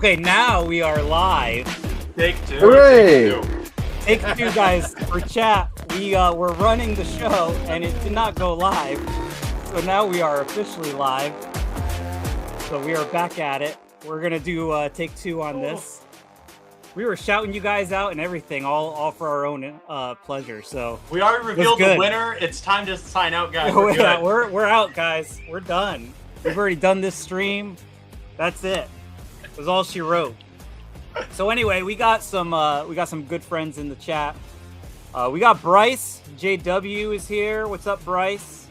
Okay, now we are live. Take two. Hooray! Take two, guys, for chat. We're running the show, and it did not go live. So now we are officially live. So we are back at it. We're gonna do take two on this. We were shouting you guys out and everything, all for our own pleasure. So We already revealed the winner. It's time to sign out, guys. we're out, guys. We're done. We've already done this stream. That's it. It was all she wrote. So anyway, we got some good friends in the chat. We got Bryce JW is here. What's up, Bryce?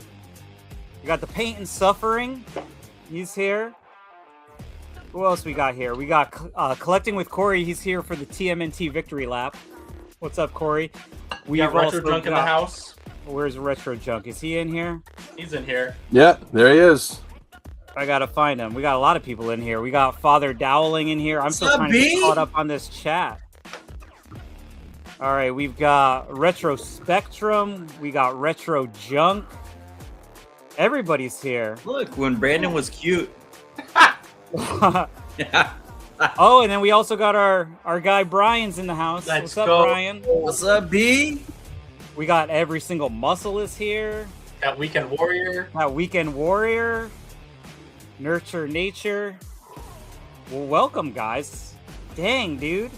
We got the Paint and Suffering. He's here. Who else we got here? We got Collecting with Corey. He's here for the TMNT Victory Lap. What's up, Corey? We got Retro Junk in the house. Where's Retro Junk? Is he in here? He's in here. Yeah, there he is. I gotta find him. We got a lot of people in here. We got Father Dowling in here. I'm still trying to get caught up on this chat. All right, we've got Retro Spectrum. We got Retro Junk. Everybody's here. Look, when Brandon was cute. Yeah. Oh, and then we also got our guy Brian's in the house. Let's What's up, go. Brian? What's up, B? We got Every Single Muscle is here. That Weekend Warrior. That Weekend Warrior. Nurture Nature. Well, welcome, guys. Dang, dude.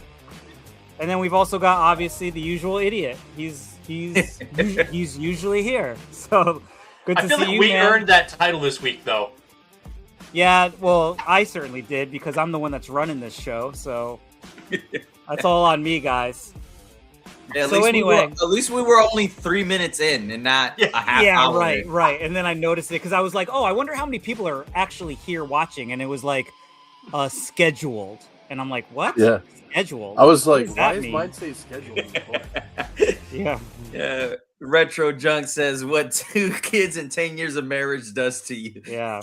And then we've also got, obviously, the usual idiot. He's usually here. So, good to I feel see like you, we man. earned that title this week, though. Yeah, well, I certainly did because I'm the one that's running this show. So, that's all on me, guys. Yeah, So anyway. at least we were only 3 minutes in and not a half hour. Right. And then I noticed it because I was like, oh, I wonder how many people are actually here watching. And it was like scheduled. And I'm like, what? Yeah. Scheduled? I was like, What does why that is mean? mine say scheduled? Yeah. Yeah. Retro Junk says, what 2 kids and 10 years of marriage does to you. Yeah.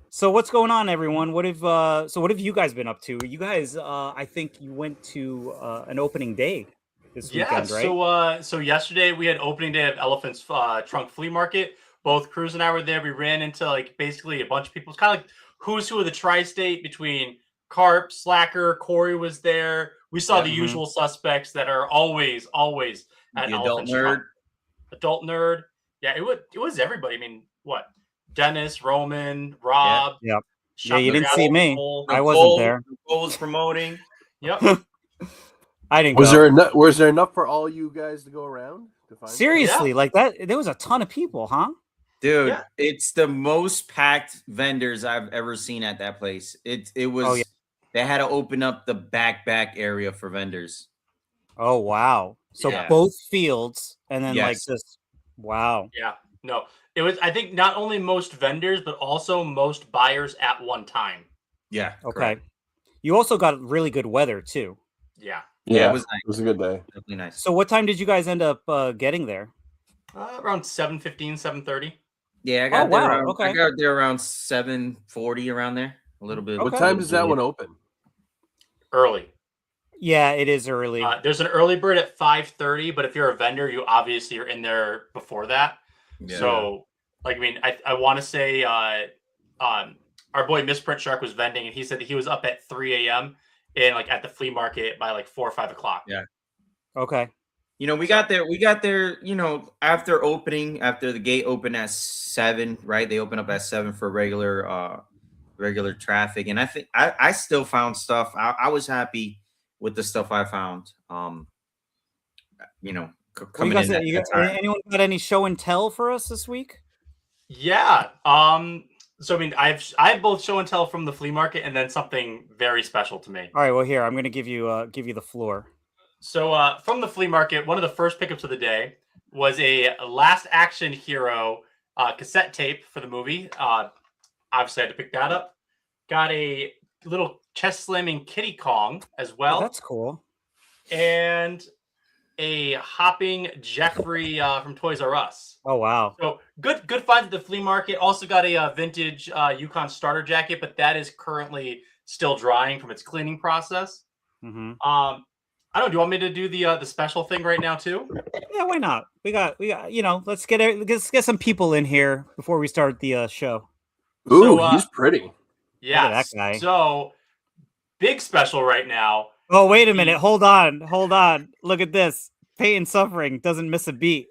So what's going on, everyone? What have you guys been up to? You guys, I think you went to an opening day this weekend, right? So yesterday we had opening day of Elephant's Trunk Flea Market. Both Cruz and I were there. We ran into like basically a bunch of people. It's kind of like who's who of the tri-state between Carp, Slacker, Corey was there. We saw the usual suspects that are always at The Elephant's Trunk. Adult Nerd. Yeah, it was everybody. I mean, what? Dennis, Roman, Rob. Yep. Chuck Yeah, you didn't see me. Nicole. I wasn't there. Nicole was promoting. Yep. I didn't Was go. there enough for all you guys to go around to find? Seriously, like that? There was a ton of people, huh? Dude, Yeah. it's the most packed vendors I've ever seen at that place. It was they had to open up the back area for vendors. Oh wow! So Yeah. both fields, and then like Yes. just wow. Yeah. No. It was, I think, not only most vendors, but also most buyers at one time. Yeah. Okay. correct. You also got really good weather too. Yeah. Yeah, Yeah, it was nice. it was a good day. Definitely nice. So what time did you guys end up getting there? Around 7:15, 7:30. Yeah, I got Oh, there wow, around, okay. I got there around 7:40 around there. A little bit. What Okay. time does that one open? Early. Yeah, it is early. There's an early bird at 5:30, but if you're a vendor, you obviously are in there before that. Yeah. So, like, I mean, I want to say our boy Misprint Shark was vending, and he said that he was up at 3 a.m. and like at the flea market by like 4 or 5 o'clock. Yeah. Okay. You know, we got there, you know, after the gate opened at 7, right? They open up at 7 for regular traffic. And I think I still found stuff. I was happy with the stuff I found. You know, coming in at that time. Anyone got any show and tell for us this week? Yeah. So I mean, I have both show and tell from the flea market, and then something very special to me. All right. Well, here I'm going to give you the floor. So from the flea market, one of the first pickups of the day was a Last Action Hero cassette tape for the movie. Obviously, I had to pick that up. Got a little chest slamming Kitty Kong as well, Oh, that's cool. and a hopping Jeffrey from Toys R Us. Oh wow. So good finds at the flea market. Also got a vintage Yukon starter jacket, but that is currently still drying from its cleaning process. Mm-hmm. I don't know. Do you want me to do the special thing right now too? Yeah, why not? We got. You know, let's get some people in here before we start the show. Ooh, So, he's pretty. Yeah, that guy. So big special right now. Oh, wait a minute. Hold on. Look at this. Pain and Suffering doesn't miss a beat.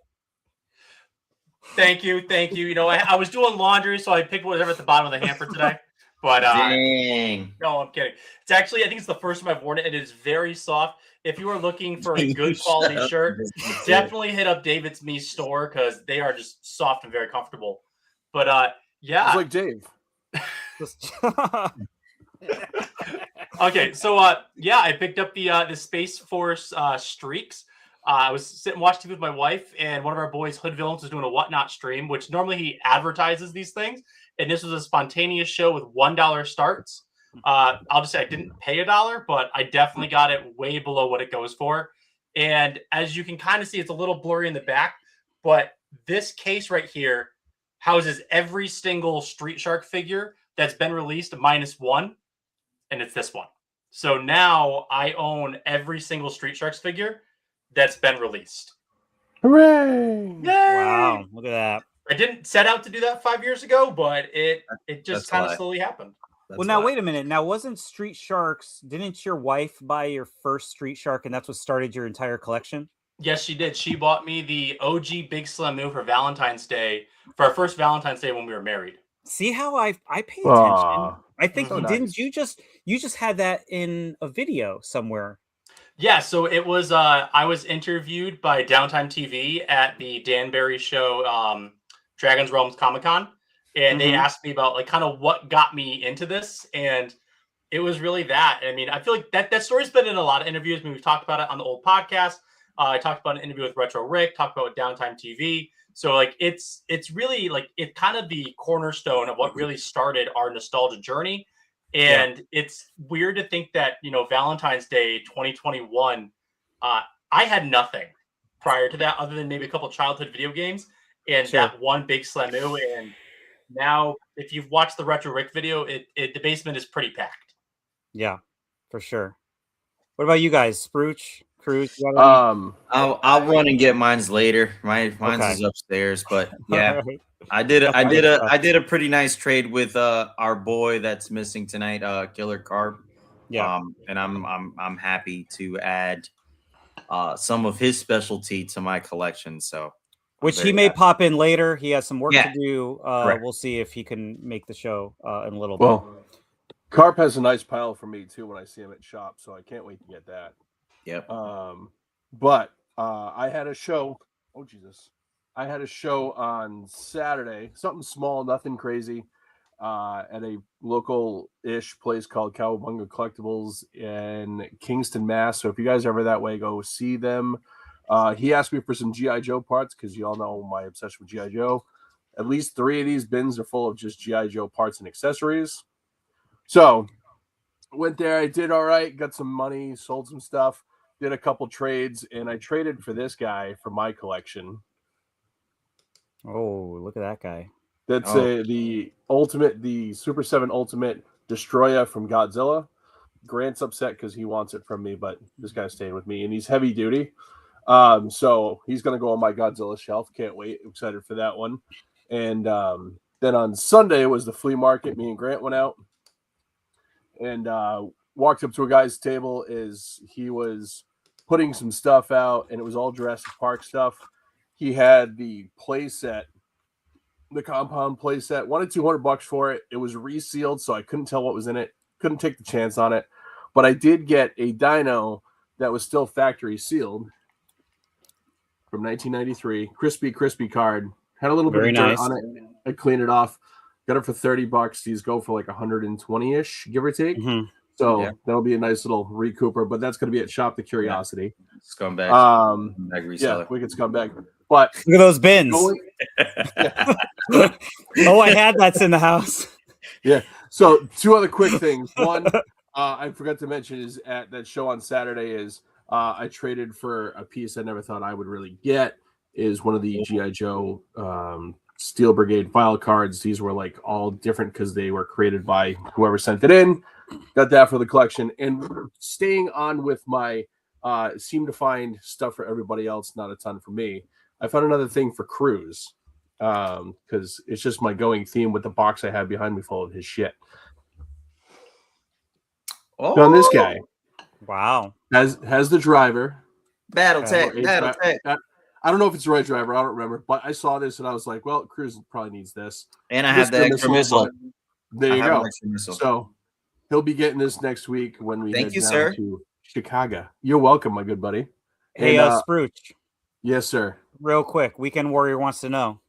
Thank you. You know, I was doing laundry, so I picked whatever at the bottom of the hamper today. But Dang. no, I'm kidding. It's actually, I think it's the first time I've worn it, and it is very soft. If you are looking for a good quality shirt, definitely hit up David's Me store because they are just soft and very comfortable. But yeah, It's like Dave. okay. So yeah, I picked up the Space Force Streaks. I was sitting watching TV with my wife, and one of our boys, Hood Villains, was doing a Whatnot stream, which normally he advertises these things. And this was a spontaneous show with $1 starts. I'll just say I didn't pay $1, but I definitely got it way below what it goes for. And as you can kind of see, it's a little blurry in the back, but this case right here houses every single Street Shark figure that's been released -1, and it's this one. So now I own every single Street Sharks figure that's been released. Hooray! Yay! Wow, look at that. I didn't set out to do that 5 years ago, but it just That's kind of why. slowly happened. Well, now wait a minute. Now, wasn't Street Sharks? Didn't your wife buy your first Street Shark, and that's what started your entire collection? Yes, she did. She bought me the OG Big Slam Move for Valentine's Day, for our first Valentine's Day when we were married. See how I pay attention. Aw, I think so didn't nice. you just had that in a video somewhere? Yeah, so it was I was interviewed by Downtime TV at the Danbury show, Dragon's Realms Comic-Con, and they Mhm. asked me about like kind of what got me into this, and it was really that. I mean, I feel like that story's been in a lot of interviews. I mean, we've talked about it on the old podcast. I talked about an interview with Retro Rick, talked about Downtime TV. So like it's really like it's kind of the cornerstone of what really started our nostalgia journey. And it's weird to think that, you know, Valentine's Day 2021, I had nothing prior to that other than maybe a couple childhood video games and Sure. that one big Slamu. And now if you've watched the Retro Rick video, the basement is pretty packed. Yeah, for sure. What about you guys, Spruce, Cruz? You got any? I'll run and get mine's later. Mine's Okay. is upstairs, but yeah, Alright. I did Okay. I did a pretty nice trade with our boy that's missing tonight, Killer Carp. Yeah. And I'm happy to add some of his specialty to my collection. So Which he very may happy. pop in later. He has some work Yeah, to do. correct. We'll see if he can make the show in a little bit. Well, Carp has a nice pile for me too when I see him at shop, so I can't wait to get that. Yep. But I had a show. Oh Jesus! I had a show on Saturday. Something small, nothing crazy. At a local-ish place called Cowabunga Collectibles in Kingston, Mass. So if you guys are ever that way, go see them. He asked me for some GI Joe parts because you all know my obsession with GI Joe. At least 3 of these bins are full of just GI Joe parts and accessories. So went there. I did all right. Got some money. Sold some stuff. Did a couple trades, and I traded for this guy for my collection. Oh, look at that guy. That's Oh. the Super 7 Ultimate Destroyer from Godzilla. Grant's upset because he wants it from me, but this guy's staying with me, and he's heavy duty. So he's gonna go on my Godzilla shelf. Can't wait. Excited for that one. And then on Sunday was the flea market. Me and Grant went out and walked up to a guy's table as he was putting some stuff out, and it was all Jurassic Park stuff. He had the play set, the compound play set. Wanted $200 for it. It was resealed, so I couldn't tell what was in it. Couldn't take the chance on it. But I did get a dino that was still factory sealed from 1993. Crispy card. Had a little Very bit of dirt nice. on it. I cleaned it off. Got it for $30. These go for like 120-ish, give or take. Mhm. So Yeah. that'll be a nice little recouper, but that's going to be at Shop the Curiosity. Scumbag. Yeah, Reseller. wicked scumbag. But Look at those bins. going, Oh, I had that's in the house. so two other quick things. One, I forgot to mention is at that show on Saturday is I traded for a piece I never thought I would really get. Is one of the GI Joe Steel Brigade file cards. These were like all different because they were created by whoever sent it in. Got that for the collection. And staying on with my seem to find stuff for everybody else, not a ton for me. I found another thing for Cruz because it's just my going theme with the box I have behind me full of his shit. Oh, Done this guy Wow. has the driver. Battle Okay. tech, Or a battle dri- tech. I don't know if it's the right driver. I don't remember, but I saw this and I was like, well, Cruz probably needs this. And I have the Mr. extra missile. but there I you have go. an extra missile. So he'll be getting this next week when we Thank head you, down sir. to Chicago. You're welcome, my good buddy. Hey, And, Spruch, yes, sir. real quick. Weekend Warrior wants to know.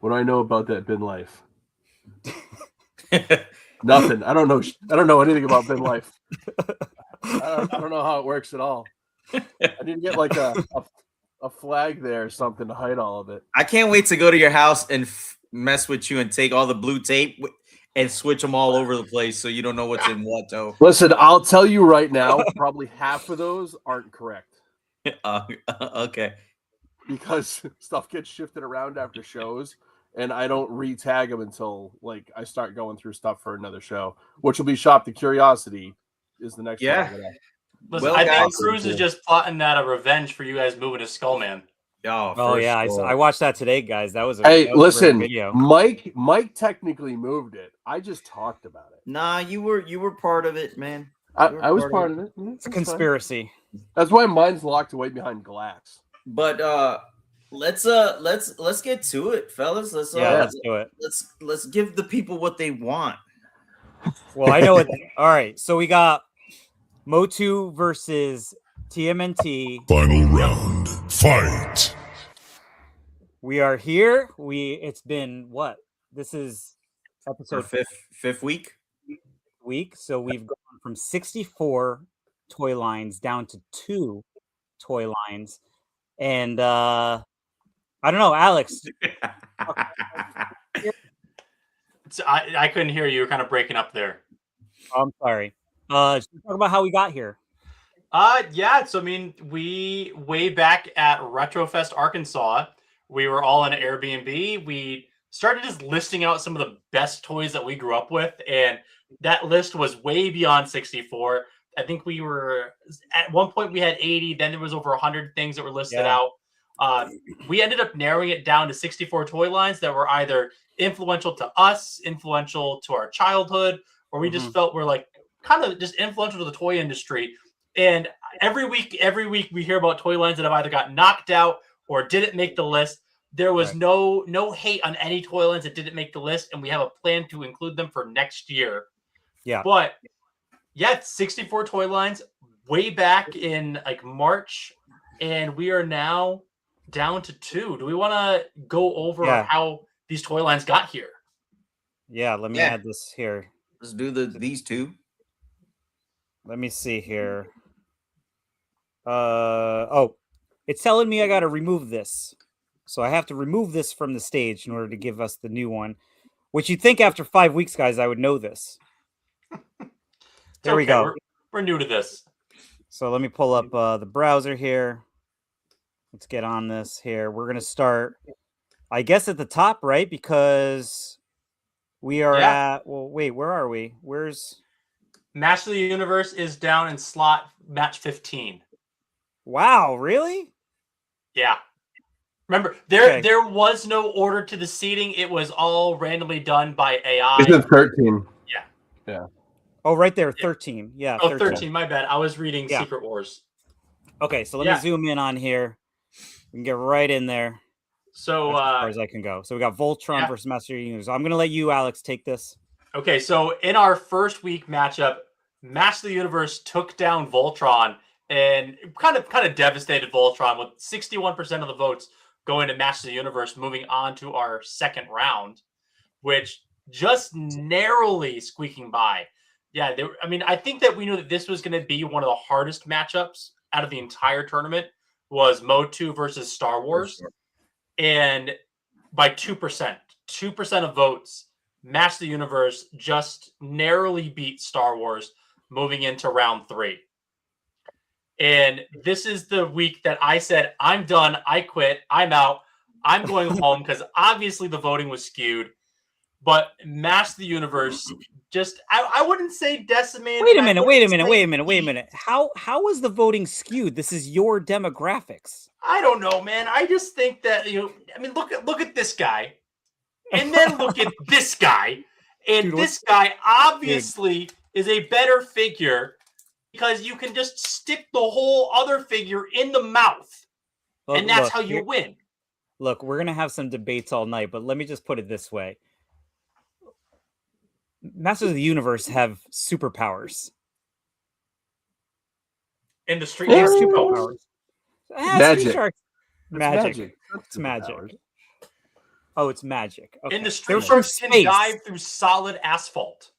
What do I know about that bin life? Nothing. I don't know. I don't know anything about bin life. I don't know how it works at all. I need to get like a flag there or something to hide all of it. I can't wait to go to your house and mess with you and take all the blue tape and switch them all over the place so you don't know what's in what, though. Listen, I'll tell you right now, probably half of those aren't correct Okay. because stuff gets shifted around after shows, and I don't re-tag them until like I start going through stuff for another show, which will be Shop the Curiosity. Is the next Yeah. one I'm gonna- Listen, Well, I think guys- Cruz is just plotting that a revenge for you guys moving to Skullman. Oh, Oh for yeah, sure. I watched that today, guys. That was a Hey, that was a great listen, video. Mike technically moved it. I just talked about it. Nah, you were part of it, man. I was part of it. It's a conspiracy. That's why mine's locked away behind glass. But let's get to it, fellas. Let's Let's do it. let's give the people what they want. Well, I know it. All right, so we got Motu versus TMNT. Final round. Fight. We are here. It's been what? This is So episode fifth week. week. So we've gone from 64 toy lines down to 2 toy lines. And I don't know, Alex. I couldn't hear you. You were kind of breaking up there. I'm sorry. Should we talk about how we got here? Yeah. So I mean, we way back at Retrofest Arkansas, we were all in an Airbnb. We started just listing out some of the best toys that we grew up with, and that list was way beyond 64. I think we were at one point we had 80. Then there was over 100 things that were listed Yeah. out. We ended up narrowing it down to 64 toy lines that were either influential to us, influential to our childhood, or we just felt were like kind of just influential to the toy industry. And every week we hear about toy lines that have either got knocked out or didn't make the list. There was Right. no hate on any toy lines that didn't make the list, and we have a plan to include them for next year. Yeah. But yeah, it's 64 toy lines way back in like March, and we are now down to 2. Do we want to go over Yeah. how these toy lines got here? Yeah, let me Yeah. add this here. Let's do these two. Let me see here. Oh, it's telling me I got to remove this. So I have to remove this from the stage in order to give us the new one, which you'd think after 5 weeks, guys, I would know this. There we Okay, go. We're new to this. So let me pull up the browser here. Let's get on this here. We're going to start, I guess, at the top, right? Because we are Yeah. well, wait, where are we? Where's... Match of the Universe is down in slot match 15. Wow, really? Yeah. Remember, there Okay. there was no order to the seating. It was all randomly done by AI. It's in 13. Oh, right there, 13. Yeah, Oh, 13, my bad. I was reading Yeah. Secret Wars. Okay, so let Yeah. me zoom in on here. We can get right in there. So That's as far as I can go. So we got Voltron yeah. versus Master Universe. I'm going to let you, Alex, take this. okay, so in our first week matchup, Match of the Universe took down Voltron and kind of devastated Voltron with 61% of the votes going to Match of the Universe, moving on to our second round, which just narrowly squeaking by. Yeah, I think that we knew that this was going to be one of the hardest matchups out of the entire tournament was Motu versus Star Wars. And by 2% of votes, Match the Universe just narrowly beat Star Wars, moving into round 3. And this is the week that I said, I'm done. I quit. I'm out. I'm going home because obviously the voting was skewed. But Match the Universe just, I wouldn't say decimated. Wait a I minute, wouldn't say wait a minute. How was the voting skewed? This is your demographics. I don't know, man. I just think that look at this guy, and then look at this guy, And Dude, this guy obviously is a better figure because you can just stick the whole other figure in the mouth, and that's how you win. Look, we're gonna have some debates all night, but let me just put it this way: Masters of the Universe have superpowers. In the street, They have Yeah. superpowers. Magic. Street Sharks. It's Magic. That's It's magic. superpowers. Oh, it's magic. Okay. In the They're street, from sharks can space. dive through solid asphalt.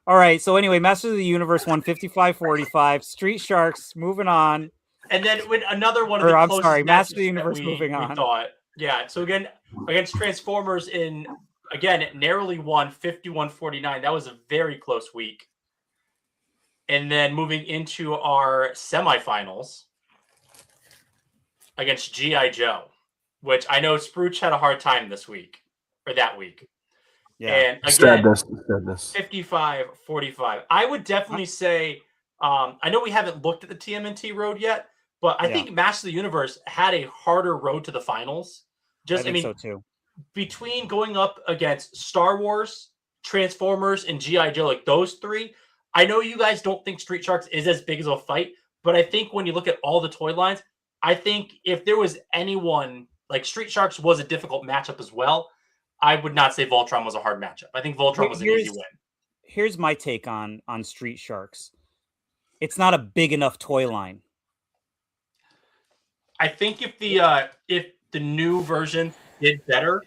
All right. So anyway, Masters of the Universe 155.45. Street Sharks. Moving on. And then with another one of Or, the I'm closest sorry, Master of the matches that Universe moving we on. thought. Yeah. So again, against Transformers in again narrowly won 51-49. That was a very close week. And then moving into our semifinals against G.I. Joe, which I know Sprooch had a hard time this week or that week. Yeah. And again, Sadness. 55-45. I would definitely say, I know we haven't looked at the TMNT road yet, but I think Master of the Universe had a harder road to the finals. I think so too. Between going up against Star Wars, Transformers, and G.I. Joe, like those three, I know you guys don't think Street Sharks is as big as a fight, but I think when you look at all the toy lines, I think if there was anyone, like Street Sharks was a difficult matchup as well. I would not say Voltron was a hard matchup. I think Voltron was an easy win. Here's my take on Street Sharks. It's not a big enough toy line. I think if the new version did better,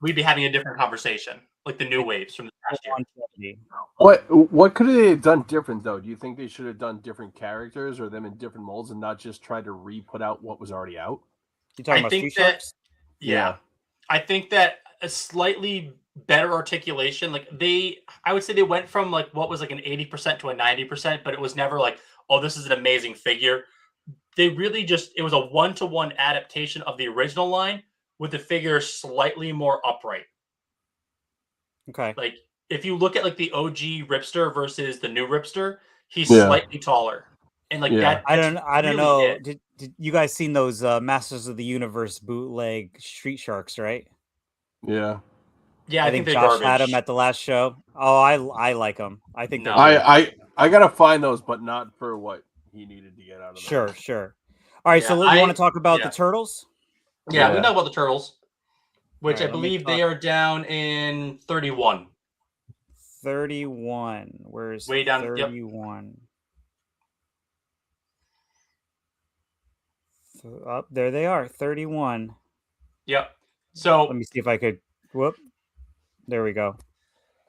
we'd be having a different conversation, like the new waves from the past year. What could they have done different though? Do you think they should have done different characters or them in different molds and not just try to re-put out what was already out? You talking about Street Sharks? Yeah. I think that a slightly better articulation, I would say they went from like what was like an 80% to a 90%, but it was never like, oh, this is an amazing figure. They really it was a one-to-one adaptation of the original line with the figure slightly more upright. Okay. Like if you look at like the OG Ripster versus the new Ripster, he's slightly taller. And like that, I don't really know. Did you guys seen those Masters of the Universe bootleg Street Sharks, right? Yeah. Yeah, I think they're Josh garbage. had them at the last show. Oh, I like them. I think No. I gotta find those, but not for what he needed to get out of them. Sure. All right, Yeah, so you want to talk about the Turtles? Yeah, we know about the Turtles, which All right, I believe they are down in 31. 31. Where's Way down? 31? Up there they are, 31. Yep. So let me see if I could. Whoop. There we go.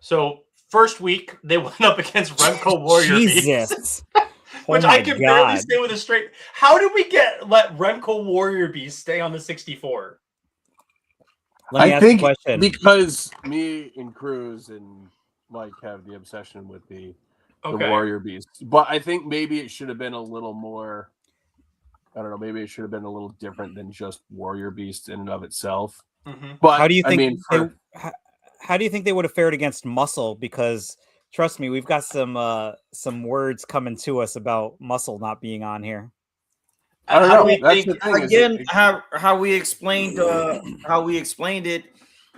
So first week they went up against Remco Warrior Jesus. Beast, which I can barely stay with a straight. How did we let Remco Warrior Beast stay on the 64? Let me ask a question. Because me and Cruz and Mike have the obsession with the Warrior Beast, but I think maybe it should have been a little more. I don't know. Maybe it should have been a little different than just Warrior Beast in and of itself. Mm-hmm. But how do you think? How do you think they would have fared against Muscle? Because trust me, we've got some words coming to us about Muscle not being on here. I don't know. That's the thing. Again, how we explained it.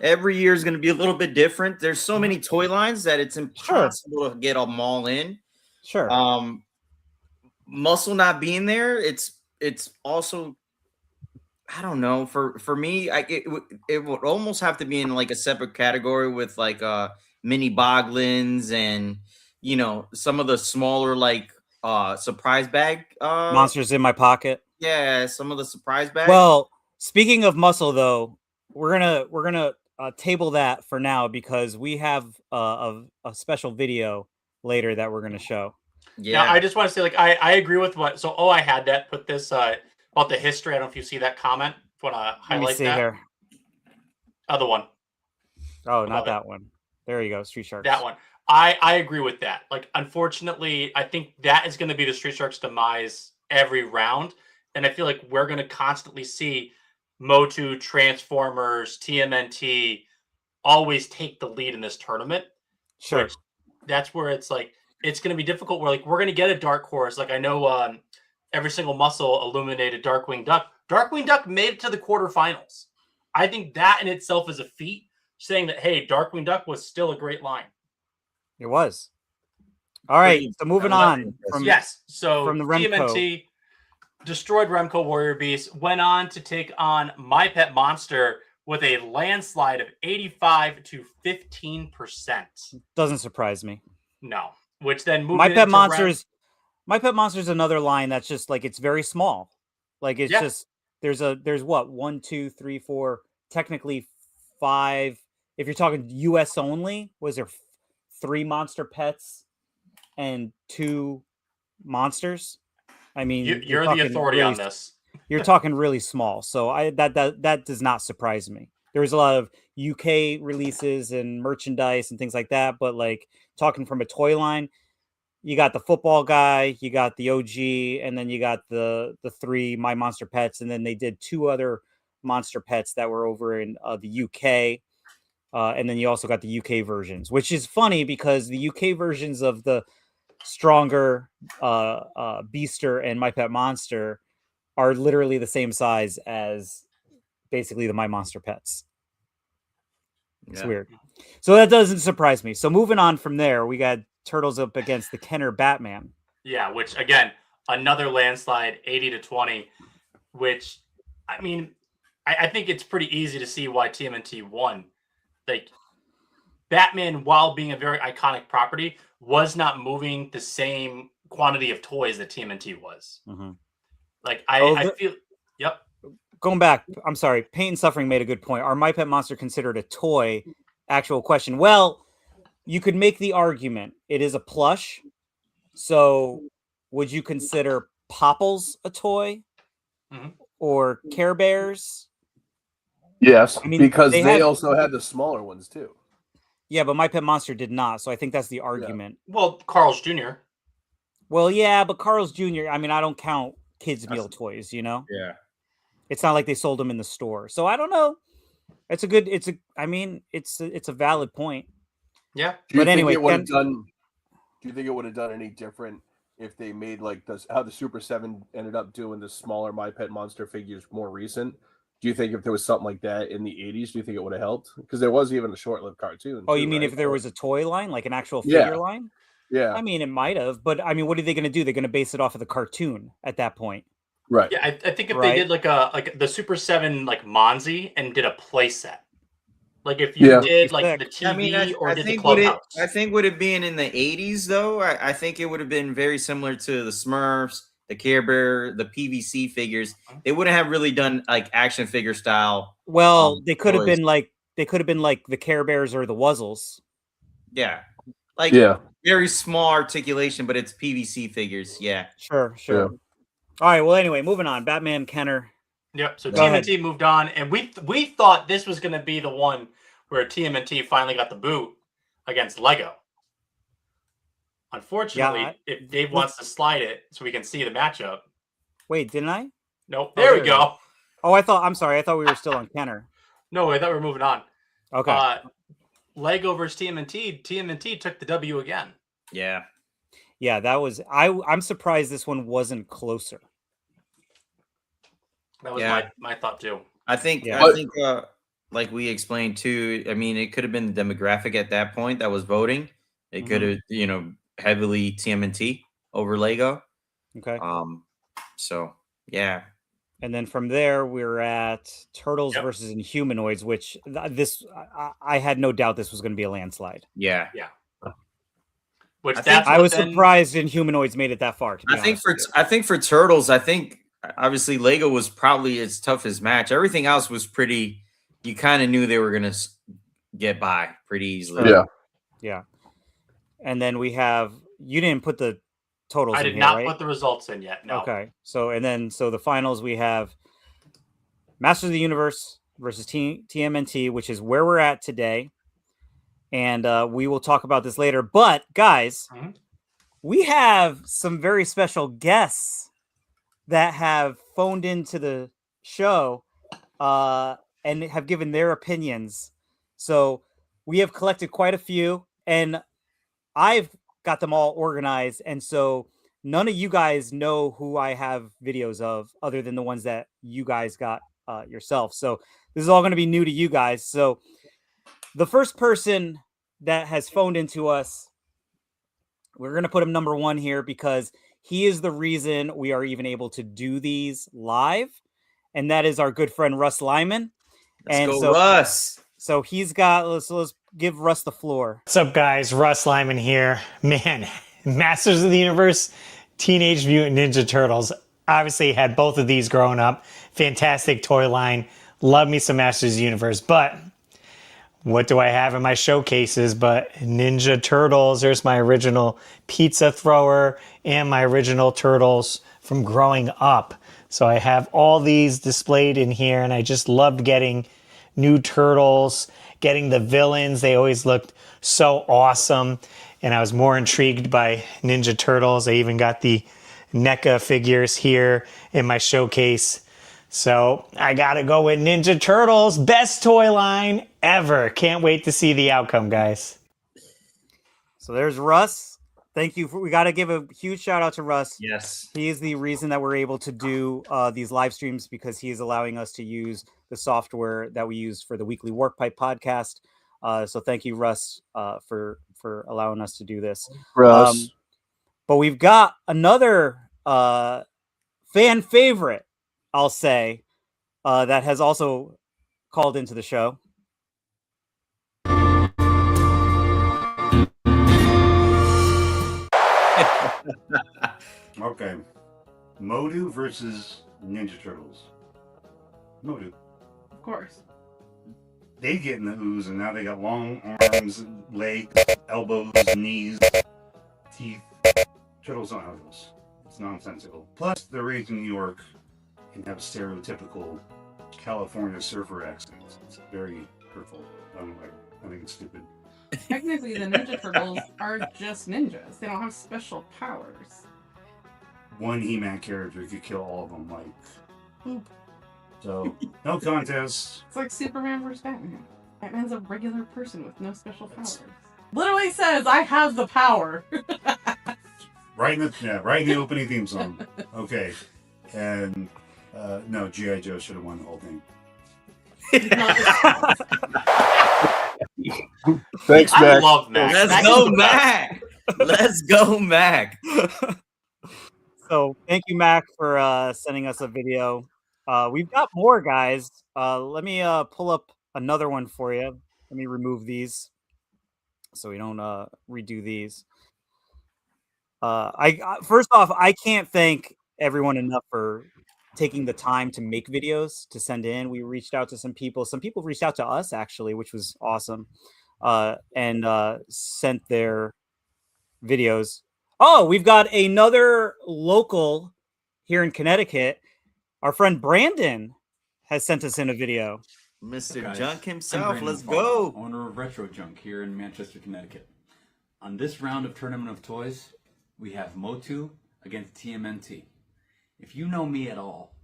Every year is going to be a little bit different. There's so many toy lines that it's impossible to get them all in. Sure. Muscle not being there, it's also, I don't know. For me, it would almost have to be in like a separate category with like mini Boglins and some of the smaller like surprise bag Monsters in My Pocket. Yeah, some of the surprise bags. Well, speaking of Muscle, though, we're gonna table that for now because we have a special video later that we're gonna show. Yeah, I just want to say, like, I agree with what. So, I had that. Put this about the history. I don't know if you see that comment. Want to highlight Let me see that? here. Other one. Oh, not that one. There you go, Street Sharks. That one. I agree with that. Like, unfortunately, I think that is going to be the Street Sharks' demise every round, and I feel like we're going to constantly see Motu, Transformers, TMNT always take the lead in this tournament. Sure. That's where it's like. It's going to be difficult. We're going to get a dark horse. Like I know every single Muscle illuminated Darkwing Duck. Darkwing Duck made it to the quarterfinals. I think that in itself is a feat. saying that, hey, Darkwing Duck was still a great line. It was. All right, Pretty- so moving I love on it. from Yes. So from the Remco. TMNT destroyed Remco Warrior Beast, went on to take on My Pet Monster with a landslide of 85 to 15%. Doesn't surprise me. No. Which then moved My it Pet into Monsters. My Pet Monsters another line that's just like it's very small. Like it's Yeah. just there's what 1, 2, 3, 4, technically 5. If you're talking U.S. only, was there 3 monster pets and 2 monsters? I mean, You're the authority on this. You're talking really small, so that does not surprise me. There was a lot of UK releases and merchandise and things like that, but like talking from a toy line, you got the football guy, you got the OG, and then you got the 3 My Monster Pets, and then they did 2 other monster pets that were over in the UK, and then you also got the UK versions, which is funny because the UK versions of the stronger Beaster and My Pet Monster are literally the same size as basically the My Monster Pets. It's Yeah. weird. So that doesn't surprise me. So moving on from there, we got Turtles up against the Kenner Batman. Yeah, which again, another landslide, 80 to 20, which I mean, I think it's pretty easy to see why TMNT won. Like Batman, while being a very iconic property, was not moving the same quantity of toys that TMNT was. Mhm. Like Oh, I the- feel yep. Going back, I'm sorry, Pain and Suffering made a good point. Are My Pet Monster considered a toy? Actual question. Well, you could make the argument it is a plush. So would you consider Popples a toy? Mhm. Or Care Bears? Yes, I mean, because they they had- also had the smaller ones too. Yeah, but My Pet Monster did not. So I think that's the argument. Well, Carl's Jr. Well, yeah, but Carl's Jr., I mean, I don't count kids' meal toys, you know? Yeah. It's not like they sold them in the store. So I don't know. It's a valid point. Yeah. Do you But think anyway, it would have Ken- done? Do you think it would have done any different if they made like this? How the Super 7 ended up doing the smaller My Pet Monster figures more recent? Do you think if there was something like that in the 80s, do you think it would have helped? Because there was even a short-lived cartoon. Oh, too, you mean right? if there was a toy line, like an actual Yeah. figure line? Yeah, I mean, it might have, but I mean, what are they going to do? They're going to base it off of the cartoon at that point. right. Yeah, I think if Right. they did like the Super 7 like Monzi and did a play set. Like if you Yeah. did like the Sick. TV I mean, or I did the think would it. clubhouse. I think would it being in the 80s though? I think it would have been very similar to the Smurfs, the Care Bear, the PVC figures. They wouldn't have really done like action figure style. Well, they could have toys. been like the Care Bears or the Wuzzles. Yeah, like Yeah, very small articulation, but it's PVC figures. Yeah, Sure. All right. Well, anyway, moving on. Batman, Kenner. Yep. So Go ahead. TMNT moved on, and we thought this was going to be the one where TMNT finally got the boot against Lego. Unfortunately, Yeah, if Dave wants to slide it so we can see the matchup. Wait, didn't I? Nope. Oh, There there we it go. Oh, I'm sorry. I thought we were still on Kenner. No, I thought we were moving on. Okay. Lego versus TMNT. TMNT took the W again. yeah. Yeah, that was I'm surprised this one wasn't closer. That was Yeah. my thought too. I think. Yeah. I think. Like we explained too. I mean, it could have been the demographic at that point that was voting. It could have, heavily TMNT over Lego. Okay. So yeah. And then from there, we're at Turtles Yep. versus Inhumanoids, which I had no doubt this was going to be a landslide. Yeah. Which I think- that's I what was then- surprised Inhumanoids made it that far. To be I think honest with you. I think for Turtles, I think obviously Lego was probably its toughest match. Everything else was pretty. You kind of knew they were gonna get by pretty easily. Yeah. Yeah. And then we have you didn't put the totals. I in did here, not right? put the results in yet. No. Okay. So the finals we have Masters of the Universe versus TMNT, which is where we're at today. And we will talk about this later. But guys, Mhm. we have some very special guests that have phoned into the show and have given their opinions. So we have collected quite a few, and I've got them all organized. And so none of you guys know who I have videos of other than the ones that you guys got yourself. So this is all going to be new to you guys. So the first person that has phoned into us, we're going to put him number 1 here because he is the reason we are even able to do these live. And that is our good friend Russ Lyman. Let's go, Russ. So he's got, let's give Russ the floor. What's up, guys? Russ Lyman here. Man, Masters of the Universe, Teenage Mutant Ninja Turtles. Obviously had both of these growing up. Fantastic toy line. Love me some Masters of the Universe. But what do I have in my showcases but Ninja Turtles? There's my original pizza thrower and my original Turtles from growing up. So I have all these displayed in here, and I just loved getting new Turtles, getting the villains. They always looked so awesome, and I was more intrigued by Ninja Turtles. I even got the NECA figures here in my showcase. So I gotta go with Ninja Turtles. Best toy line ever. Can't wait to see the outcome, guys. So there's Russ. Thank you. We got to give a huge shout out to Russ. Yes. He is the reason that we're able to do these live streams because he is allowing us to use the software that we use for the weekly Warp Pipe podcast. So thank you, Russ, for allowing us to do this. Russ. But we've got another fan favorite, I'll say, that has also called into the show. Okay. Modu versus Ninja Turtles. Modu. Of course. They get in the ooze and now they got long arms, legs, elbows, knees, teeth. Turtles don't have those. It's nonsensical. Plus, they're raised in New York and have stereotypical California surfer accents. It's very hurtful. I don't like it. I think it's stupid. Technically, the Ninja Turtles are just ninjas. They don't have special powers. One He-Man character could kill all of them, like, boop. So, no contest. It's like Superman versus Batman. Batman's a regular person with no special powers. Literally says, I have the power. Right in the opening theme song. Okay. And, no, G.I. Joe should have won the whole thing. Thanks, I Mac. love Mac. Let's Mac go, is the best. Mac. Let's go, Mac. So thank you, Mac, for sending us a video. We've got more, guys. Let me pull up another one for you. Let me remove these so we don't redo these. First off, I can't thank everyone enough for taking the time to make videos to send in. We reached out to some people. Some people reached out to us actually, which was awesome, and sent their videos. Oh, we've got another local here in Connecticut. Our friend Brandon has sent us in a video. Mr. Guys, Junk I'm himself, Brandon let's Farr, go. Owner of Retro Junk here in Manchester, Connecticut. On this round of Tournament of Toys, we have Motu against TMNT. If you know me at all,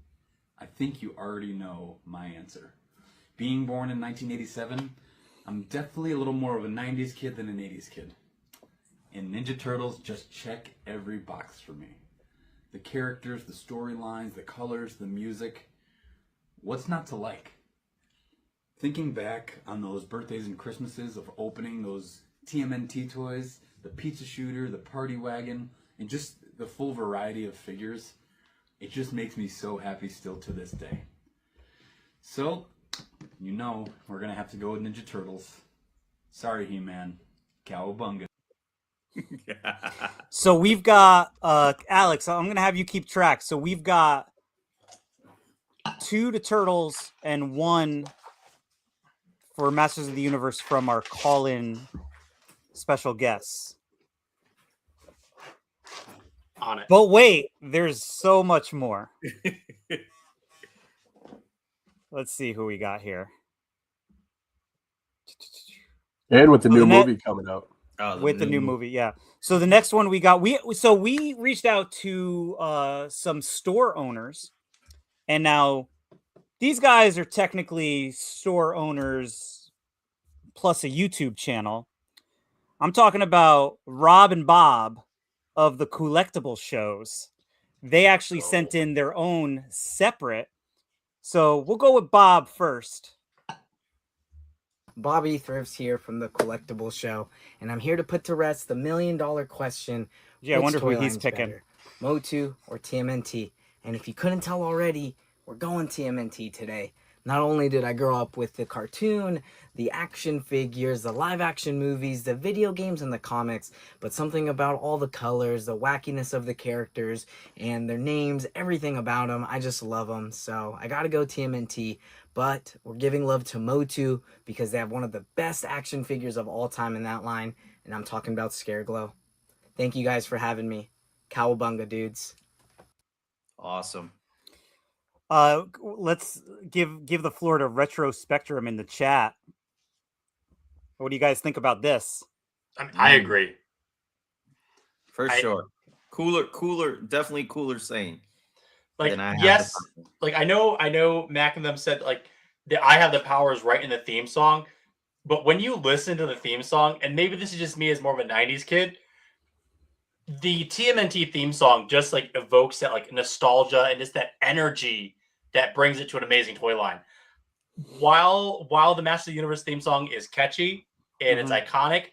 I think you already know my answer. Being born in 1987, I'm definitely a little more of a 90s kid than an 80s kid. And Ninja Turtles just check every box for me. The characters, the storylines, the colors, the music. What's not to like? Thinking back on those birthdays and Christmases of opening those TMNT toys, the pizza shooter, the party wagon, and just the full variety of figures, it just makes me so happy still to this day. So, you know, we're going to have to go with Ninja Turtles. Sorry, He-Man. Cowabunga. So we've got Alex, I'm gonna have you keep track. So we've got 2 to Turtles and 1 for Masters of the Universe from our call-in special guests. On it. But wait, there's so much more. Let's see who we got here. And with the new net- movie coming out. Oh, With the new movie, yeah. So the next one we got, we reached out to some store owners, and now these guys are technically store owners plus a YouTube channel. I'm talking about Rob and Bob of the Collectible Shows. They actually sent in their own separate. So we'll go with Bob first. Bobby Thrifts here from the Collectible Show, and I'm here to put to rest the $1 million question. Yeah, I Which wonder who toy he's line's picking. better, Motu or TMNT? And if you couldn't tell already, we're going TMNT today. Not only did I grow up with the cartoon, the action figures, the live action movies, the video games, and the comics, but something about all the colors, the wackiness of the characters, and their names, everything about them, I just love them. So I gotta go TMNT, but we're giving love to Motu because they have one of the best action figures of all time in that line, and I'm talking about Scareglow. Thank you guys for having me. Cowabunga, dudes. Awesome. Let's give the floor to Retro Spectrum in the chat. What do you guys think about this? I agree. For sure. Cooler, definitely cooler saying. Like, than I have yes, the power. like I know Mac and them said like that I have the powers right in the theme song, but when you listen to the theme song, and maybe this is just me as more of a 90s kid, the TMNT theme song just like evokes that like nostalgia and just that energy that brings it to an amazing toy line. While the Master of the Universe theme song is catchy and it's iconic,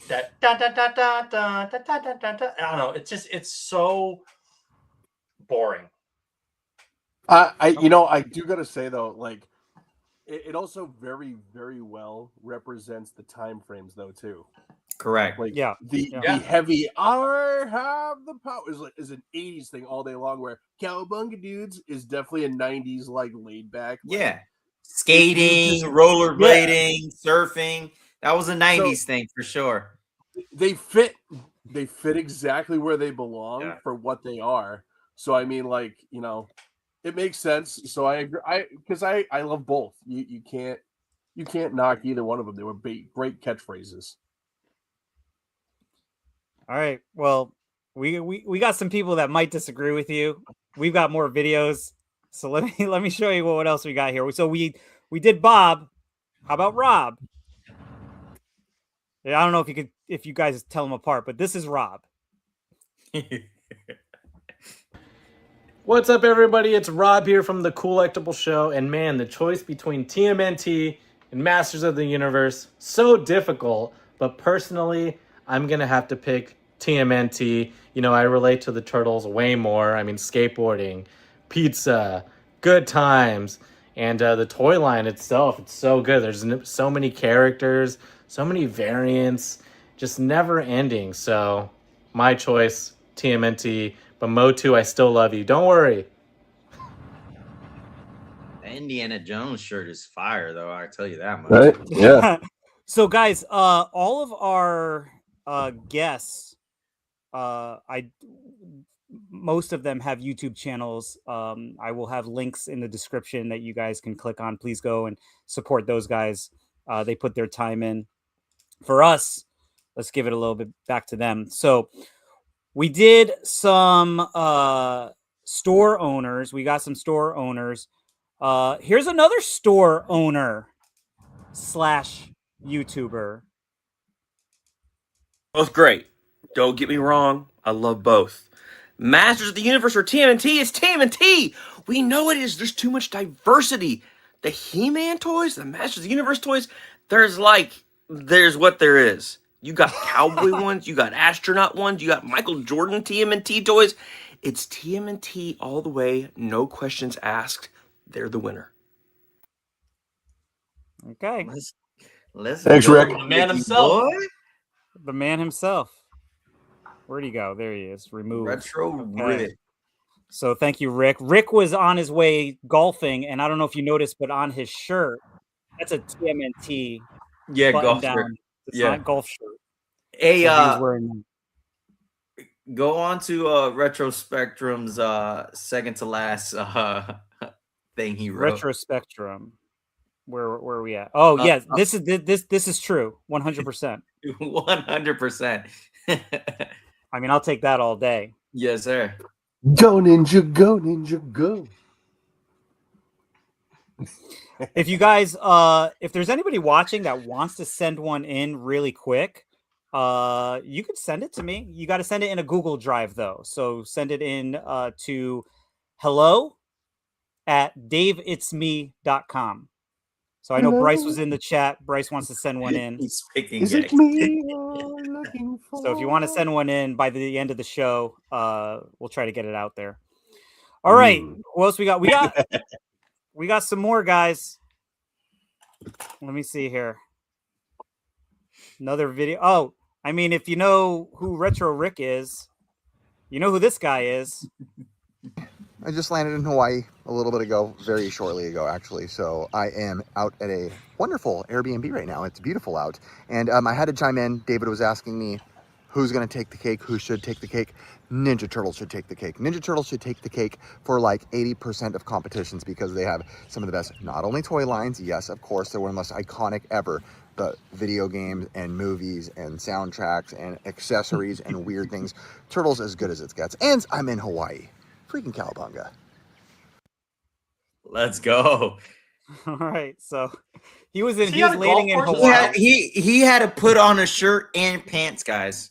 that da da da da da da da da da da, I don't know, it's so boring. I do gotta say though, like it also very, very well represents the time frames though too. Correct. Like Yeah. the heavy I have the power is an 80s thing all day long, where Cowabunga Dudes is definitely a 90s like laid back. Yeah. Skating, rollerblading, surfing. That was a 90s thing for sure. They fit exactly where they belong for what they are. So I mean, like, it makes sense. So I agree. I love both. You can't knock either one of them. They were great catchphrases. All right. Well, we got some people that might disagree with you. We've got more videos. So let me show you what else we got here. So we did Bob. How about Rob? Yeah, I don't know if you guys tell them apart, but this is Rob. What's up, everybody? It's Rob here from the Collectible Show, and man, the choice between TMNT and Masters of the Universe, so difficult, but personally, I'm gonna have to pick TMNT. I relate to the Turtles way more. I mean, skateboarding, pizza, good times, and the toy line itself, it's so good. There's so many characters, so many variants, just never ending. So my choice, TMNT, but Motu, I still love you. Don't worry. The Indiana Jones shirt is fire, though. I tell you that much. Right? Yeah. So guys, all of our guests, most of them have YouTube channels. I will have links in the description that you guys can click on. Please go and support those guys. They put their time in. For us, let's give it a little bit back to them. So we did some store owners. We got some store owners. Here's another store owner / YouTuber. Both great. Don't get me wrong. I love both. Masters of the Universe or TMNT is TMNT. We know it is. There's too much diversity. The He-Man toys, the Masters of the Universe toys, there's what there is. You got cowboy ones, you got astronaut ones, you got Michael Jordan TMNT toys. It's TMNT all the way, no questions asked. They're the winner. Okay. Let's Thanks, go, Rick. The man himself. boy. The man himself. Where'd he go? There he is. Removed. Retro Okay. Rick. So thank you, Rick. Rick was on his way golfing, and I don't know if you noticed, but on his shirt, that's a TMNT Yeah, button golf down. shirt. It's Yeah. not golf shirt. Hey, So he was wearing that. go on to Retro Spectrum's second to last thing he wrote. Retro Spectrum. Where are we at? Oh, yes. This is true. 100%. 100%. I mean, I'll take that all day. Yes, sir. Go Ninja, go Ninja, go. If you guys, if there's anybody watching that wants to send one in really quick, you could send it to me. You got to send it in a Google Drive though. So send it in to hello@daveitsme.com. So I know Bryce was in the chat. Bryce wants to send one in. He's picking Is it Gex. me you're looking for? So if you want to send one in by the end of the show, we'll try to get it out there. All right. What else we got? We got some more, guys. Let me see here. Another video. Oh, I mean, if you know who Retro Rick is, you know who this guy is. I just landed in Hawaii a little bit ago, very shortly ago, actually. So I am out at a wonderful Airbnb right now. It's beautiful out. And I had to chime in. David was asking me who's going to take the cake, who should take the cake. Ninja Turtles should take the cake. Ninja Turtles should take the cake for like 80% of competitions because they have some of the best, not only toy lines, yes, of course, they're one of the most iconic ever, but video games and movies and soundtracks and accessories and weird things. Turtles as good as it gets. And I'm in Hawaii. Freaking cowabunga. Let's go. All right. So he was He on a landing in golf course? Hawaii. He had to put on a shirt and pants, guys.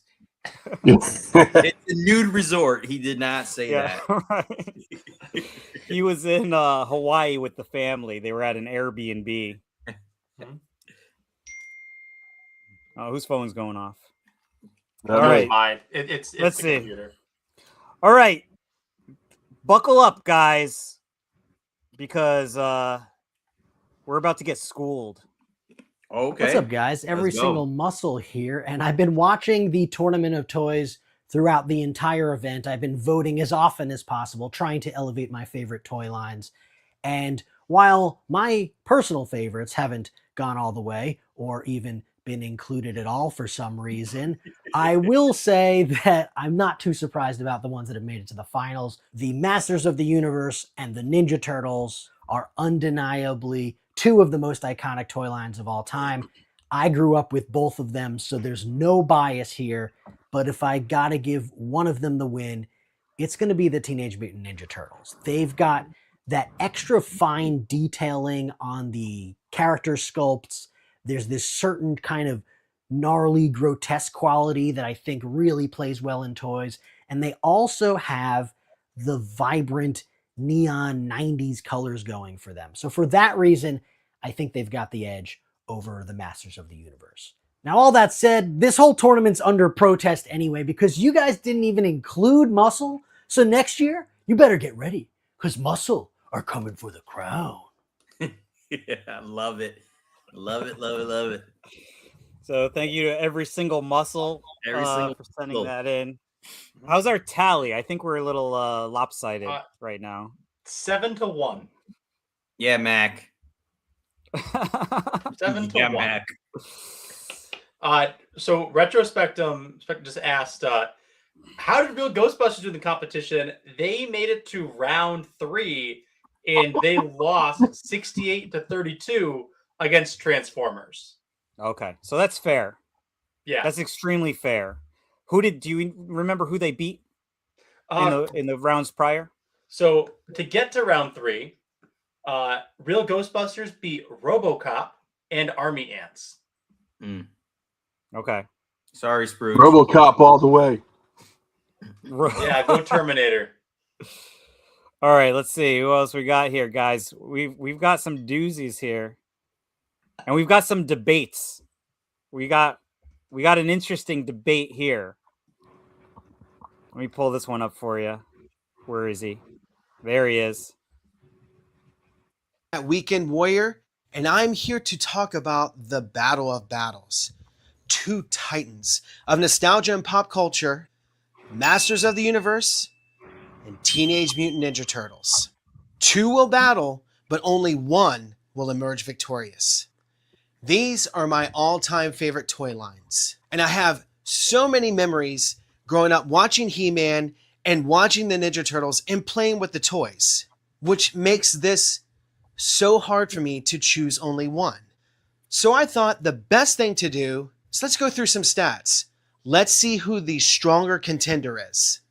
It's a nude resort. He did not say that. Right. He was in Hawaii with the family. They were at an Airbnb. Oh, whose phone's going off? All right. Mine. It's Let's the see. computer. All right. Buckle up, guys, because we're about to get schooled. Okay. What's up, guys? Every single muscle here, and I've been watching the Tournament of Toys throughout the entire event. I've been voting as often as possible, trying to elevate my favorite toy lines. And while my personal favorites haven't gone all the way or even been included at all for some reason, I will say that I'm not too surprised about the ones that have made it to the finals. The Masters of the Universe and the Ninja Turtles are undeniably two of the most iconic toy lines of all time. I grew up with both of them, so there's no bias here. But if I gotta give one of them the win, it's gonna be the Teenage Mutant Ninja Turtles. They've got that extra fine detailing on the character sculpts. There's this certain kind of gnarly, grotesque quality that I think really plays well in toys. And they also have the vibrant neon 90s colors going for them. So for that reason, I think they've got the edge over the Masters of the Universe. Now, all that said, this whole tournament's under protest anyway because you guys didn't even include Muscle. So next year, you better get ready because Muscle are coming for the crown. Yeah, I love it. Love it, love it, love it. So thank you to every single muscle Every for sending that in. How's our tally? I think we're a little lopsided right now. 7-1. Yeah, Mac. 7-1. Mac. So Retrospectum just asked, how did Real Ghostbusters do in the competition? They made it to round 3 and they lost 68-32 against Transformers. Okay, so that's fair. Yeah, that's extremely fair. Do you remember who they beat in the rounds prior? So to get to round 3, Real Ghostbusters beat RoboCop and Army Ants. Okay. Sorry, Spruce. RoboCop all the way. Yeah, go Terminator. All right, let's see who else we got here, guys. We've got some doozies here, and we've got some debates. We got an interesting debate here. Let me pull this one up for you. Where is he? There he is. Weekend Warrior, and I'm here to talk about the Battle of Battles. Two titans of nostalgia and pop culture, Masters of the Universe and Teenage Mutant Ninja Turtles. Two will battle, but only one will emerge victorious. These are my all-time favorite toy lines, and I have so many memories growing up watching He-Man and watching the Ninja Turtles and playing with the toys, which makes this so hard for me to choose only one. So I thought the best thing to do is let's go through some stats. Let's see who the stronger contender is.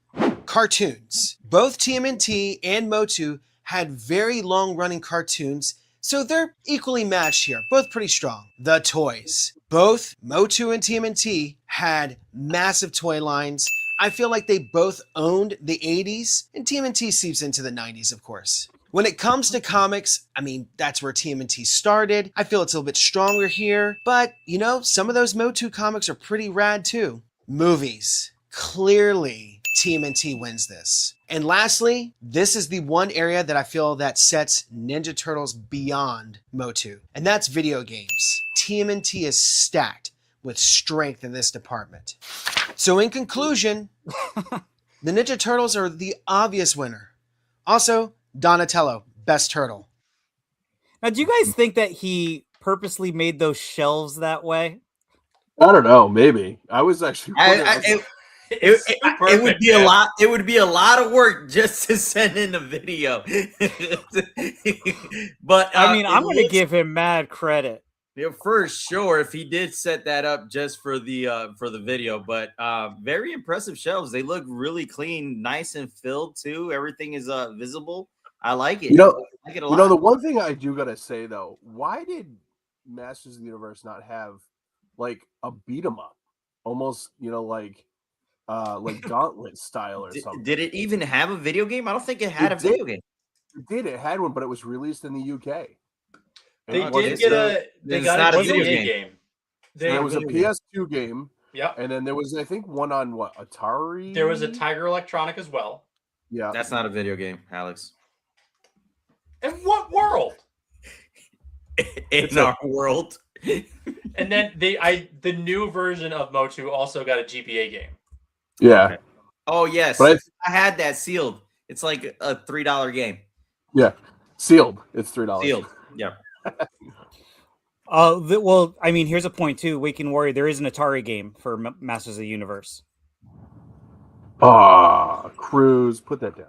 Cartoons. Both TMNT and Motu had very long-running cartoons, so they're equally matched here, both pretty strong. The toys. Both Motu and TMNT had massive toy lines. I feel like they both owned the 80s, and TMNT seeps into the 90s, of course. When it comes to comics, I mean, that's where TMNT started. I feel it's a little bit stronger here, but you know, some of those Motu comics are pretty rad too. Movies. Clearly, TMNT wins this. And lastly, this is the one area that I feel that sets Ninja Turtles beyond Motu, and that's video games. TMNT is stacked with strength in this department. So in conclusion, the Ninja Turtles are the obvious winner. Also, Donatello, best turtle. Now, do you guys think that he purposely made those shelves that way? I don't know. Maybe I was actually. It would be a lot. It would be a lot of work just to send in the video. But I mean, I'm going to give him mad credit. Yeah, for sure. If he did set that up just for the video, but very impressive shelves. They look really clean, nice and filled too. Everything is visible. I like it. You know, I like it a you lot. know, the one thing I do gotta say though, why did Masters of the Universe not have like a beat 'em up, almost like Gauntlet style or something? Did it even have a video game? I don't think it had a video game. It did. It had one, but it was released in the UK. They did get a. They got a video game. There was a PS2 game. Yeah. And then there was, I think, one on what, Atari? There was a Tiger Electronic as well. Yeah. That's not a video game, Alex. In what world? In our world. And then the new version of Motu also got a GBA game. Yeah. Oh yes, But I had that sealed. It's like a $3 game. Yeah. Sealed. It's $3. Sealed. Yeah. Well, I mean, here's a point too. Waking Warrior, there is an Atari game for Masters of the Universe. Cruz, put that down.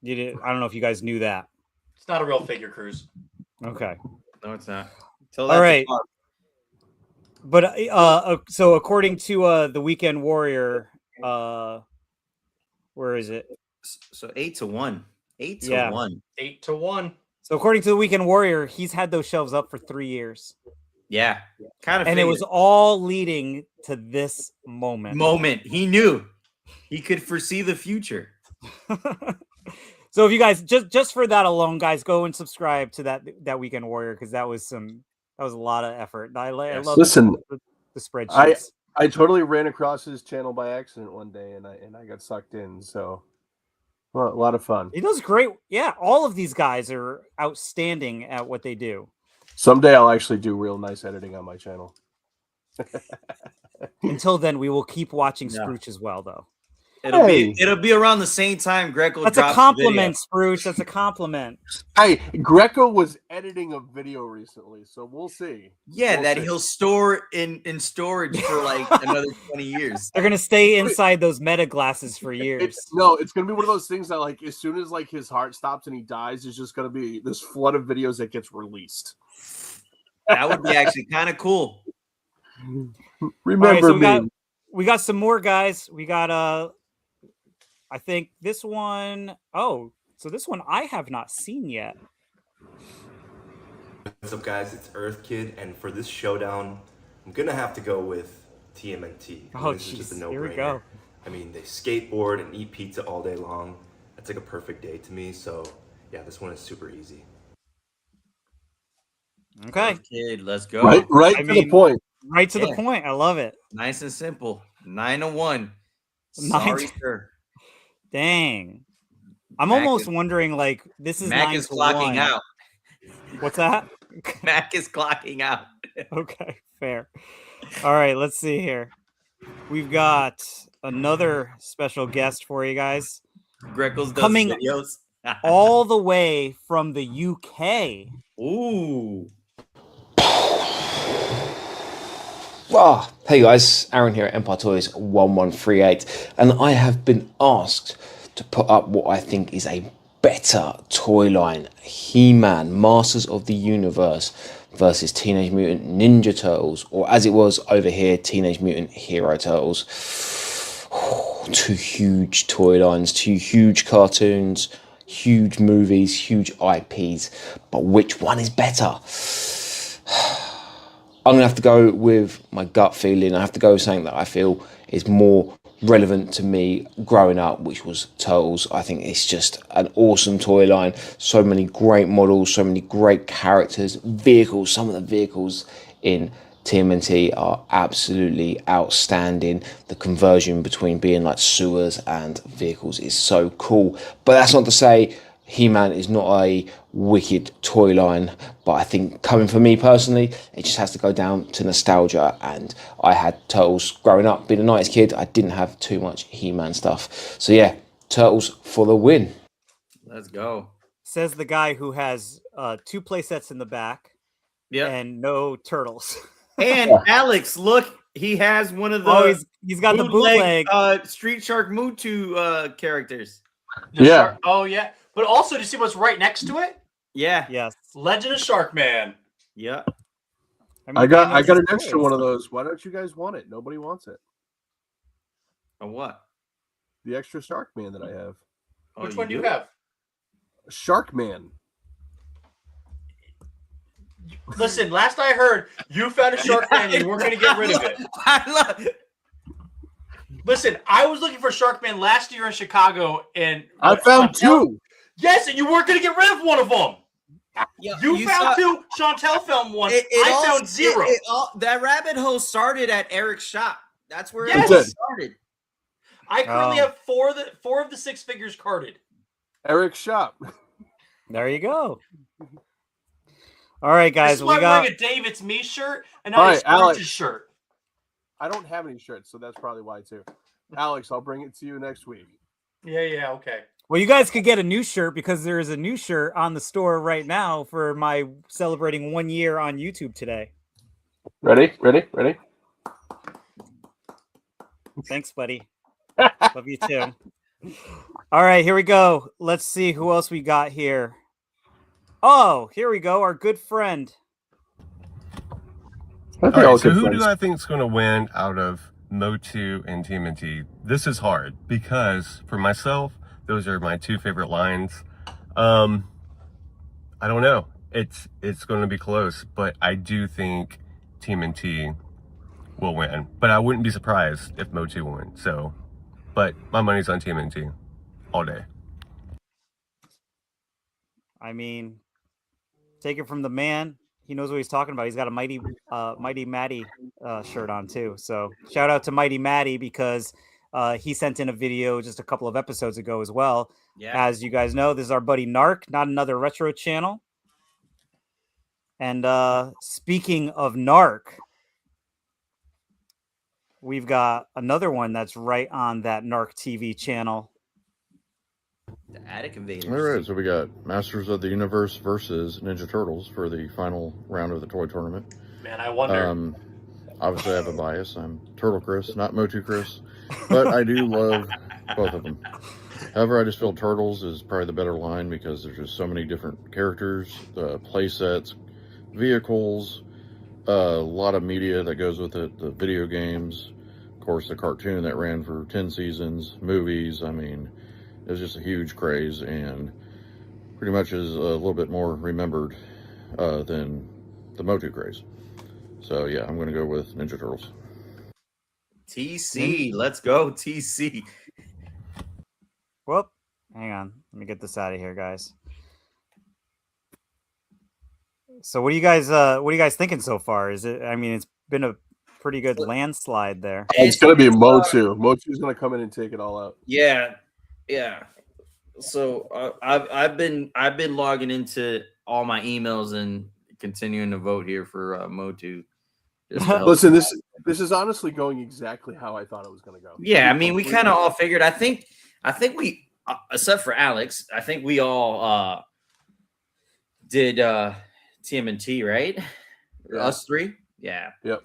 I don't know if you guys knew that. It's not a real figure, Cruz. Okay. No, it's not. All right. But so according to the Weekend Warrior, where is it? So 8-1. 8-1. 8-1. So according to the Weekend Warrior, he's had those shelves up for 3 years. Yeah. Kind of. And it was all leading to this moment. He knew. He could foresee the future. So if you guys just for that alone, guys, go and subscribe to that Weekend Warrior, because that was a lot of effort. I love the spreadsheets. I totally ran across his channel by accident one day, and I got sucked in. So a lot of fun. He does great. Yeah, all of these guys are outstanding at what they do. Someday I'll actually do real nice editing on my channel. Until then, we will keep watching Sprooch as well, though. It'll be around the same time Greco. That's a compliment, Sprooch. That's a compliment. Hey, Greco was editing a video recently, so we'll see. Yeah, he'll store in storage for like another 20 years. They're gonna stay inside those meta glasses for years. It's gonna be one of those things that, like, as soon as like his heart stops and he dies, it's just gonna be this flood of videos that gets released. That would be actually kind of cool. Remember me. We got some more guys. We got I think this one. Oh, so this one I have not seen yet. What's up, guys? It's Earth Kid, and for this showdown, I'm gonna have to go with TMNT. Oh, this is just a jeez. no-brainer. Here we go. I mean, they skateboard and eat pizza all day long. That's like a perfect day to me. So, yeah, this one is super easy. Okay, Earth Kid, let's go. Right to the point. Right to the point. I love it. Nice and simple. 9-1. 9 Sorry, sir. Dang. I'm Mac almost is- wondering, like, this is Mac is clocking 9-1. out. What's that? Mac is clocking out. Okay, fair. All right, let's see here. We've got another special guest for you guys. Greco's does coming videos. all the way from the UK. Ooh. Ah, hey guys, Aaron here at Empire Toys 1138, and I have been asked to put up what I think is a better toy line: He-Man, Masters of the Universe versus Teenage Mutant Ninja Turtles, or as it was over here, Teenage Mutant Hero Turtles. Two huge toy lines, two huge cartoons, huge movies, huge IPs, but which one is better? I'm gonna have to go with my gut feeling. I have to go with something that I feel is more relevant to me growing up, which was Turtles. I think it's just an awesome toy line. So many great models, so many great characters, vehicles. Some of the vehicles in TMNT are absolutely outstanding. The conversion between being like sewers and vehicles is so cool. But that's not to say He-Man is not a wicked toy line, but I think coming from me personally, it just has to go down to nostalgia. And I had Turtles growing up, being a 90s kid. I didn't have too much He-Man stuff. So yeah, Turtles for the win. Let's go. Says the guy who has 2 play sets in the back and no turtles. And Alex, look, he has one of the he's got the bootleg Street Shark Mewtwo characters. Oh yeah. But also, do you see what's right next to it? Yeah. Yes. Legend of Sharkman. Yeah. I got an extra one of those. Why don't you guys want it? Nobody wants it. A what? The extra Sharkman that I have. Which one do you have? Sharkman. Listen, last I heard, you found a Sharkman and you weren't going to get rid of it. Listen, I was looking for Sharkman last year in Chicago, and I found 2. Yes, and you weren't going to get rid of one of them. Yeah, you found 2. Chantel found 1. I found 0. That rabbit hole started at Eric's shop. That's where Yes. it started. I currently have 4 of the 6 figures carded. Eric's shop. There you go. All right, guys. This is why I'm wearing a David's Me shirt and All not right, a Alex. Scrooge's shirt. I don't have any shirts, so that's probably why too. Alex, I'll bring it to you next week. Yeah, okay. Well, you guys could get a new shirt because there is a new shirt on the store right now for my celebrating 1 year on YouTube today. Ready? Thanks, buddy. Love you too. All right, here we go. Let's see who else we got here. Oh, here we go. Our good friend. All right, so who do I think is going to win out of Motu and TMNT? This is hard because for myself, those are my 2 favorite lines. I don't know. It's going to be close, but I do think TMNT will win. But I wouldn't be surprised if Motu won. So, but my money's on TMNT all day. I mean, take it from the man. He knows what he's talking about. He's got a Mighty Matty shirt on too. So shout out to Mighty Matty because he sent in a video just a couple of episodes ago as well. Yeah. As you guys know, this is our buddy Narc, not another retro channel. And speaking of Narc, we've got another one that's right on that Narc TV channel. The Attic Invaders. All right, so we got Masters of the Universe versus Ninja Turtles for the final round of the toy tournament. Man, I wonder. Obviously, I have a bias. I'm Turtle Chris, not Motu Chris, but I do love both of them. However, I just feel Turtles is probably the better line because there's just so many different characters, play sets, vehicles, a lot of media that goes with it, the video games, of course, the cartoon that ran for 10 seasons, movies. I mean, it was just a huge craze and pretty much is a little bit more remembered than the Motu craze. So yeah, I'm going to go with Ninja Turtles. TC, let's go TC. Whoop. Hang on. Let me get this out of here, guys. So what are you guys thinking so far? Is it, I mean, it's been a pretty good landslide there. It's going to be Motu. Motu's going to come in and take it all out. Yeah. So I've been logging into all my emails and continuing to vote here for Motu. Listen, this is honestly going exactly how I thought it was going to go. Yeah, I mean, we kind of all figured. I think we, except for Alex, I think we all did TMNT, right? Yeah. Us 3. Yeah. Yep.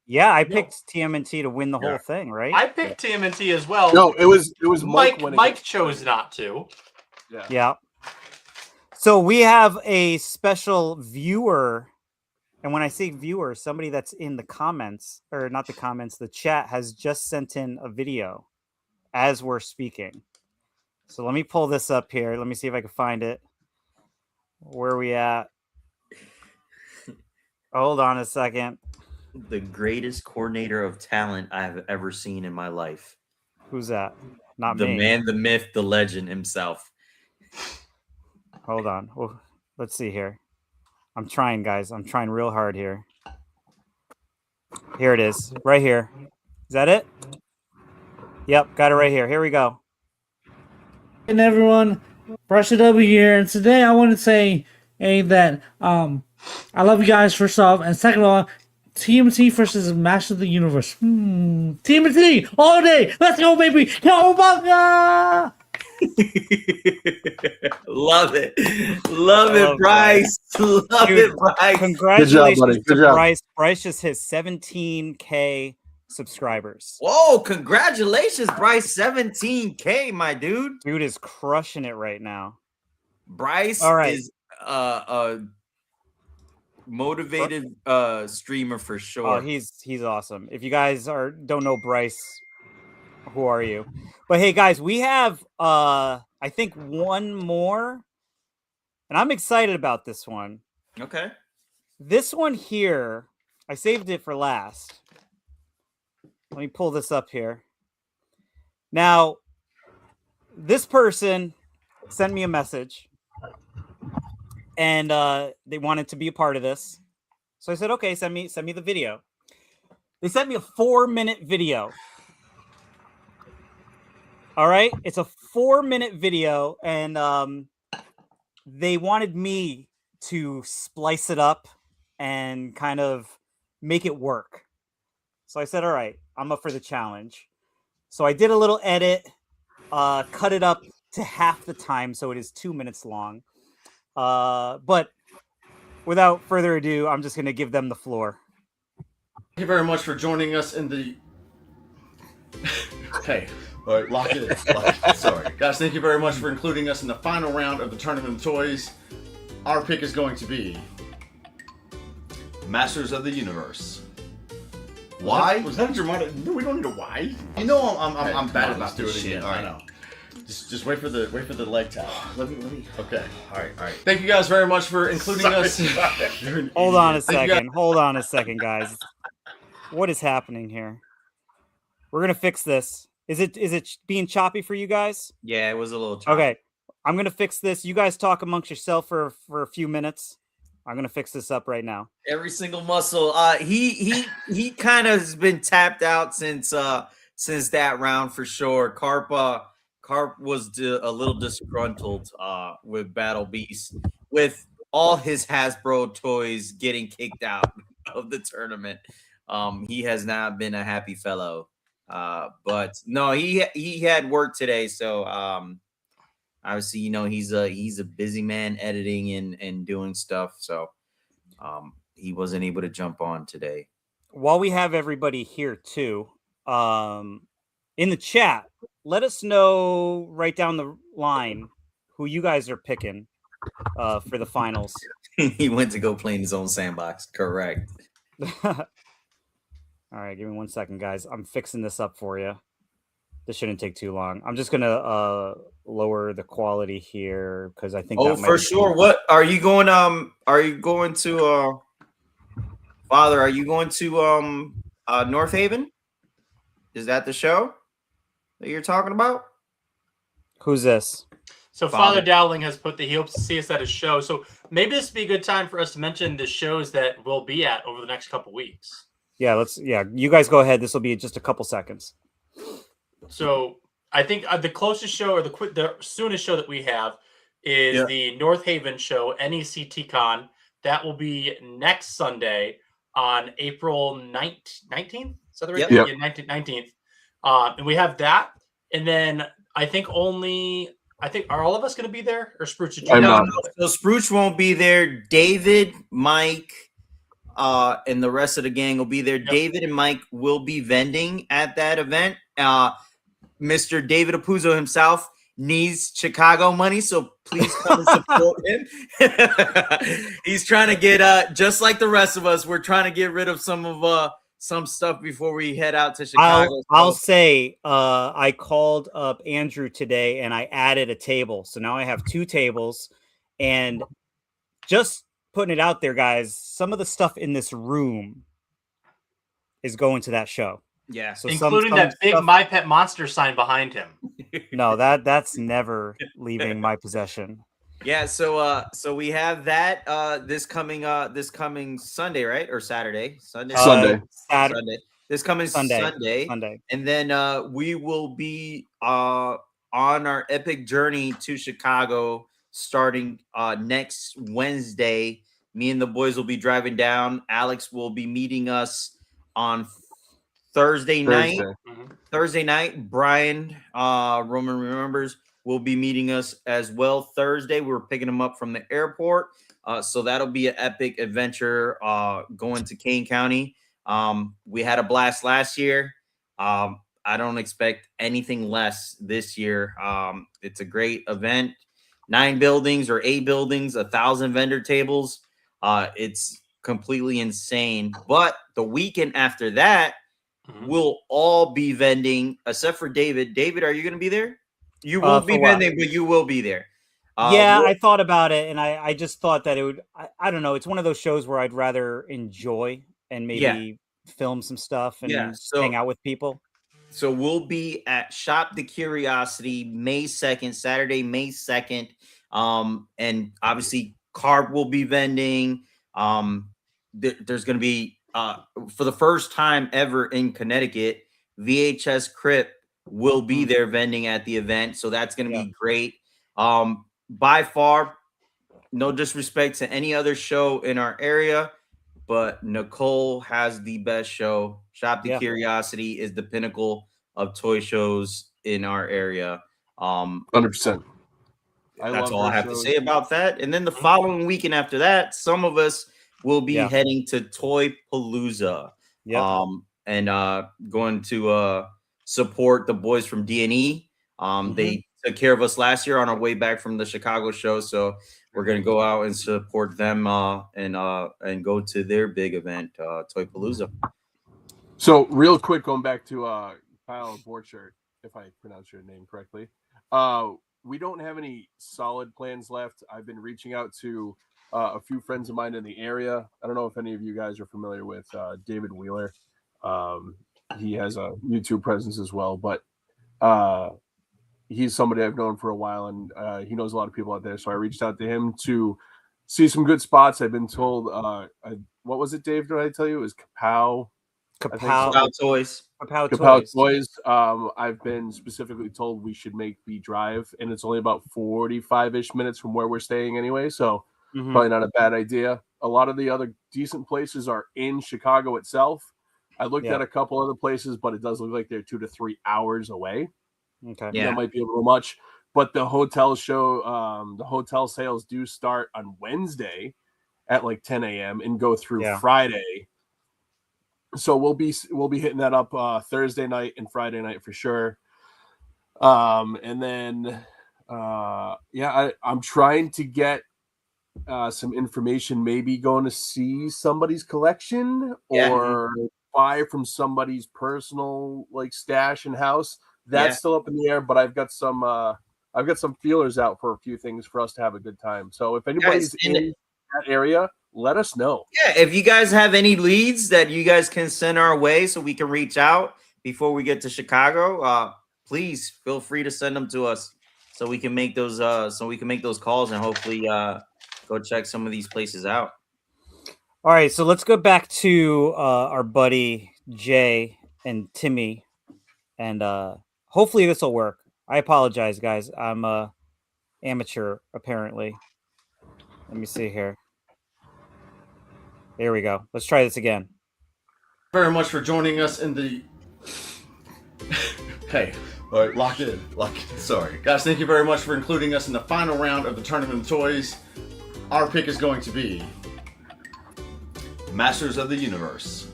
Yeah, I picked TMNT to win the whole thing, right? I picked TMNT as well. No, it was Mike. Mike chose not to. Yeah. So we have a special viewer, and when I say viewer, somebody that's in the comments, or not the comments, the chat has just sent in a video as we're speaking. So let me pull this up here. Let me see if I can find it. Where are we at? Hold on a second. The greatest coordinator of talent I've ever seen in my life. Who's that? Not The me. man, the myth, the legend himself. Hold on. Well, let's see here. I'm trying, guys. I'm trying real hard here. Here it is. Right here. Is that it? Yep, got it right here. Here we go. And everyone, Brush It Up here, and today I want to say that I love you guys first off, and second of all, TMT versus Master of the Universe. TMT all day. Let's go, baby. Cowabunga! Love it, Bryce. Love Dude, it, Bryce. Congratulations buddy. Good to job. Bryce. Bryce just hit 17K subscribers. Whoa! Congratulations, Bryce. 17K, my dude. Dude is crushing it right now. Bryce All right. is a motivated streamer for sure. Oh, he's awesome. If you guys don't know Bryce, who are you? But hey, guys, we have I think one more, and I'm excited about this one. Okay. This one here, I saved it for last. Let me pull this up here. Now, this person sent me a message, and they wanted to be a part of this. So I said, okay, send me the video. They sent me a 4-minute video. All right, it's a 4-minute video, and they wanted me to splice it up and kind of make it work. So I said, all right, I'm up for the challenge. So I did a little edit, cut it up to half the time, so it is 2 minutes long. But without further ado, I'm just going to give them the floor. Thank you very much for joining us in the. Hey, all right, lock it in. Sorry, guys. Thank you very much for including us in the final round of the Tournament of Toys. Our pick is going to be Masters of the Universe. Why? Was that a dramatic? No, we don't need a why. You know I'm bad on, about let's do this it shit. again. I know. Just wait for the leg tap. Let me. Okay. All right. Thank you guys very much for including us. Hold on a Thank you, second. Hold on a second, guys. What is happening here? We're gonna fix this. Is it being choppy for you guys? Yeah, it was a little choppy. Okay, I'm gonna fix this. You guys talk amongst yourself for a few minutes. I'm gonna fix this up right now. Every single muscle. He kind of has been tapped out since that round for sure. Carp was a little disgruntled with Battle Beast, with all his Hasbro toys getting kicked out of the tournament. He has not been a happy fellow. But no, he had work today, so obviously, he's a busy man editing and doing stuff, so he wasn't able to jump on today. While we have everybody here too, in the chat, let us know right down the line who you guys are picking for the finals. He went to go play in his own sandbox. Correct. All right, give me 1 second, guys. I'm fixing this up for you. This shouldn't take too long. I'm just gonna lower the quality here because I think. Oh, that might for be- sure. What are you going? Are you going to? Father, are you going to North Haven? Is that the show that you're talking about? Who's this? So Father Dowling has put he hopes to see us at a show. So maybe this would be a good time for us to mention the shows that we'll be at over the next couple weeks. Yeah, you guys go ahead. This will be just a couple seconds. So I think the closest show or the soonest show that we have is the North Haven show, NECT Con. That will be next Sunday on April 19th. Is that the right Yep. date? Yeah, 19th. And we have that. And then I think are all of us going to be there or Spruce? No, so Spruce won't be there. David, Mike, and the rest of the gang will be there. Yep. David and Mike will be vending at that event. Mr. David Apuzzo himself needs Chicago money, so please come and support him. He's trying to get just like the rest of us, we're trying to get rid of some stuff before we head out to Chicago. I'll say I called up Andrew today and I added a table. So now I have 2 tables, and just putting it out there, guys. Some of the stuff in this room is going to that show. Yeah. So Including that big stuff- My Pet Monster sign behind him. No, that's never leaving my possession. Yeah, so we have that this coming Sunday, right? Or Saturday? Sunday. Sunday. This coming Sunday. And then we will be on our epic journey to Chicago starting next Wednesday. Me and the boys will be driving down. Alex will be meeting us on Thursday night. Thursday night, Brian Roman Remembers will be meeting us as well. Thursday, we're picking him up from the airport. So that'll be an epic adventure going to Kane County. We had a blast last year. I don't expect anything less this year. It's a great event. 9 buildings or 8 buildings, 1,000 vendor tables. It's completely insane. But the weekend after that, we'll all be vending, except for David. David, are you going to be there? You will be vending, but you will be there. I thought about it, and I just thought that it would. I don't know. It's one of those shows where I'd rather enjoy and maybe film some stuff and hang out with people. So we'll be at Shop the Curiosity May 2nd, Saturday, May 2nd. And obviously Carp will be vending. There's going to be, for the first time ever in Connecticut, VHS Crip will be there vending at the event. So that's going to be great. By far, no disrespect to any other show in our area, but Nicole has the best show. Shop the Curiosity is the pinnacle of toy shows in our area. 100%. That's all I have to say about that. And then the following weekend after that, some of us will be heading to Toy Palooza. And going to support the boys from D&E. They took care of us last year on our way back from the Chicago show. So we're going to go out and support them and go to their big event, Toy Palooza. So real quick, going back to Kyle Borchardt, if I pronounce your name correctly, we don't have any solid plans left. I've been reaching out to a few friends of mine in the area. I don't know if any of you guys are familiar with David Wheeler. He has a YouTube presence as well, but he's somebody I've known for a while, and he knows a lot of people out there. So I reached out to him to see some good spots. I've been told, what was it, Dave? Did I tell you? It was Kapow Toys. Kapow Toys. I've been specifically told we should make the drive, and it's only about 45-ish minutes from where we're staying anyway. So probably not a bad idea. A lot of the other decent places are in Chicago itself. I looked at a couple other places, but it does look like they're 2 to 3 hours away. Okay. That might be a little much. But the hotel show, the hotel sales do start on Wednesday at like 10 a.m. and go through Friday. So we'll be hitting that up Thursday night and Friday night for sure. And then I'm trying to get some information, maybe going to see somebody's collection or buy from somebody's personal like stash and house. That's still up in the air, but I've got some feelers out for a few things for us to have a good time. So if anybody's in that area, let us know. Yeah, if you guys have any leads that you guys can send our way so we can reach out before we get to Chicago, please feel free to send them to us so we can make those calls and hopefully go check some of these places out. All right, so let's go back to our buddy Jay and Timmy, and hopefully this will work. I apologize, guys. I'm a amateur, apparently. Let me see here. There we go. Let's try this again. Very much for joining us in the. Hey, all right, locked in. Sorry, guys. Thank you very much for including us in the final round of the Tournament of Toys. Our pick is going to be Masters of the Universe.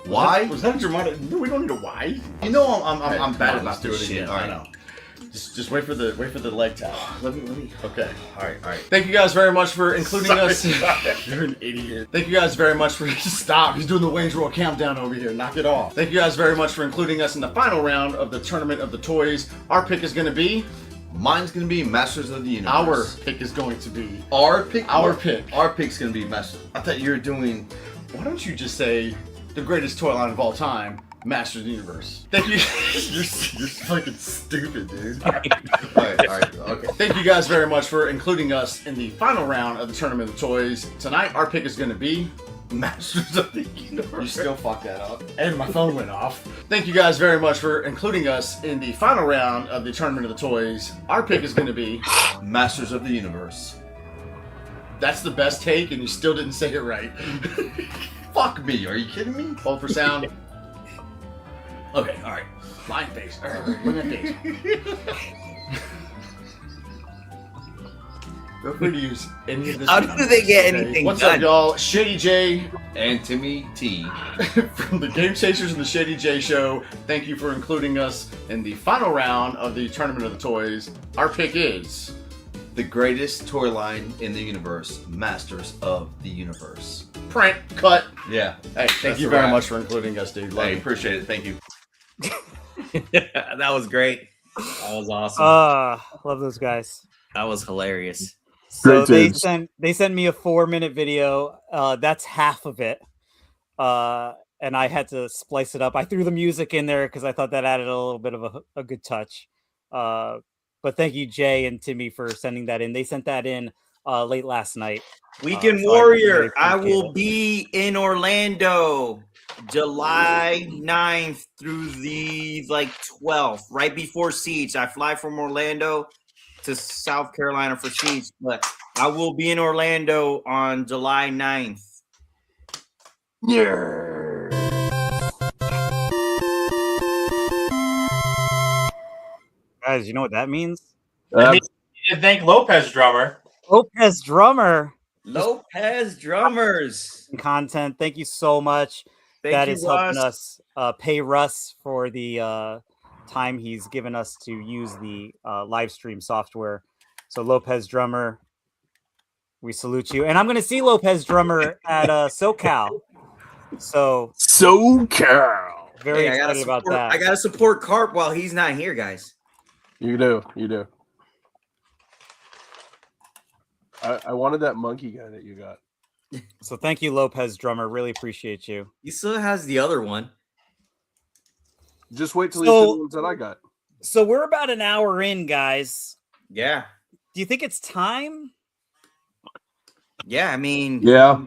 Why? Was that dramatic? No, we don't need a why. You know I'm bad about do this it shit. again. All right. I know. Just wait for the leg tap. Let me. Okay. All right. Thank you guys very much for including us. You're an idiot. Thank you guys very much for stop. He's doing the Wayne's World countdown over here. Knock it off. Thank you guys very much for including us in the final round of the Tournament of the Toys. Our pick is going to be Mine's gonna be Masters of the Our Universe. pick is going to be Our pick. Our pick. Our pick's gonna be Masters. I thought you were doing. Why don't you just say the greatest toy line of all time, Masters of the Universe? Thank you. you're fucking stupid, dude. All right, okay. Thank you guys very much for including us in the final round of the Tournament of Toys. Tonight, our pick is going to be Masters of the Universe. You still fucked that up. And my phone went off. Thank you guys very much for including us in the final round of the Tournament of the Toys. Our pick is going to be Masters of the Universe. That's the best take, and you still didn't say it right. Fuck me. Are you kidding me? Hold for sound. Okay, all right. Line face. All right, bring that face. Feel free to use any of this. How do they get anything What's done? up, y'all? Shady J and Timmy T from the Game Chasers and the Shady J Show. Thank you for including us in the final round of the Tournament of the Toys. Our pick is the greatest toy line in the universe, Masters of the Universe. Print cut. Yeah. Hey, thank That's you a very wrap. much for including us, dude. Love Hey, you. appreciate it. Thank you. That was great. That was awesome. Love those guys. That was hilarious. So they sent me a 4-minute video. That's half of it. And I had to splice it up. I threw the music in there because I thought that added a little bit of a good touch. But thank you, Jay and Timmy, for sending that in. They sent that in late last night. Weekend so Warrior, really I appreciate will it. be in Orlando July 9th through the 12th, right before Siege. I fly from Orlando to South Carolina for Siege, but I will be in Orlando on July 9th. Yeah. Guys, you know what that means? I need to thank Lopez Drummer. Lopez Drummer. Lopez Drummers. Content. Thank you so much. Thank That you, is helping Russ. us pay Russ for the time he's given us to use the live stream software. So Lopez Drummer, we salute you. And I'm going to see Lopez Drummer at SoCal. So SoCal. Very Hey, I gotta excited about support- that. I gotta support Carp while he's not here, guys. You do. I wanted that monkey guy that you got. So thank you, Lopez Drummer. Really appreciate you. He still has the other one. Just wait till you see the ones that I got. So we're about an hour in, guys. Yeah. Do you think it's time? Yeah, I mean, Yeah.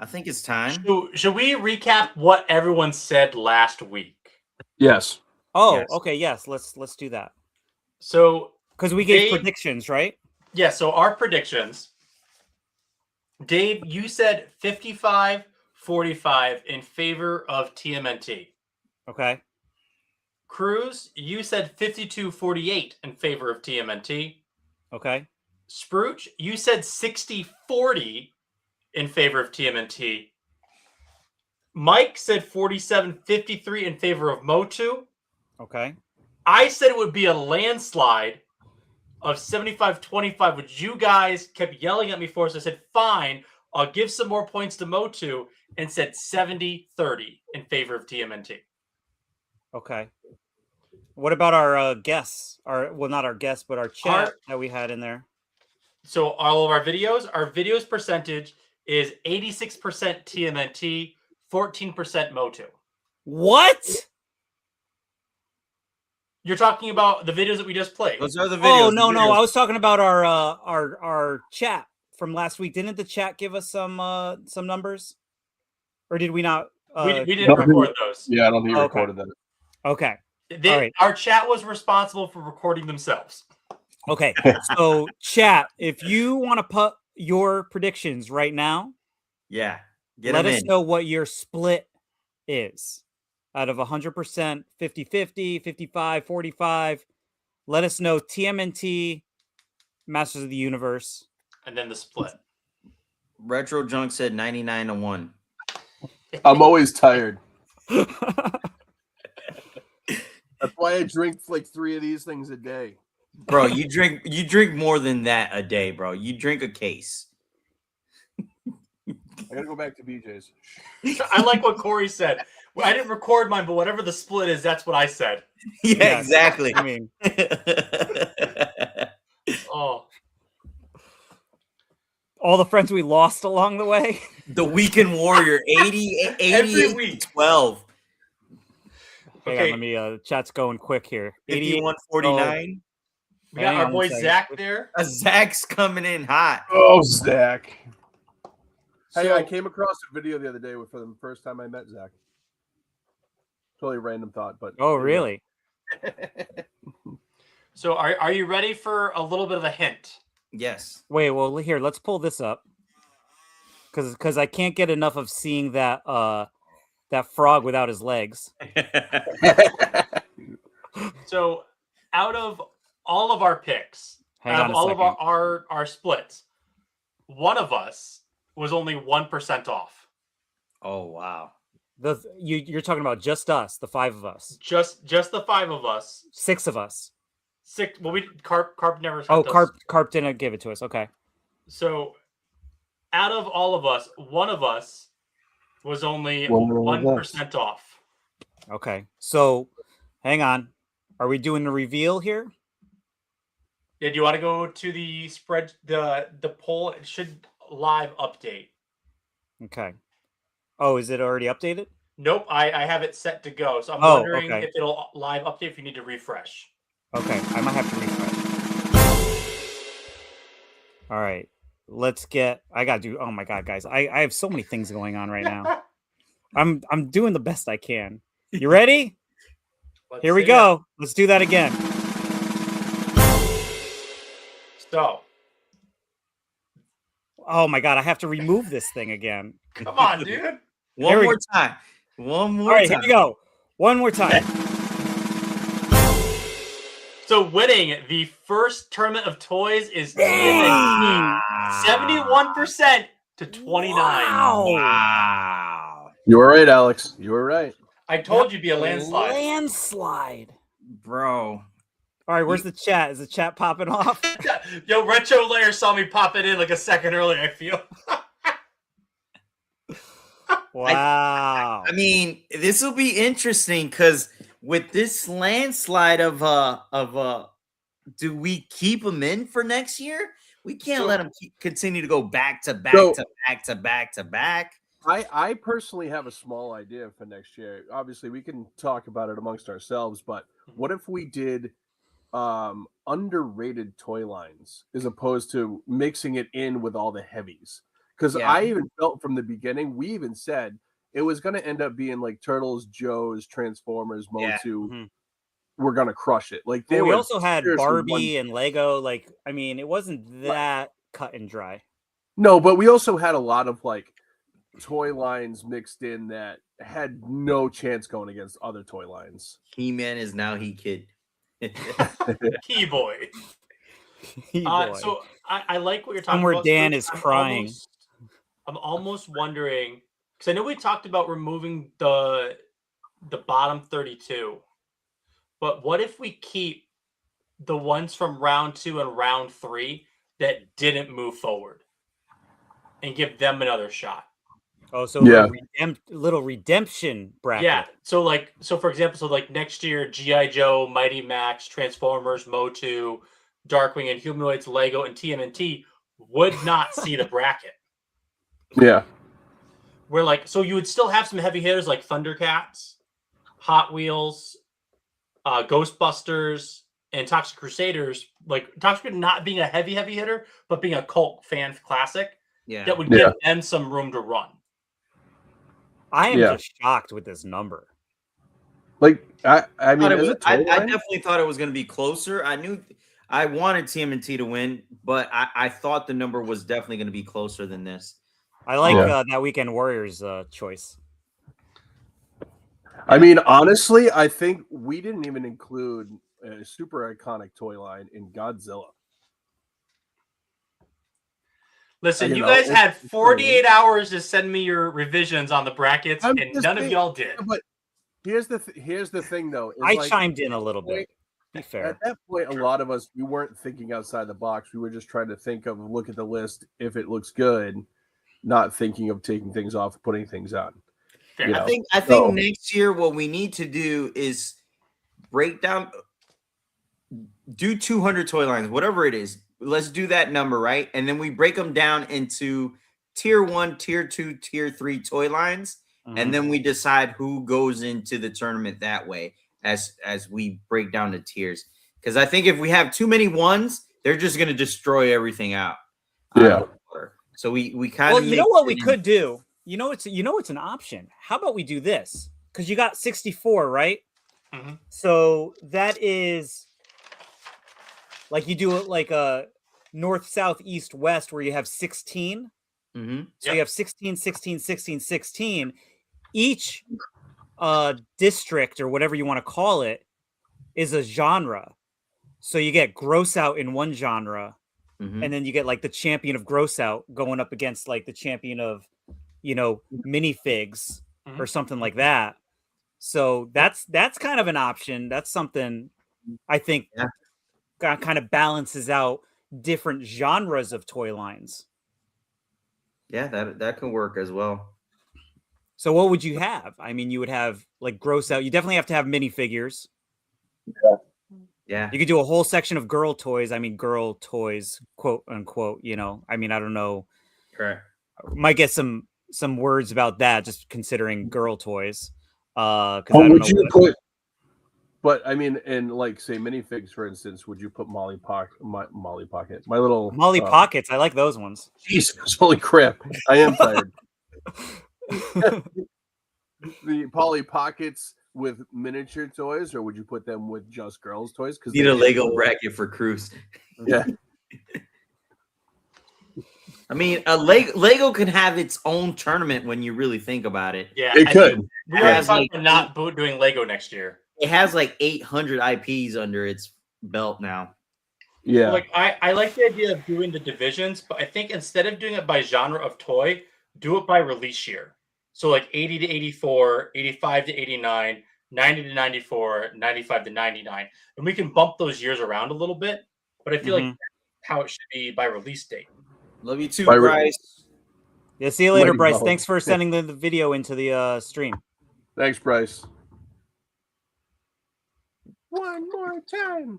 I think it's time. Should we recap what everyone said last week? Yes. Oh, Yes. okay. Yes, let's do that. So because we gave Dave- predictions, right? Yeah, so our predictions. Dave, you said 55-45 in favor of TMNT. Okay. Cruz, you said 52-48 in favor of TMNT. Okay. Sprooch, you said 60-40 in favor of TMNT. Mike said 47-53 in favor of Motu. Okay. I said it would be a landslide of 75-25, which you guys kept yelling at me for. So I said, fine, I'll give some more points to Motu, and said 70-30 in favor of TMNT. Okay. What about our guests? Not our guests, but our chat that we had in there. So all of our videos percentage is 86% TMNT, 14% Motu. What? You're talking about the videos that we just played. Those are the Oh no, I was talking about our chat from last week. Didn't the chat give us some numbers, or did we not? We didn't record those. Yeah, I don't think you Okay. recorded that. Okay. They- All right. Our chat was responsible for recording themselves. Okay. So chat, if you want to put your predictions right now, Yeah. Get let him us in. know what your split is out of 100%, 50-50, 55-45. Let us know TMNT, Masters of the Universe. And then the split. Retro Junk said 99-1. I'm always tired. That's why I drink like 3 of these things a day. Bro, you drink more than that a day, bro. You drink a case. I gotta go back to BJ's. I like what Corey said. I didn't record mine, but whatever the split is, that's what I said. Yeah, exactly. I mean, Oh, All the friends we lost along the way. The Weekend Warrior, 88 week. 12. Hang on, let me. Chat's going quick here. 51-49. We got our boy Zach there. Zach's coming in hot. Oh, Zach. Hey, So- I came across a video the other day for the first time I met Zach. Totally random thought, but Oh, really? So are you ready for a little bit of a hint? Yes. Wait, well, here, let's pull this up. Because I can't get enough of seeing that that frog without his legs. So out of all of our picks, Hang out on of a all of second. our splits, one of us was only 1% off. Oh wow. You're talking about just us, the 5 of us. Just the 5 of us. 6 of us. 6. Well, Carp never sent Oh, us. Carp didn't give it to us. Okay. So out of all of us, one of us was only One of us. 1% off. Okay. So, hang on. Are we doing the reveal here? Yeah, do you want to go to the spread the poll? It should live update. Okay. Oh, is it already updated? Nope, I have it set to go. So I'm Oh, wondering okay. if it'll live update if you need to refresh. Okay, I might have to refresh. All right, let's get. I gotta do. Oh my god, guys, I have so many things going on right now. I'm doing the best I can. You ready? Here we see go. Let's do that again. So, oh my god, I have to remove this thing again. come on, dude. One more time. One more All right, time. here we go. One more time. So winning the first tournament of toys is TMNT. 71% to 29. Wow. You were right, Alex. You were right. I told you it'd be a landslide. Landslide. Bro. All right, where's the chat? Is the chat popping off? Yo, Retro Layer saw me pop it in like a second earlier, I feel. Wow. I mean, this will be interesting because with this landslide of do we keep him in for next year? We can't let him continue to go back to back So- to back to back to back. I personally have a small idea for next year. Obviously, we can talk about it amongst ourselves, but what if we did underrated toy lines as opposed to mixing it in with all the heavies? Because Yeah. I even felt from the beginning, we even said it was going to end up being like Turtles, Joe's, Transformers, Yeah. Motu. We're going to crush it. Like they Well, we were also had seriously Barbie and Lego. Like, I mean, it wasn't that cut and dry. No, but we also had a lot of like toy lines mixed in that had no chance going against other toy lines. He-Man is now He Kid. Key boy. boy. So I like what you're talking Somewhere about. Dan Scoop. is crying. I'm almost wondering because I know we talked about removing the bottom 32, but what if we keep the ones from round 2 and round 3 that didn't move forward and give them another shot? Oh, so Yeah. little redemption bracket. Yeah. So for example, next year, G.I. Joe, Mighty Max, Transformers, Motu, Darkwing, and Humanoids, Lego, and TMNT would not see the bracket. Yeah. Where so you would still have some heavy hitters like Thundercats, Hot Wheels, Ghostbusters, and Toxic Crusaders. Like Toxic not being a heavy hitter, but being a cult fan classic. Yeah. That would give them some room to run. I am Yeah. just shocked with this number. Like I mean, Thought it as was- a toy I line, definitely thought it was going to be closer. I wanted TMNT to win, but I thought the number was definitely going to be closer than this. I like Yeah. that Weekend Warriors choice. I mean, honestly, I think we didn't even include a super iconic toy line in Godzilla. Listen, You you know, guys it's- had it's 48 hours to send me your revisions on the brackets, I'm and just none of saying- y'all did. But here's the thing, though. is I like, chimed in a little bit. Be fair. At that point, a lot of us we weren't thinking outside the box. We were just trying to think of look at the list if it looks good, not thinking of taking things off, putting things on. Fair. You I know? think So- next year what we need to do is break down, do 200 toy lines, whatever it is. let's do that number, right? And then we break them down into tier 1, tier 2, tier 3 toy lines, and then we decide who goes into the tournament that way as we break down the tiers. Because I think if we have too many ones, they're just going to destroy everything out. Yeah. So we kind of Well, you know what we could do? You know it's an option. How about we do this? Because you got 64, right? So that is like you do it like a north, south, east, west, where you have 16. So you have 16, 16, 16, 16. Each district or whatever you want to call it is a genre. So you get gross out in one genre, and then you get like the champion of gross out going up against like the champion of, minifigs or something like that. So that's kind of an option. That's something I think kind of balances out different genres of toy lines. Yeah, that can work as well. So what would you have? I mean, you would have like gross out. You definitely have to have minifigures. Yeah. You could do a whole section of girl toys. I mean, girl toys, quote unquote, I mean, I don't know. Correct. Might get some words about that, just considering girl toys. Because I don't know. But I mean, in like say minifigs, for instance, would you put Molly Pocket, my little Molly Pockets? I like those ones. Jesus, holy crap! I am tired. The Polly Pockets with miniature toys, or would you put them with just girls' toys? Because Need a Lego bracket for Cruz. Yeah. I mean, a Lego can have its own tournament when you really think about it. Yeah, it could. We were talking about not doing Lego next year. It has like 800 IPs under its belt now. Yeah. Like I like the idea of doing the divisions, but I think instead of doing it by genre of toy, do it by release year. So like 80 to 84, 85 to 89, 90 to 94, 95 to 99. And we can bump those years around a little bit, but I feel like that's how it should be by release date. Love you too, Bryce. Yeah, see you later, Mighty Bryce. Ball. Thanks for sending the video into the stream. Thanks, Bryce. One more time.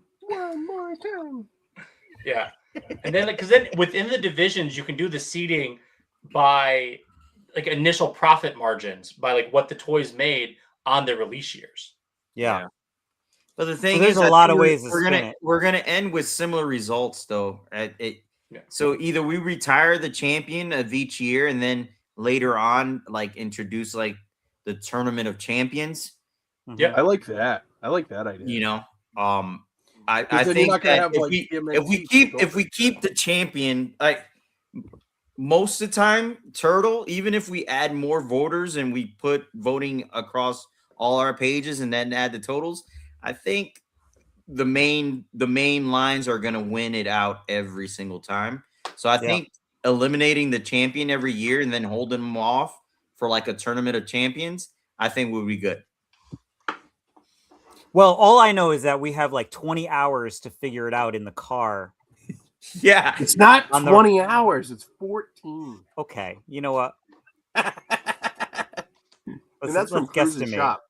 Yeah. And then because then within the divisions, you can do the seeding by like initial profit margins, by like what the toys made on their release years. Yeah. But the thing there's is, a lot of ways to we're spin gonna it. we're gonna end with similar results though. So either we retire the champion of each year, and then later on, like introduce like the tournament of champions. Yeah, I like that. I like that idea. You know, I then you're think not gonna that have, like, if we keep the champion, like most of the time, Turtle, even if we add more voters and we put voting across all our pages and then add the totals, I think the main lines are gonna win it out every single time. So I think eliminating the champion every year and then holding them off for like a tournament of champions, I think would be good. Well, all I know is that we have like 20 hours to figure it out in the car. Yeah. It's not On the- 20 hours. It's 14. Okay, you know what? And that's from Cruz's guesstimate. shop.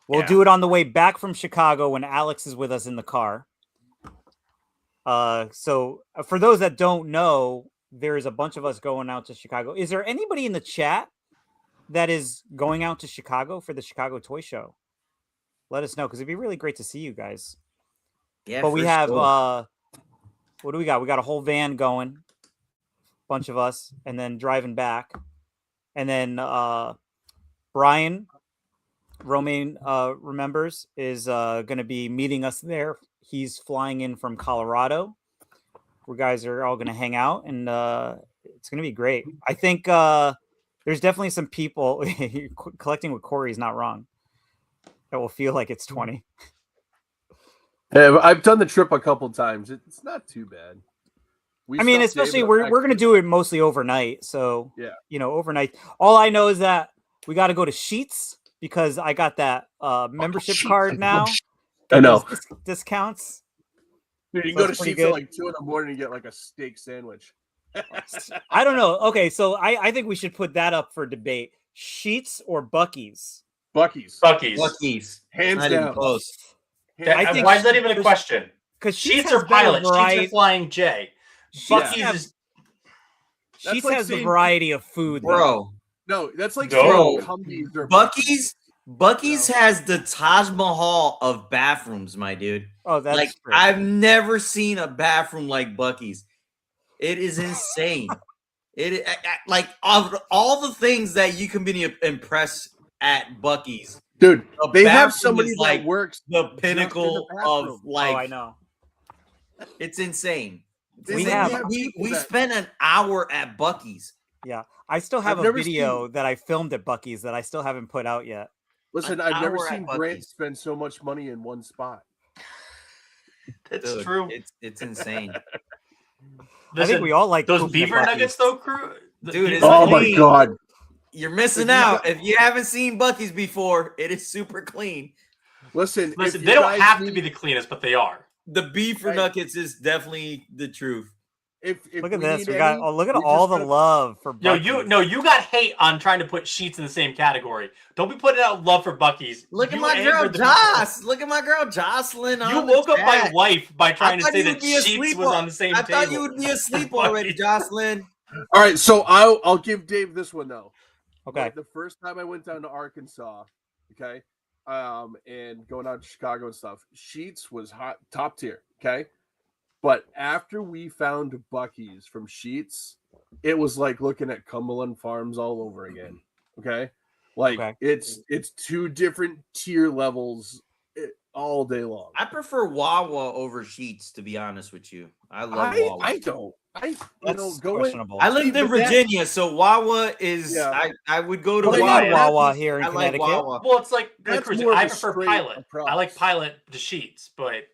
We'll do it on the way back from Chicago when Alex is with us in the car. So for those that don't know, there's a bunch of us going out to Chicago. Is there anybody in the chat that is going out to Chicago for the Chicago Toy Show? Let us know, because it'd be really great to see you guys. Yeah, but we for have sure. what do we got? We got a whole van going, bunch of us, and then driving back, and then Brian Romaine remembers is going to be meeting us there. He's flying in from Colorado. We guys are all going to hang out, and it's going to be great. I think there's definitely some people collecting with Corey is not wrong. That will feel like it's 20. Yeah, I've done the trip a couple times. It's not too bad. I mean, especially we're going to do it mostly overnight. So, yeah, overnight. All I know is that we got to go to Sheets because I got that membership card now. I know. Discounts. Dude, you So can go it's to pretty Sheets at good. like 2 in the morning and get like a steak sandwich. I don't know. Okay, so I think we should put that up for debate. Sheets or Buc-ee's? Buc-ee's. Hands Not even down. close. I think why is that even a question? Because Sheets or Pilot? Sheets are Flying J. Bucky's have- is That's Sheets like has the saying- variety of food, though. Bro, No, that's like No. saying Cumbies or Bucky's has the Taj Mahal of bathrooms, my dude. Oh, that's like true. I've never seen a bathroom like Bucky's. It is insane. It like of all the things that you can be impressed at Bucky's, Dude, the they have bathroom somebody is, that like, works the just in pinnacle the of bathroom. like. Oh, I know. It's insane. We It's have- insane. we people that- spent an hour at Bucky's. Yeah, I still have I've a never video that I filmed at Bucky's that I still haven't put out yet. Listen, An I've never hour at seen Grant Buc-ee's. spend so much money in one spot. That's Dude, true. It's insane. I think we all like those pooping at beaver nuggets, Buc-ee's. though, crew. Dude, it's Oh my clean. god. You're missing If you out. got- If you haven't seen Bucky's before, it is super clean. Listen, Listen, if they you don't guys have to need- be the cleanest, but they are. The beef Right. nuggets is definitely the truth. If Look at we this. need We got. any, Oh, look at we all just the gotta- love for Yo, Buc-ee's. you got hate on trying to put Sheets in the same category. Don't be putting out love for Bucky's. Look at You my girl angered the people. Joss. Look at my girl Jocelyn. You on the woke up my chat. wife by trying to thought say you that would be Sheets asleep was on the same I table. thought you would be asleep already, Jocelyn. All right, so I'll give Dave this one though. Okay. Like, the first time I went down to Arkansas, okay, and going out to Chicago and stuff, Sheets was hot, top tier, okay. But after we found Bucky's from Sheets, it was like looking at Cumberland Farms all over again. Okay, like Okay. it's two different tier levels all day long. I prefer Wawa over Sheets, to be honest with you. I love Wawa. I don't. You That's know, go in. questionable. I lived in but that- Virginia, so Wawa is. Yeah. I would go to Well, they Wawa. got Wawa here in I like Connecticut. Wawa. Well, it's like That's Cruiser. more of I a prefer straight Pilot. approach. I like Pilot to Sheets, but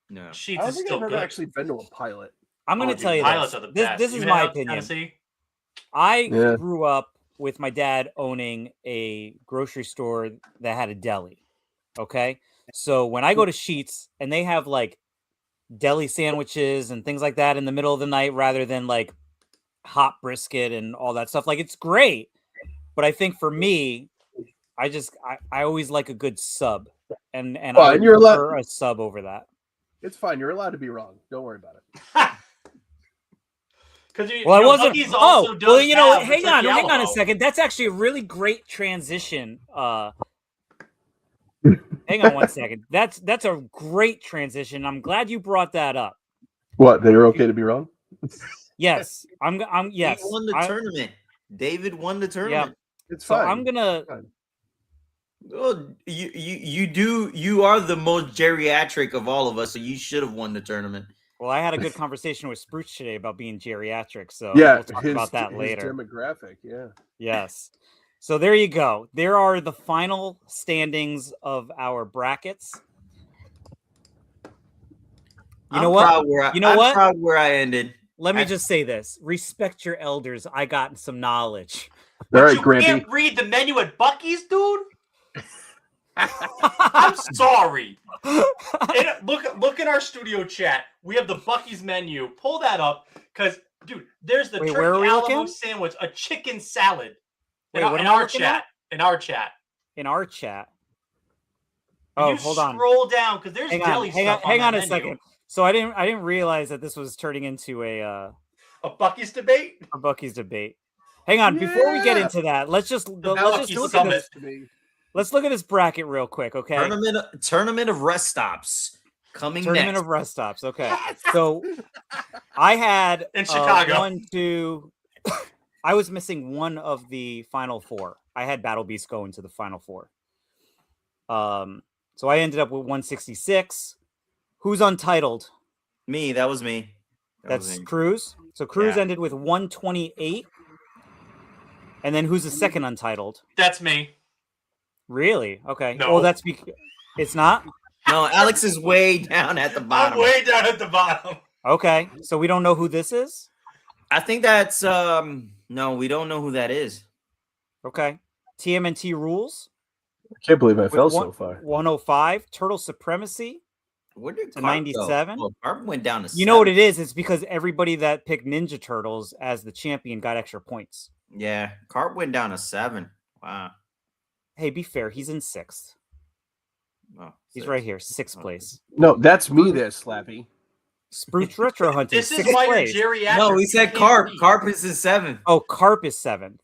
No. Sheets I don't is think still I've ever good. actually been to a Pilot. I'm going Oh, to dude, tell you Pilots this. are the This, best. this You is been my out to opinion. Tennessee? I Yeah. grew up with my dad owning a grocery store that had a deli. Okay. So when I go to Sheets and they have like deli sandwiches and things like that in the middle of the night rather than like hot brisket and all that stuff, like it's great. But I think for me, I always like a good sub. And Well, I and would you're allowed- prefer a sub over that. It's fine. You're allowed to be wrong. Don't worry about it. Because Well, I wasn't. Bucky's also Oh, does well, you know, have the hang on Turkey a Alamo. second. That's actually a really great transition. Hang on one second. That's a great transition. I'm glad you brought that up. What? That you're okay to be wrong? Yes, I'm yes. He won the tournament. David won the tournament. It's So fine. I'm gonna. Well, you are the most geriatric of all of us, so you should have won the tournament. Well, I had a good conversation with Spruce today about being geriatric, so Yeah, we'll talk about that his later. demographic. Yeah. Yes. So there you go. There are the final standings of our brackets. You know I'm what? proud where I- You know I'm what? proud where I ended. Let me I- just say this: respect your elders. I got some knowledge. All right, You Grampy. can't read the menu at Bucky's, dude. I'm sorry. Look at our studio chat. We have the Bucky's menu. Pull that up, because dude, there's the Wait, where are turkey we Alamo looking? sandwich, a chicken salad. Wait, in our, what in am I our looking chat. at? In our chat. In our chat. Can Oh, you hold on. Scroll down, because there's Hang on. deli Hang on. stuff Hang on that a menu. second. So I didn't realize that this was turning into a Bucky's debate. A Bucky's debate. Hang on. Before we get Yeah. into that, let's just look Bucky's at Summit. this. Let's look at this bracket real quick, okay? Tournament of rest stops coming Tournament next. of rest stops. Okay. So I had In Chicago. 1, 2. I was missing one of the final four. I had Battle Beast go into the final four. So I ended up with 166. Who's untitled? Me. That was me. That was That's me. Cruz. So Cruz Yeah. ended with 128. And then who's the second untitled? That's me. Really? Okay. No. Well, that's because it's not. No, Alex is way down at the bottom. I'm way down at the bottom. Okay. So we don't know who this is. I think that's no, we don't know who that is. Okay. TMNT rules. I can't believe I with fell so far. 105. Turtle Supremacy. Where did To Carp go? 97. Oh, Carp went down to You know what 7. it is? It's because everybody that picked Ninja Turtles as the champion got extra points. Yeah, Carp went down to 7. Wow. Hey, be fair. He's in 6th. Oh, He's 6. right here, 6th place. No, that's me there, Slappy. Spruce Retro Hunting. This is 6th why place. you're geriatric. No, we said carp. Carp is in 7th. Oh, carp is 7th.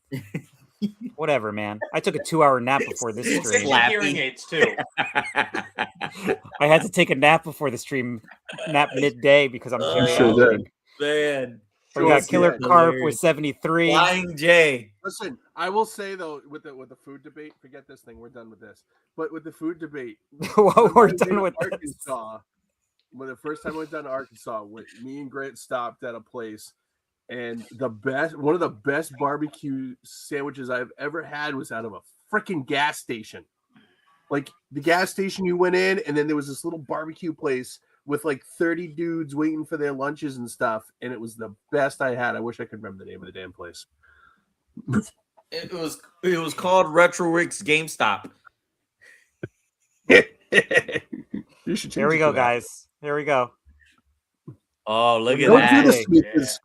Whatever, man. I took a 2-hour nap before this stream. Hearing aids too. I had to take a nap before the stream, nap midday because I'm Sure did. Man. We got Killer Carp with 73. Flying J. Listen, I will say though, with the food debate, forget this thing. We're done with this. But with the food debate, Well, we're when I done went with to this. Arkansas. When the first time I went down to Arkansas, me and Grant stopped at a place, and one of the best barbecue sandwiches I've ever had was out of a freaking gas station. Like the gas station you went in, and then there was this little barbecue place with like 30 dudes waiting for their lunches and stuff, and it was the best I had. I wish I could remember the name of the damn place. It was called Retro Rick's GameStop. You should Here we go, guys. Here we go. Oh, look at Don't that. do this to me, 'cause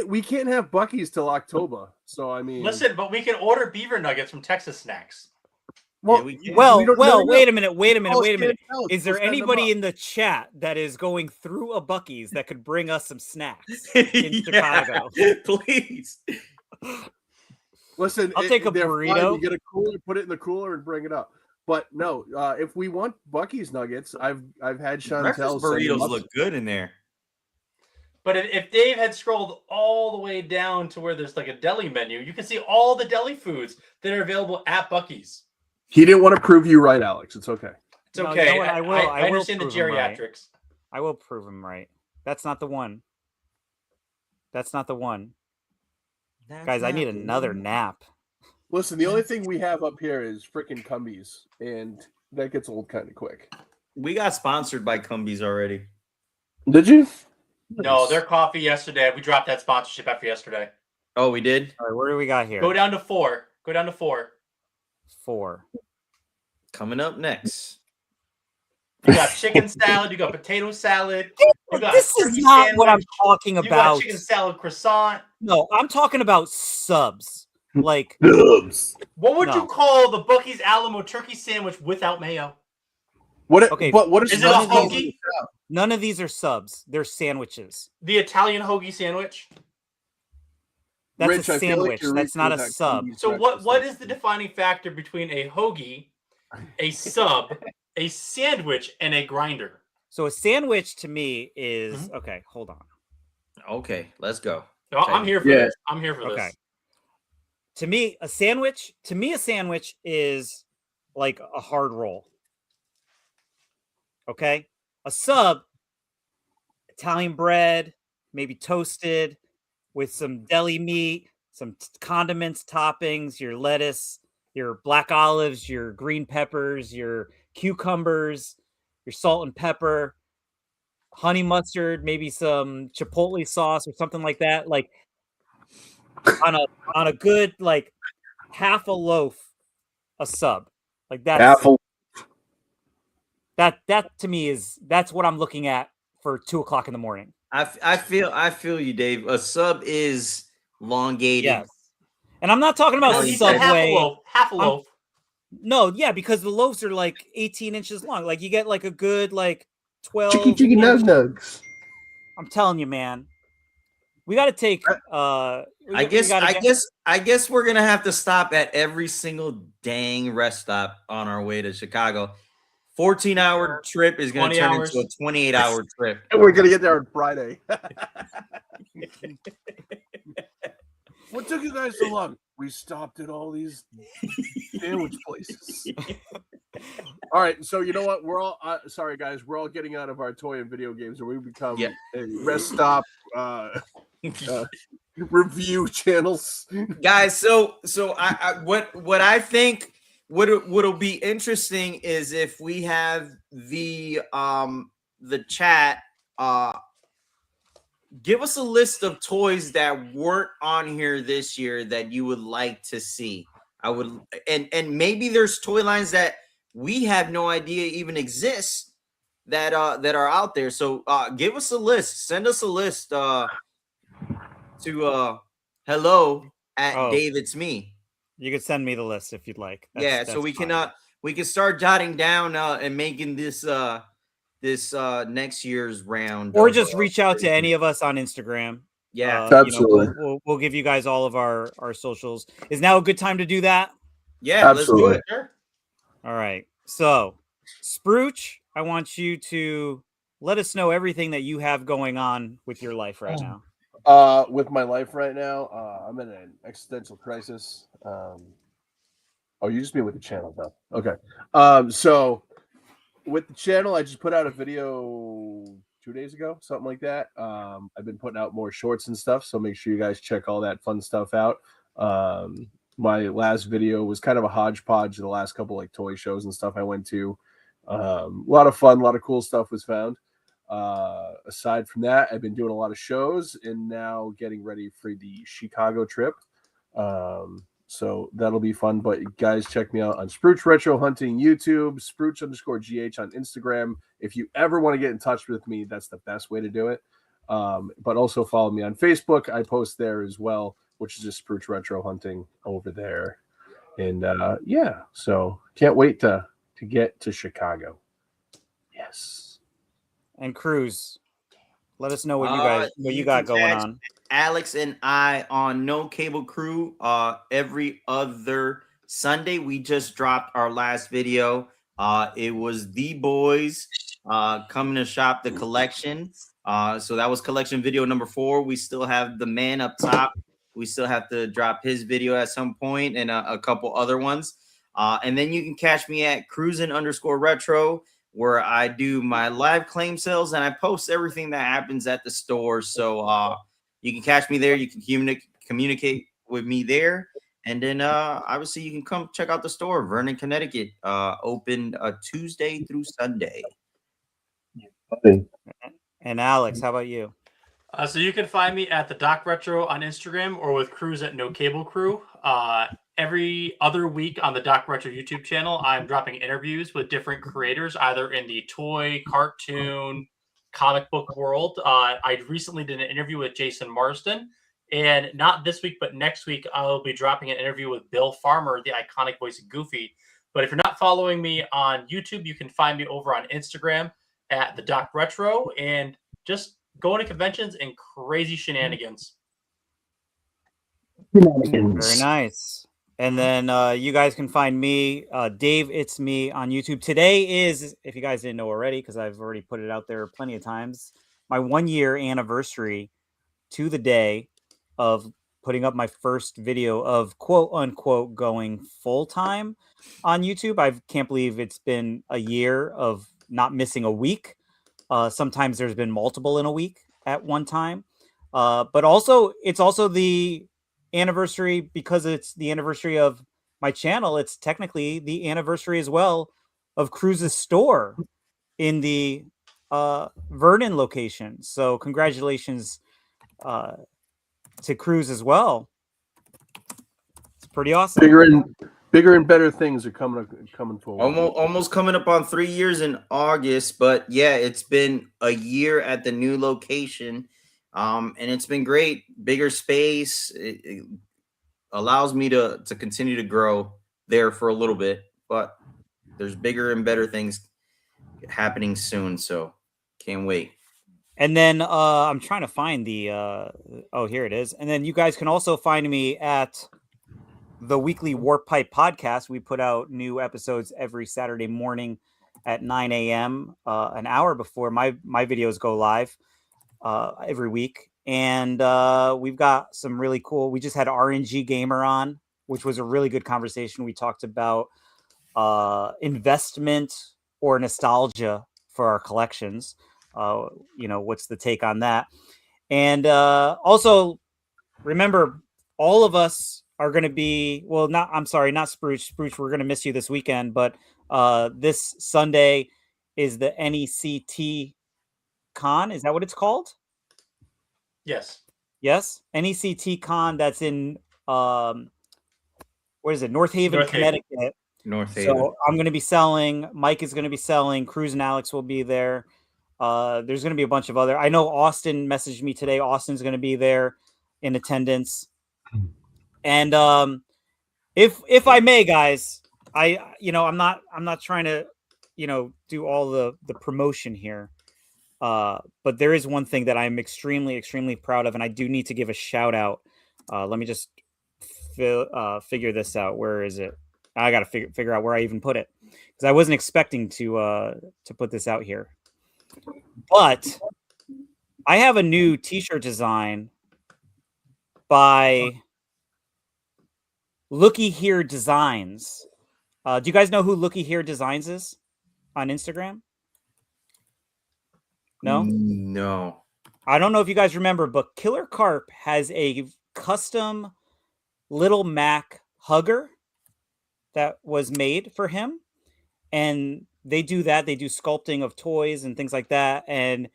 we can't have Buc-ee's till October. So I mean, Listen, but we can order beaver nuggets from Texas Snacks. well, we can. Well, we don't well, know. wait a minute, wait a minute, Oh, wait a minute. stand out. Is there We'll send them anybody up. in the chat that is going through a Buc-ee's that could bring us some snacks in Chicago? Please. Listen, I'll take a they're fine. burrito. You get a cooler, put it in the cooler, and bring it up. But no, if we want Buc-ee's nuggets, I've had Chantel Breakfast send them burritos up. look good in there. But if Dave had scrolled all the way down to where there's like a deli menu, you can see all the deli foods that are available at Buc-ee's. He didn't want to prove you right, Alex. It's okay. It's No, okay. you know what? I will. I will understand the prove him right. geriatrics. I will prove him right. That's not the one. That's not the one. Guys, I need another nap. Listen, the only thing we have up here is freaking Cumbies, and that gets old kind of quick. We got sponsored by Cumbies already. Did you? No, their coffee yesterday. We dropped that sponsorship after yesterday. Oh, we did? All right, what do we got here? Go down to 4. Go down to 4. 4. Coming up next. You got chicken salad. You got potato salad. You got This is turkey not what I'm sandwich, talking You got about. chicken salad croissant. No, I'm talking about subs. Like What would No. you call the Buc-ee's Alamo turkey sandwich without mayo? What? Okay, But what is Is it a hoagie? None of these are subs. They're sandwiches. The Italian hoagie sandwich? That's Rich, a I feel like sandwich. you're That's reaching not a with that sub. Cumbies So breakfast what is the defining factor between a hoagie, a sub, a sandwich, and a grinder? So a sandwich to me is Mm-hmm. okay. Hold on. Okay, let's go. No, I'm here for Yeah. this. I'm here for Okay. this. To me, a sandwich is like a hard roll. Okay, a sub, Italian bread, maybe toasted with some deli meat, some condiments, toppings, your lettuce, your black olives, your green peppers, your cucumbers, your salt and pepper, honey mustard, maybe some chipotle sauce or something like that. Like on a good like half a loaf, a sub. Like that's Apple. that to me that's what I'm looking at for 2:00 in the morning. I feel you, Dave. A sub is elongated. Yes. And I'm not talking about No, he said half a Subway. loaf. Half a I'm- loaf. No, yeah, because the loaves are like 18 inches long. Like you get like a good like 12. Chicken nugs. I'm telling you, man. We got to take. I guess we're gonna have to stop at every single dang rest stop on our way to Chicago. 14-hour trip is gonna 20 turn hours. into a 28-hour trip. And we're gonna get there on Friday. What took you guys so long? We stopped at all these sandwich places. All right, so you know what? We're all sorry, guys. We're all getting out of our toy and video games, and we become a rest stop review channels. Guys, so I what I think what'll be interesting is if we have the chat give us a list of toys that weren't on here this year that you would like to see. I would and maybe there's toy lines that we have no idea even exist that are out there. So give us a list. Send us a list to hello at David's Me. You could send me the list if you'd like. So we can start jotting down and making this this next year's round. Or of, just reach out to racing. any of us on Instagram. Yeah. Absolutely. We'll give you guys all of our socials. Is now a good time to do that? Yeah, Absolutely. let's do it. All right. So, Sprooch, I want you to let us know everything that you have going on with your life right now. With my life right now, I'm in an existential crisis. Oh, you just mean with the channel, though. Okay. So with the channel, I just put out a video 2 days ago, something like that. I've been putting out more shorts and stuff, so make sure you guys check all that fun stuff out. My last video was kind of a hodgepodge of the last couple like toy shows and stuff I went to. A lot of fun, a lot of cool stuff was found. Aside from that, I've been doing a lot of shows and now getting ready for the Chicago trip. So that'll be fun. But you guys check me out on Sprooch Retro Hunting YouTube, Sprooch_GH on Instagram. If you ever want to get in touch with me, that's the best way to do it. But also follow me on Facebook. I post there as well, which is just Sprooch Retro Hunting over there. And yeah, so can't wait to get to Chicago. Yes. And Cruz, let us know what you got going catch on. Alex and I on No Cable Crew every other Sunday. We just dropped our last video. It was the boys coming to shop the collection. So that was collection video number 4. We still have the man up top. We still have to drop his video at some point and a couple other ones. And then you can catch me at cruising_retro, where I do my live claim sales and I post everything that happens at the store. So you can catch me there. You can communicate with me there. And then obviously you can come check out the store, Vernon, Connecticut, open Tuesday through Sunday. And Alex, how about you? So you can find me at the Doc Retro on Instagram or with Cruz at No Cable Crew. Every other week on the Doc Retro YouTube channel, I'm dropping interviews with different creators, either in the toy, cartoon, comic book world. I recently did an interview with Jason Marsden, and not this week, but next week, I'll be dropping an interview with Bill Farmer, the iconic voice of Goofy. But if you're not following me on YouTube, you can find me over on Instagram at the Doc Retro, and just going to conventions and crazy shenanigans. Very nice. And then you guys can find me, Dave It's Me, on YouTube. Today is, if you guys didn't know already, because I've already put it out there plenty of times, my 1-year anniversary to the day of putting up my first video of quote unquote going full time on YouTube. I can't believe it's been a year of not missing a week. Sometimes there's been multiple in a week at one time. But also, it's also the anniversary, because it's the anniversary of my channel. It's technically the anniversary as well of Cruz's store in the Vernon location. So congratulations to Cruz as well. It's pretty awesome. Bigger and better things are coming forward. Almost coming up on 3 years in August, but yeah, it's been a year at the new location. And it's been great. Bigger space. It allows me to continue to grow there for a little bit, but there's bigger and better things happening soon. So can't wait. And then I'm trying to find the oh, here it is. And then you guys can also find me at the weekly Warp Pipe podcast. We put out new episodes every Saturday morning at 9 a.m. An hour before my videos go live every week. And we've got some really cool, we just had RNG Gamer on, which was a really good conversation. We talked about investment or nostalgia for our collections. What's the take on that? And also remember, all of us are going to be, not Sprooch. Sprooch, we're going to miss you this weekend, but this Sunday is the NECT Con. Is that what it's called? Yes. Yes. NECT Con. That's in, what is it? North Haven, Connecticut. North Haven. So I'm going to be selling. Mike is going to be selling. Cruz and Alex will be there. There's going to be a bunch of other. I know Austin messaged me today. Austin's going to be there in attendance. And if I may, guys, I'm not trying to, do all the promotion here. But there is one thing that I'm extremely, extremely proud of, and I do need to give a shout out. Let me just figure this out. Where is it? I got to figure out where I even put it, because I wasn't expecting to put this out here. But I have a new T-shirt design by Looky Here Designs. Do you guys know who Looky Here Designs is on Instagram? No? No. I don't know if you guys remember, but Killer Carp has a custom Little Mac hugger that was made for him. And they do that. They do sculpting of toys and things like that. And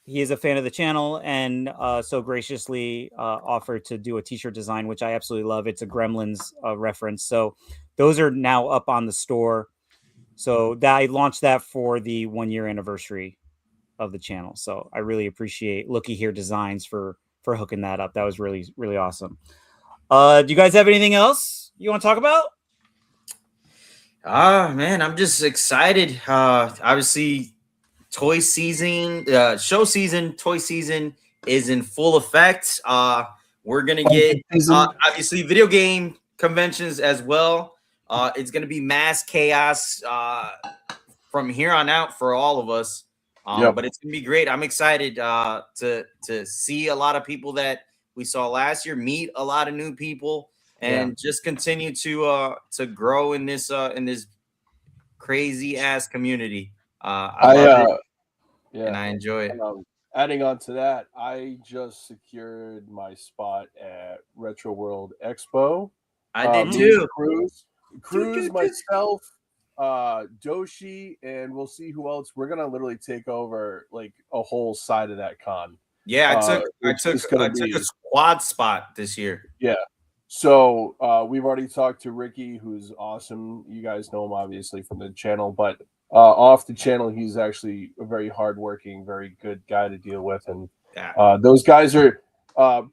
he is a fan of the channel and so graciously offered to do a T-shirt design, which I absolutely love. It's a Gremlins reference. So those are now up on the store. So I launched that for the 1-year anniversary of the channel. So I really appreciate Looky Here Designs for hooking that up. That was really, really awesome. Do you guys have anything else you want to talk about? Man, I'm just excited. Obviously, toy season, show season, toy season is in full effect. We're gonna get obviously video game conventions as well. It's gonna be mass chaos from here on out for all of us. But it's gonna be great. I'm excited to see a lot of people that we saw last year, meet a lot of new people, and just continue to grow in this crazy ass community. I love it. Yeah, and I enjoy it. Adding on to that, I just secured my spot at Retro World Expo. I did too. Cruz, myself, Doshi, and we'll see who else. We're gonna literally take over like a whole side of that con. Yeah, I took a squad spot this year. Yeah. So we've already talked to Ricky, who's awesome. You guys know him obviously from the channel, but off the channel, he's actually a very hardworking, very good guy to deal with. And those guys are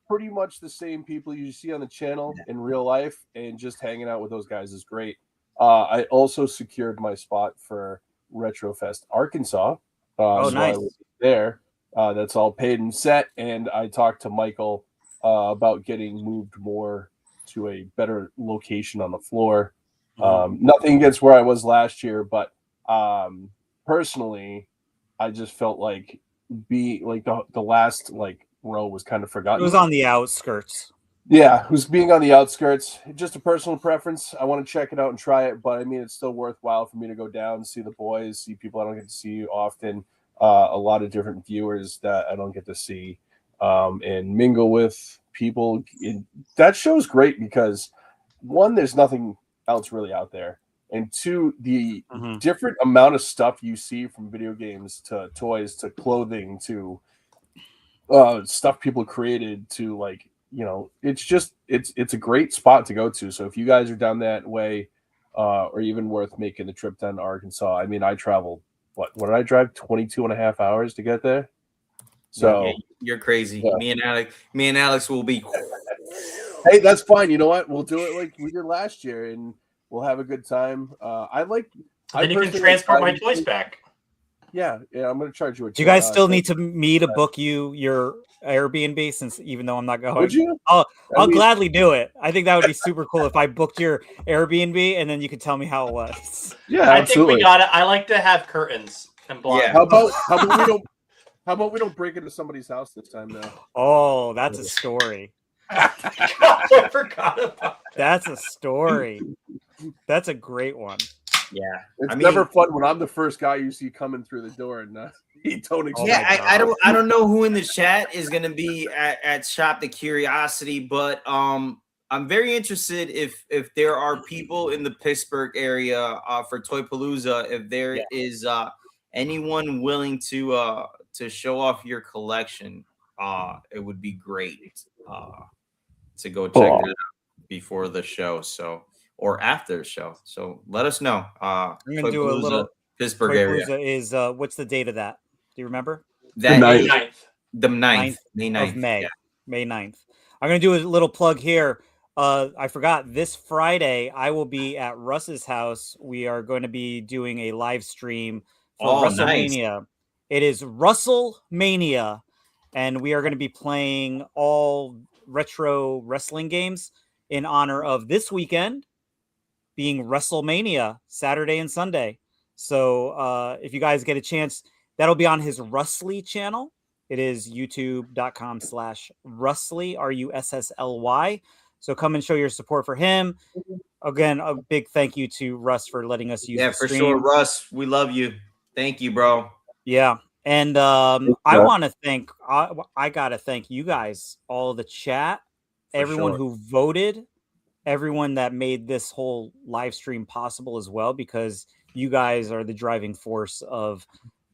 pretty much the same people you see on the channel in real life, and just hanging out with those guys is great. I also secured my spot for Retrofest Arkansas. Oh, so nice. I was there. That's all paid and set. And I talked to Michael about getting moved more to a better location on the floor. Nothing against where I was last year, but personally, I just felt like the last row was kind of forgotten. It was on the outskirts. Yeah, who's being on the outskirts. Just a personal preference. I want to check it out and try it, but I mean, it's still worthwhile for me to go down, see the boys, see people I don't get to see often, a lot of different viewers that I don't get to see, and mingle with people. That show's great because, one, there's nothing else really out there, and two, the different amount of stuff you see from video games to toys to clothing to stuff people created to it's a great spot to go to. So if you guys are down that way, or even worth making the trip down to Arkansas, I mean, I traveled, what did I drive 22 and a half hours to get there? So you're crazy. Me and Alex will be. Hey, that's fine. You know what? We'll do it like we did last year, and we'll have a good time. Then you can transport my toys back. Yeah, I'm going to charge you. Do you guys still need me to book your Airbnb, since even though I'm not going? Would you? I'll gladly do it. I think that would be super cool if I booked your Airbnb and then you could tell me how it was. Yeah, I think we got it. I like to have curtains and blinds. How about we don't break into somebody's house this time though? Oh, that's a story. I forgot about That's a story. That's a great one. Yeah, it's never fun when I'm the first guy you see coming through the door and you don't expect. Yeah, I don't know who in the chat is gonna be at Shop the Curiosity, but I'm very interested if there are people in the Pittsburgh area for Toypalooza. If there is anyone willing to show off your collection, it would be great to go check that out before the show. Or after the show. So let us know. I'm gonna do a little Pittsburgh area. Is what's the date of that? Do you remember? The 9th. May 9th. Yeah. May 9th. I'm gonna do a little plug here. I forgot, this Friday I will be at Russ's house. We are going to be doing a live stream for Oh, nice. WrestleMania. It is WrestleMania, and we are going to be playing all retro wrestling games in honor of this weekend being WrestleMania, Saturday and Sunday. So if you guys get a chance, that'll be on his Russly channel. It is youtube.com/Russly, Russly. So come and show your support for him. Again, a big thank you to Russ for letting us use Yeah, the for stream. sure, Russ. We love you. Thank you, bro. Yeah. And I want to thank, I got to thank you guys, all the chat, everyone sure. who voted, everyone that made this whole live stream possible as well, because you guys are the driving force of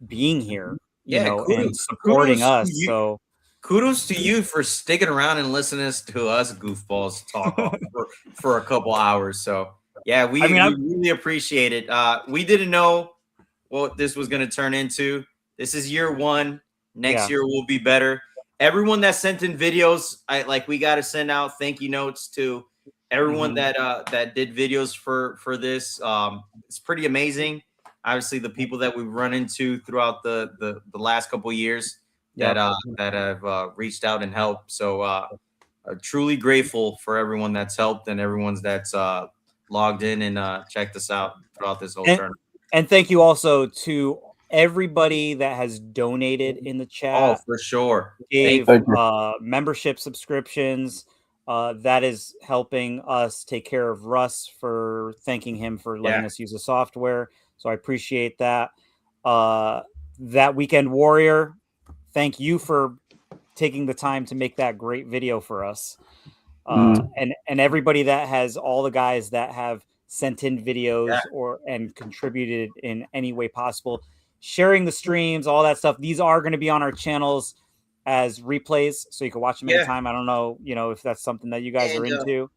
being here, you know, and supporting kudos to us. you. So Kudos to you for sticking around and listening to us goofballs talk for a couple hours. So yeah, we really appreciate it. We didn't know what this was going to turn into. This is year one. Next year will be better. Everyone that sent in videos, we got to send out thank you notes to everyone that did videos for this. It's pretty amazing. Obviously, the people that we've run into throughout the last couple of years that have reached out and helped. So I'm truly grateful for everyone that's helped and everyone's that's logged in and checked us out throughout this whole tournament. And thank you also to everybody that has donated in the chat. Oh, for sure. Gave Thank you. membership subscriptions. That is helping us take care of Russ, for thanking him for letting us use the software. So I appreciate that. That Weekend Warrior, thank you for taking the time to make that great video for us. And everybody that has, all the guys that have sent in videos and contributed in any way possible, sharing the streams, all that stuff. These are going to be on our channels as replays, so you can watch them anytime. I don't know, if that's something that you guys are into.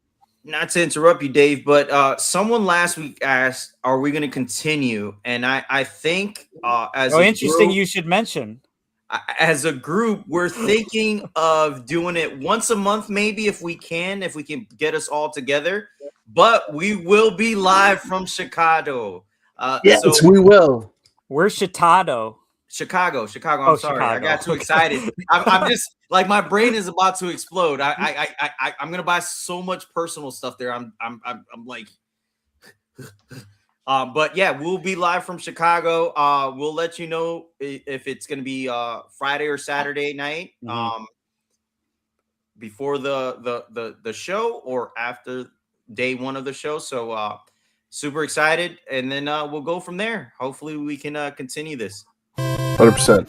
Not to interrupt you, Dave, but someone last week asked, "Are we going to continue?" And I think as interesting, group, you should mention. As a group, we're thinking of doing it once a month, maybe if we can get us all together. But we will be live from Chicago. Yes, we will. Where's Chicago? Chicago. I'm sorry, Chicago. I got too excited. I'm just like, my brain is about to explode. I'm gonna buy so much personal stuff there. I'm like, but yeah, we'll be live from Chicago. We'll let you know if it's gonna be Friday or Saturday night, before the show or after day one of the show. So super excited, and then we'll go from there. Hopefully we can continue this. 100%.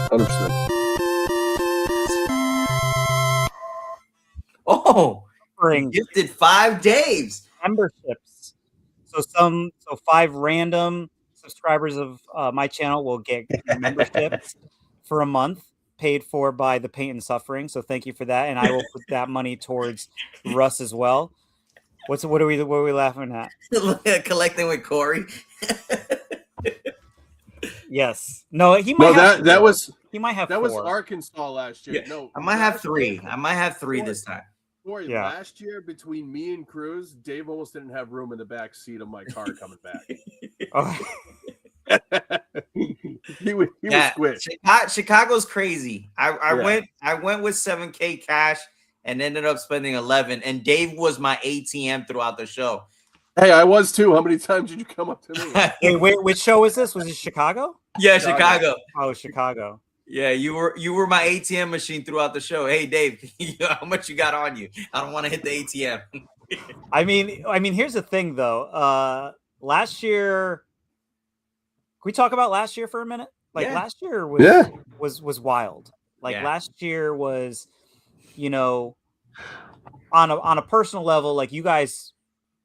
Oh, gifted 5 Daves memberships. So 5 random subscribers of my channel will get memberships for a month, paid for by the Pain and Suffering. So thank you for that, and I will put that money towards Russ as well. What are we laughing at? Collecting with Corey. He might have that was he might have that 4. was Arkansas last year. Yeah. No, I might have 3. I might have 3 this time. Corey, last year between me and Cruz, Dave almost didn't have room in the back seat of my car coming back. he was squished. Chicago's crazy. I went with 7K cash and ended up spending 11. And Dave was my ATM throughout the show. Hey, I was too. How many times did you come up to me? Wait, which show is this? Was it Chicago? Yeah, Chicago. Oh, Chicago. Yeah, you were my ATM machine throughout the show. Hey, Dave, how much you got on you? I don't want to hit the ATM. I mean, here's the thing though. Last year, can we talk about last year for a minute? Last year was wild. Last year was, on a personal level, like, you guys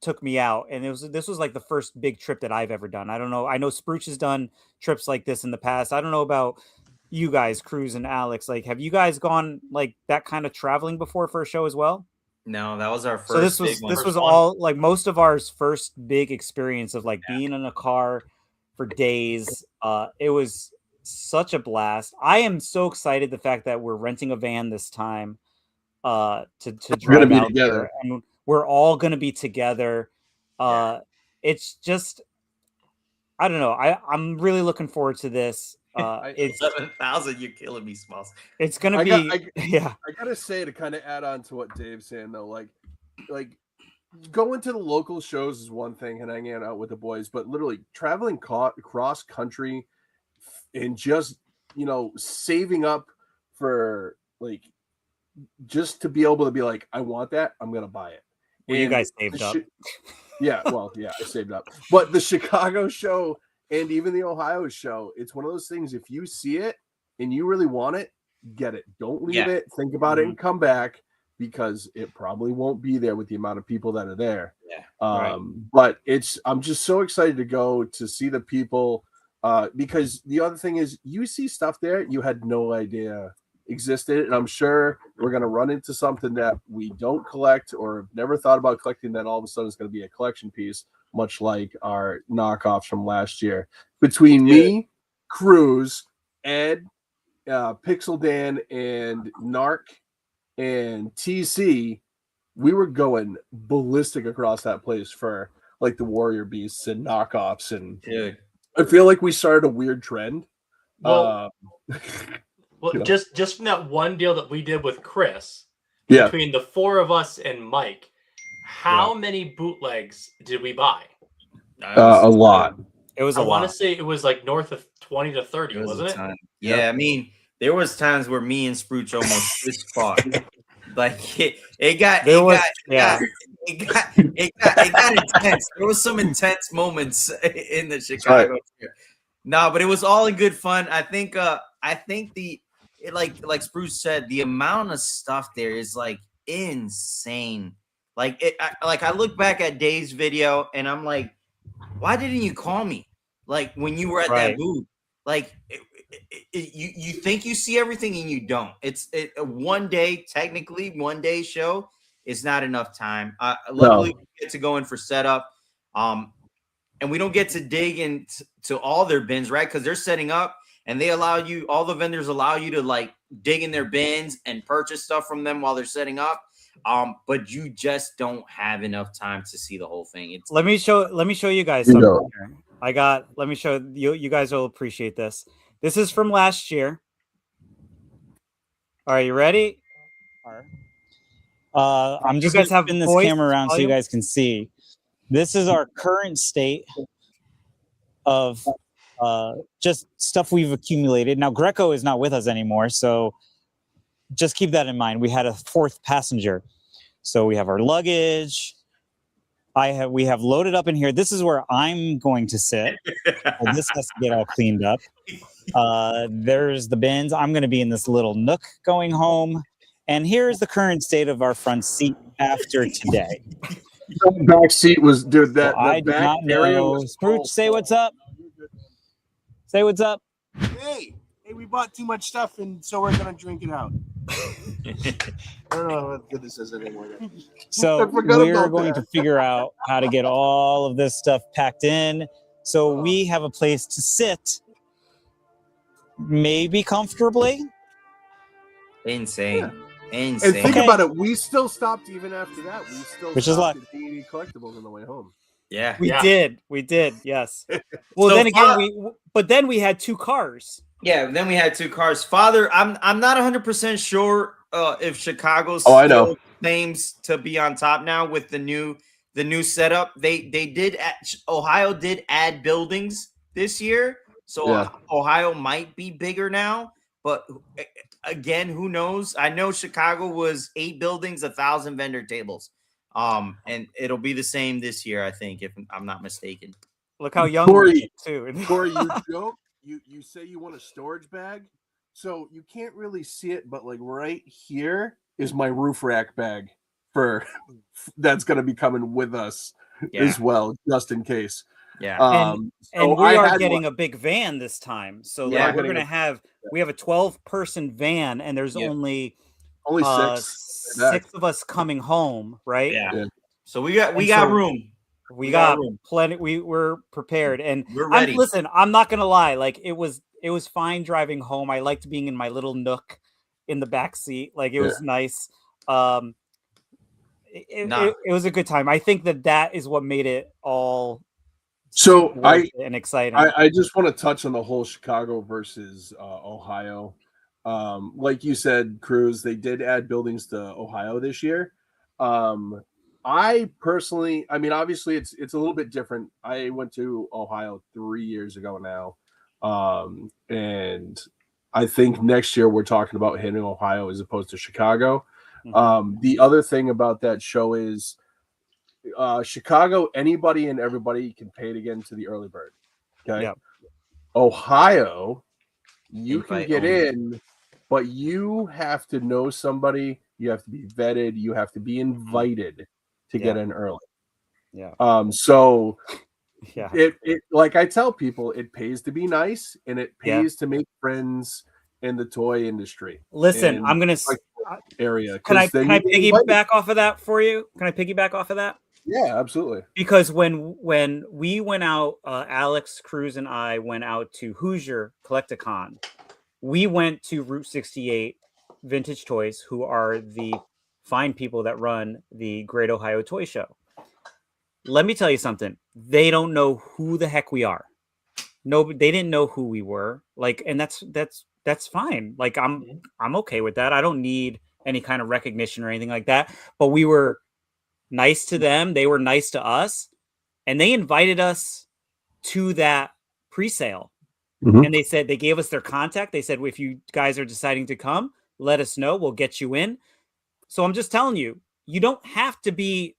took me out, and this was like the first big trip that I've ever done. I don't know. I know Spruce has done trips like this in the past. I don't know about you guys, Cruz and Alex. Like, have you guys gone like that kind of traveling before for a show as well? No, that was our first. So this was all like most of ours first big experience of like being in a car for days. It was such a blast. I am so excited the fact that we're renting a van this time to drive out together. And We're all going to be together. It's just, I don't know. I'm really looking forward to this. It's 11,000. You're killing me, Smalls. It's gonna be yeah. I gotta say, to kind of add on to what Dave's saying though, like going to the local shows is one thing and hanging out with the boys, but literally traveling cross country and just saving up for like just to be able to be like, I want that, I'm gonna buy it. Well, you guys saved up. Yeah, well, yeah, I saved up. But the Chicago show and even the Ohio show, it's one of those things. If you see it and you really want it, get it. Don't leave it. Think about it and come back, because it probably won't be there with the amount of people that are there. Yeah. But I'm just so excited to go to see the people, because the other thing is you see stuff there you had no idea existed, and I'm sure we're going to run into something that we don't collect or have never thought about collecting, that all of a sudden it's going to be a collection piece, much like our knockoffs from last year. Between me, Cruz, Ed, Pixel Dan, and Narc, and TC, we were going ballistic across that place for like the Warrior Beasts and knockoffs, and I feel like we started a weird trend. Well, just from that one deal that we did with Chris, Yeah. between the four of us and Mike, how many bootlegs did we buy? A lot. It was I want to say it was like north of 20 to 30, wasn't it? Yeah, I mean, there was times where me and Sprooch almost fist fought. Like it got intense. There was some intense moments in the Chicago trip. No, but it was all in good fun. I think like Spruce said, the amount of stuff there is like insane. I look back at Dave's video and I'm like, why didn't you call me? Like when you were at that booth, like you think you see everything and you don't. It's a one day show is not enough time. Luckily we get to go in for setup. And we don't get to dig into all their bins, right? Because they're setting up and they allow you, all the vendors allow you to like dig in their bins and purchase stuff from them while they're setting up. But you just don't have enough time to see the whole thing. Let me show you guys something here. Let me show you. You guys will appreciate this. This is from last year. Are you ready? I'm just going to spin this camera around so you guys can see. This is our current state of just stuff we've accumulated. Now, Greco is not with us anymore, so just keep that in mind. We had a fourth passenger. So we have our luggage. We have loaded up in here. This is where I'm going to sit. Well, this has to get all cleaned up. There's the bins. I'm going to be in this little nook going home. And here's the current state of our front seat after today. The back seat was, dude, that So I do back not area know. was Scrooge, say what's up. Say what's up. Hey, we bought too much stuff, and so we're gonna drink it out. I don't know what good this is anymore. So we're going to figure out how to get all of this stuff packed in. So we have a place to sit, maybe comfortably. Insane. And think about it, we still stopped even after that. We still Which is stopped at D&E Collectibles on the way home. Yeah, we did. Yes. Well, So then again, then we had two cars. Yeah, then we had two cars. Father, I'm not 100% sure if Chicago I know. still claims to be on top now with the new setup. They did Ohio did add buildings this year, so Yeah. Ohio might be bigger now. But again, who knows? I know Chicago was 8 buildings, 1,000 vendor tables. And it'll be the same this year, I think, if I'm not mistaken. Look how young Corey, too. Corey, you joke. You say you want a storage bag, so you can't really see it, but like right here is my roof rack bag for that's going to be coming with us as well, just in case. Yeah. And so we I are had getting one. a big van this time. So Yeah, like, we're getting gonna have we have a 12-person van, and there's only six of us coming home, right? Yeah. So we got And room. We got room. plenty. We're prepared, and We're ready. Listen, I'm not gonna lie. Like it was fine driving home. I liked being in my little nook in the back seat. Like it was nice. it was a good time. I think that is what made it all So worth it and exciting. I just want to touch on the whole Chicago versus Ohio. Like you said, Cruz, they did add buildings to Ohio this year. I personally, I mean, obviously it's a little bit different. I went to Ohio 3 years ago now. And I think next year we're talking about hitting Ohio as opposed to Chicago. The other thing about that show is Chicago, anybody and everybody can pay to get into the early bird. Okay. Yep. Ohio, you can Invite get only. in, but you have to know somebody, you have to be vetted, you have to be invited to get in early. Yeah. So Yeah. it like I tell people, it pays to be nice and it Yeah. pays to make friends in the toy industry. Listen, And, I'm gonna like, area. Can I 'cause then can I you get invited. piggyback off of that for you? Can I piggyback off of that? Yeah, absolutely. Because when we went out, Alex, Cruz, and I went out to Hoosier Collecticon. We went to Route 68 Vintage Toys, who are the fine people that run the Great Ohio Toy Show. Let me tell you something. They don't know who the heck we are. No, they didn't know who we were. Like, and that's fine. Like, I'm okay with that. I don't need any kind of recognition or anything like that. But we were nice to them. They were nice to us, and they invited us to that pre-sale. Mhm. And they said, they gave us their contact. They said, if you guys are deciding to come, let us know. We'll get you in. So I'm just telling you, you don't have to be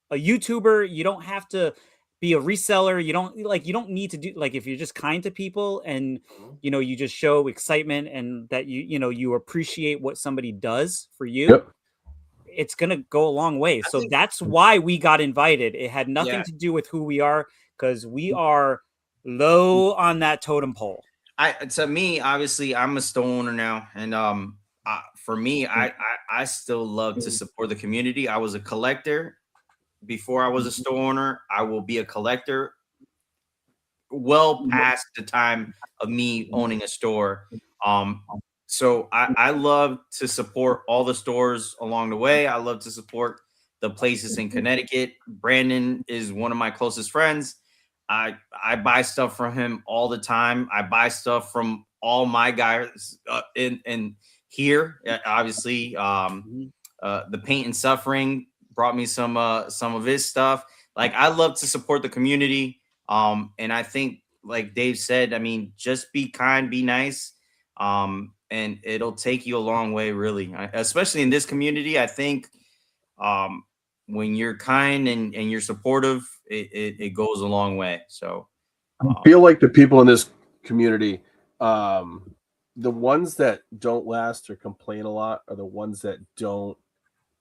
a YouTuber. You don't have to be a reseller. You don't need to do, like, if you're just kind to people and, you just show excitement and that you appreciate what somebody does for you. Yep. It's going to go a long way. So that's why we got invited. It had nothing Yeah. to do with who we are, because we are low on that totem pole. To me, obviously, I'm a store owner now, and for me, I still love to support the community. I was a collector before I was a store owner. I will be a collector well past the time of me owning a store. So I love to support all the stores along the way. I love to support the places in Connecticut. Brandon is one of my closest friends. I buy stuff from him all the time. I buy stuff from all my guys in here. Obviously, the Paint and Suffering brought me some of his stuff. Like, I love to support the community. And I think, like Dave said, I mean, just be kind, be nice. And it'll take you a long way, really. Especially in this community, I think when you're kind and you're supportive, it goes a long way. So I feel like the people in this community, the ones that don't last or complain a lot are the ones that don't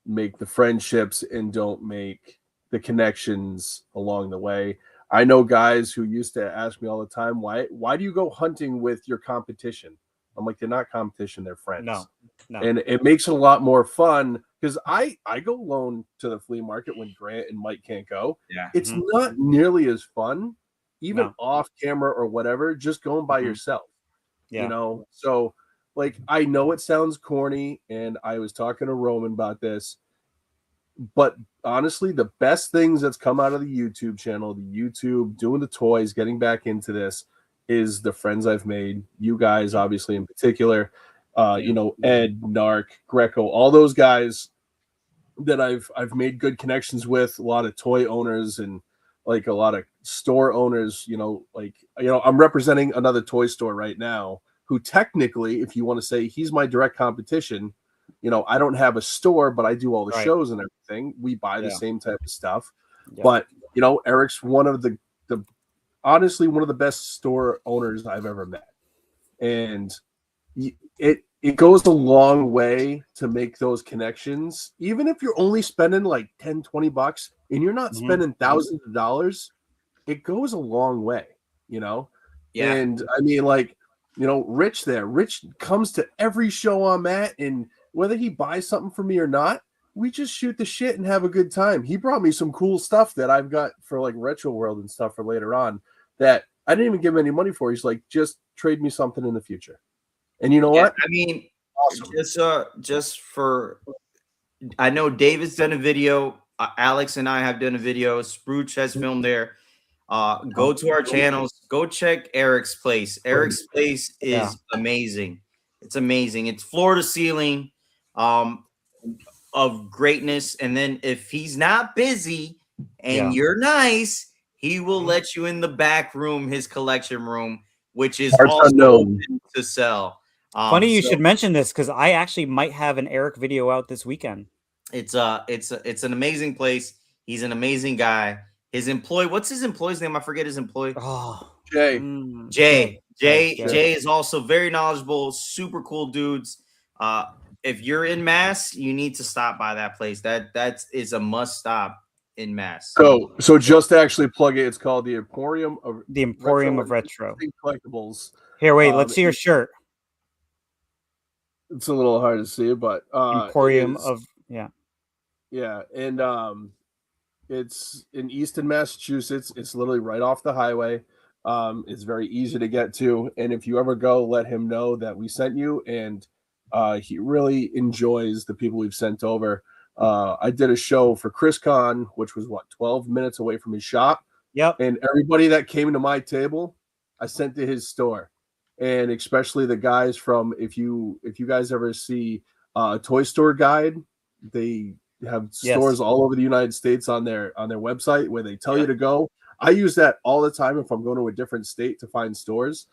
make the friendships and don't make the connections along the way. I know guys who used to ask me all the time, why do you go hunting with your competition? I'm like, they're not competition, they're friends. No. And it makes it a lot more fun because I go alone to the flea market when Grant and Mike can't go. Yeah. It's not nearly as fun, even No. off camera or whatever, just going by yourself. Yeah. So like, I know it sounds corny, and I was talking to Roman about this, but honestly, the best things that's come out of the YouTube channel, the YouTube, doing the toys, getting back into this, is the friends I've made. You guys, obviously, in particular, Ed, Narc, Greco, all those guys that I've made good connections with. A lot of toy owners and like a lot of store owners. I'm representing another toy store right now who technically, if you want to say he's my direct competition, I don't have a store, but I do all the Right. shows and everything. We buy the Yeah. same type of stuff. Yeah. But Eric's one of the honestly one of the best store owners I've ever met. And it goes a long way to make those connections. Even if you're only spending like $10-20 and you're not spending thousands of dollars, it goes a long way, Yeah. And I mean, like, Rich comes to every show I'm at, and whether he buys something from me or not, we just shoot the shit and have a good time. He brought me some cool stuff that I've got for like Retro World and stuff for later on that I didn't even give him any money for. He's like, just trade me something in the future. And you know what? I mean, just for, I know David's done a video Alex and I have done a video. Sprooch has filmed there. Go to our channels. Go check Eric's place. Eric's place is amazing. It's amazing. It's floor to ceiling of greatness. And then if he's not busy and you're nice, he will let you in the back room, his collection room, which is Parts also unknown. open to sell. Funny you should mention this because I actually might have an Eric video out this weekend. It's an amazing place. He's an amazing guy. His employee, what's his employee's name? I forget his employee. Oh, Jay. Jay is also very knowledgeable, super cool dudes. If you're in Mass, you need to stop by that place. That is a must stop in Mass. So just to actually plug it, it's called the Emporium of Retro Collectibles. Here, wait, let's see your shirt. It's a little hard to see, but Emporium it is- of yeah, and it's in Easton, Massachusetts. It's literally right off the highway. It's very easy to get to, and if you ever go, let him know that we sent you, and he really enjoys the people we've sent over. I did a show for ChrisCon, which was 12 minutes away from his shop. Yep. And everybody that came to my table, I sent to his store, and especially the guys from if you guys ever see Toy Store Guide, they have stores all over the United States on their website where they tell you to go. I use that all the time if I'm going to a different state to find stores.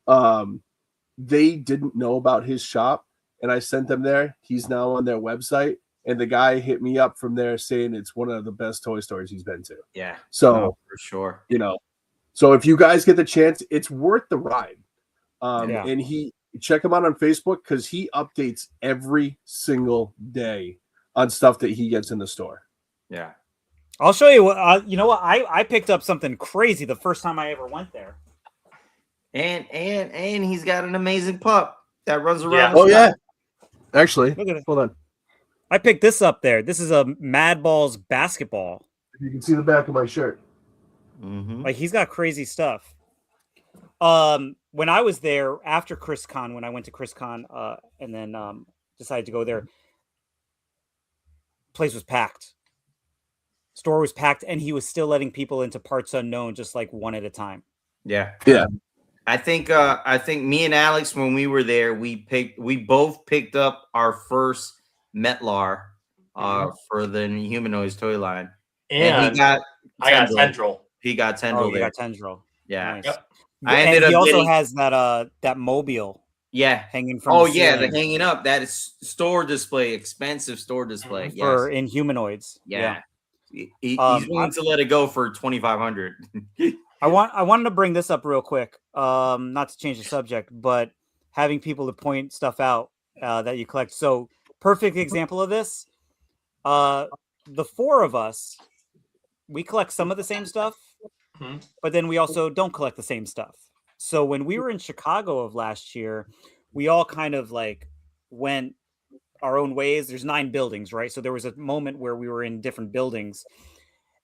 They didn't know about his shop, and I sent them there. He's now on their website, and the guy hit me up from there saying it's one of the best toy stores he's been to. Yeah. So for sure. So if you guys get the chance, it's worth the ride. And he check him out on Facebook because he updates every single day on stuff that he gets in the store. Yeah. I'll show you what you know what I picked up something crazy the first time I ever went there. And he's got an amazing pup that runs around. Yeah. Oh yeah. Actually, look at it. Hold on. I picked this up there. This is a Mad Balls basketball. You can see the back of my shirt. Like he's got crazy stuff. When I was there after ChrisCon, when I went to ChrisCon, and then decided to go there, place was packed. Store was packed, and he was still letting people into parts unknown, just like one at a time. Yeah. Yeah. I think me and Alex, when we were there, we both picked up our first Metlar for the Humanoids toy line. And I got Tendril. He got Tendril. Oh, you got Tendril. Yeah. Nice. Yep. And he also has that mobile. Yeah. Hanging from. Oh the yeah, the ceiling hanging up. That is store display, expensive store display. for in Humanoids. Yeah. He's willing to let it go for 2,500. I wanted to bring this up real quick. Not to change the subject, but having people to point stuff out that you collect. So perfect example of this. The four of us, we collect some of the same stuff, but then we also don't collect the same stuff. So when we were in Chicago of last year, we all kind of like went our own ways. There's 9 buildings, right? So there was a moment where we were in different buildings,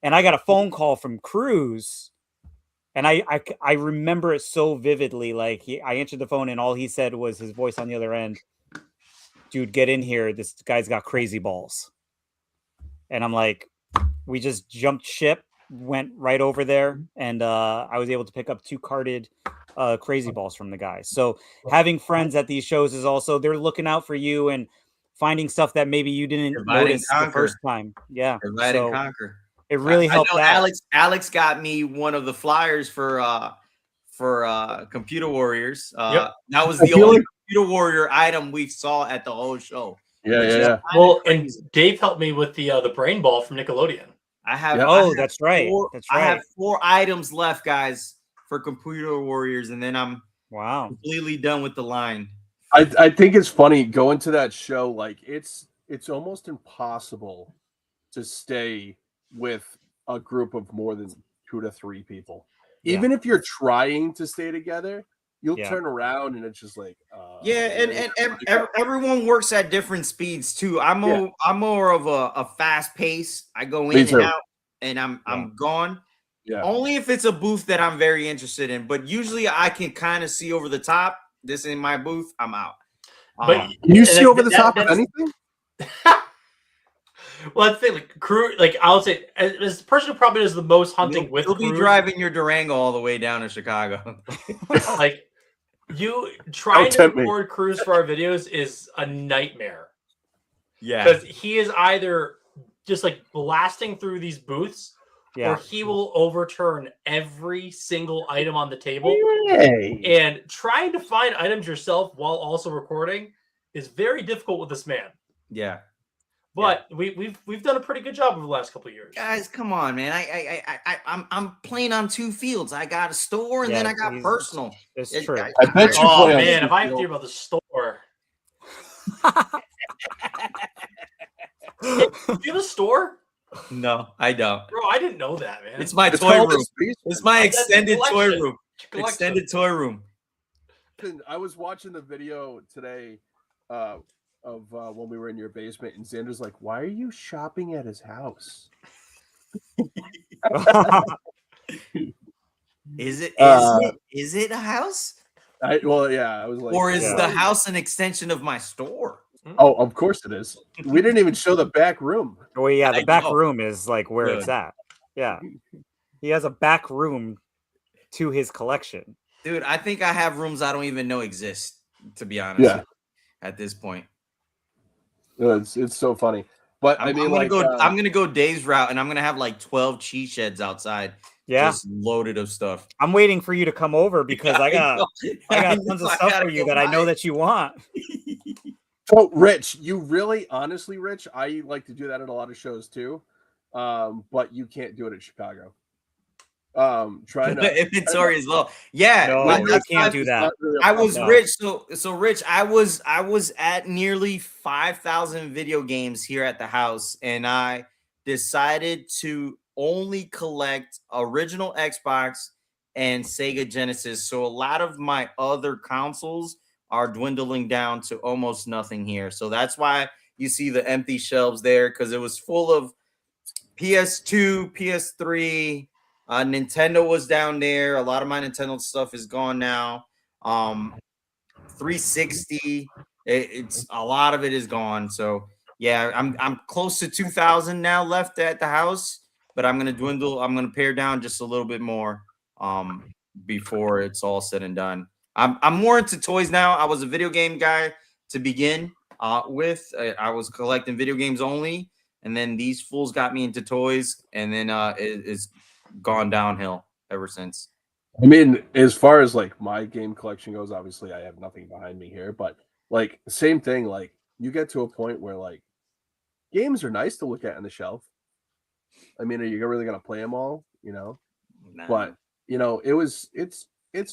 and I got a phone call from Cruz. And I remember it so vividly. Like I answered the phone, and all he said was his voice on the other end. Dude, get in here. This guy's got crazy balls. And I'm like, we just jumped ship, went right over there, and I was able to pick up 2 carded crazy balls from the guy. So having friends at these shows is also, they're looking out for you and finding stuff that maybe you didn't notice the first time. Yeah. Divide and conquer. It really helped I know out. Alex got me one of the flyers for Computer Warriors. Yep. That was the only Computer Warrior item we saw at the whole show. Yeah. Well, and Dave helped me with the brain ball from Nickelodeon. I have. That's right. That's right. I have 4 items left, guys, for Computer Warriors, and then I'm completely done with the line. I think it's funny going to that show. Like it's almost impossible to stay with a group of more than 2 to 3 people. Even if you're trying to stay together, you'll turn around and it's just like and everyone works at different speeds too. I'm more of a fast pace. I go in and out, and I'm gone. Yeah. Only if it's a booth that I'm very interested in. But usually I can kind of see over the top. This ain't my booth. I'm out. But can you see over the top of anything? Well, that's the thing. Like Cruz, like I would say, as the person who probably does the most hunting with You'll be Cruz, driving your Durango all the way down to Chicago. like you trying to tempt me. record Cruz for our videos is a nightmare. Yeah. Because he is either just like blasting through these booths, Yeah. or he will overturn every single item on the table. Hey. And trying to find items yourself while also recording is very difficult with this man. Yeah. But we've done a pretty good job over the last couple of years. Guys, come on, man. I'm playing on 2 fields. I got a store and then I got personal. It's It- true. I bet you Oh play on man, if I have to Field. hear about the store. Do you have a store? No, I don't. Bro, I didn't know that, man. It's my It's toy called room. a space It's my That's a extended toy collection. room. Collection. Extended toy room. I was watching the video today of when we were in your basement, and Xander's like, "Why are you shopping at his house?" Is it Uh, is it a house? I was like, Or is yeah. the house an extension of my store? Oh, of course it is. We didn't even show the back room. Oh yeah, the I back know. room is like where it's Good. at. Yeah, he has a back room to his collection. Dude, I think I have rooms I don't even know exist, to be honest. Yeah. At this point. It's so funny. But I mean, like, I'm gonna go Dave's route, and I'm gonna have like 12 cheese sheds outside, Yeah, just loaded of stuff. I'm waiting for you to come over because I got tons of stuff for you that I know that you want. So, Rich, you really, honestly, Rich, I like to do that at a lot of shows too, but you can't do it at Chicago. Try not. The inventory is low. Yeah, No, well, you that's can't why do that. I was No. Rich, so Rich, I was at nearly 5,000 video games here at the house, and I decided to only collect original Xbox and Sega Genesis. So a lot of my other consoles are dwindling down to almost nothing here. So that's why you see the empty shelves there, because it was full of PS2, PS3. Nintendo was down there. A lot of my Nintendo stuff is gone now. 360, it's a lot of it is gone. So yeah, I'm close to 2,000 now left at the house, but I'm gonna dwindle. I'm gonna pare down just a little bit more before it's all said and done. I'm more into toys now. I was a video game guy to begin with. I was collecting video games only, and then these fools got me into toys, and then it's gone downhill ever since. I mean, as far as like my game collection goes, obviously I have nothing behind me here, but like same thing. Like you get to a point where like games are nice to look at on the shelf. I mean, are you really gonna play them all? You know, Nah. but you know, it's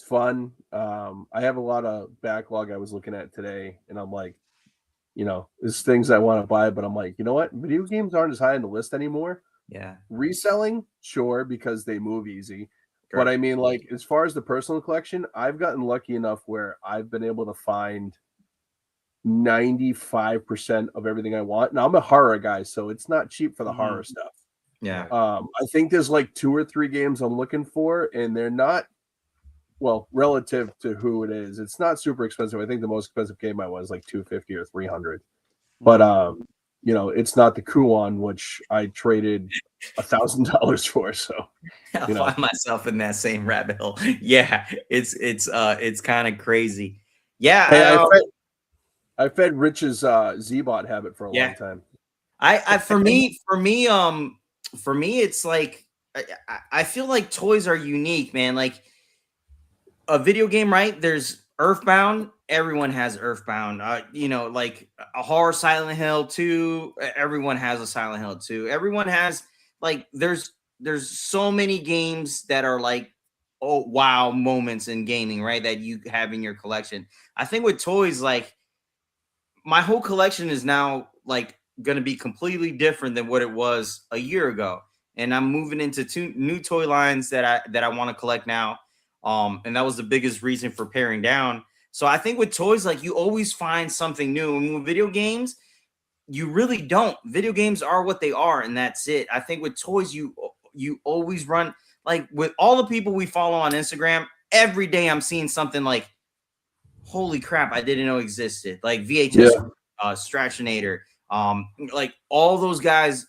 fun. I have a lot of backlog I was looking at today, and I'm like, you know, there's things I want to buy, but I'm like, you know what? Video games aren't as high on the list anymore. Yeah. Reselling, sure, because they move easy. Correct. But I mean, like, as far as the personal collection, I've gotten lucky enough where I've been able to find 95% of everything I want. Now I'm a horror guy, so it's not cheap for the horror stuff. Yeah. I think there's like 2 or 3 games I'm looking for, and they're not, well, relative to who it is. It's not super expensive. I think the most expensive game I was like $250 or $300. But you know, it's not the Kuon, which I traded $1,000 for. So I you know. find myself in that same rabbit hole. Yeah, it's kind of crazy. Yeah, Hey, I fed Rich's Z-Bot habit for a long time. I for me, it's like I feel like toys are unique, man. Like a video game, right? There's Earthbound. Everyone has Earthbound. You know, like a horror Silent Hill 2. Everyone has a Silent Hill 2. Everyone has like there's so many games that are like oh wow moments in gaming, right? That you have in your collection. I think with toys, like my whole collection is now like going to be completely different than what it was a year ago, and I'm moving into 2 new toy lines that I want to collect now. And that was the biggest reason for paring down. So I think with toys, like you always find something new. And with video games, you really don't. Video games are what they are, and that's it. I think with toys, you always run like with all the people we follow on Instagram. Every day I'm seeing something like, holy crap, I didn't know existed. Like VHS, Stratonator, Like all those guys,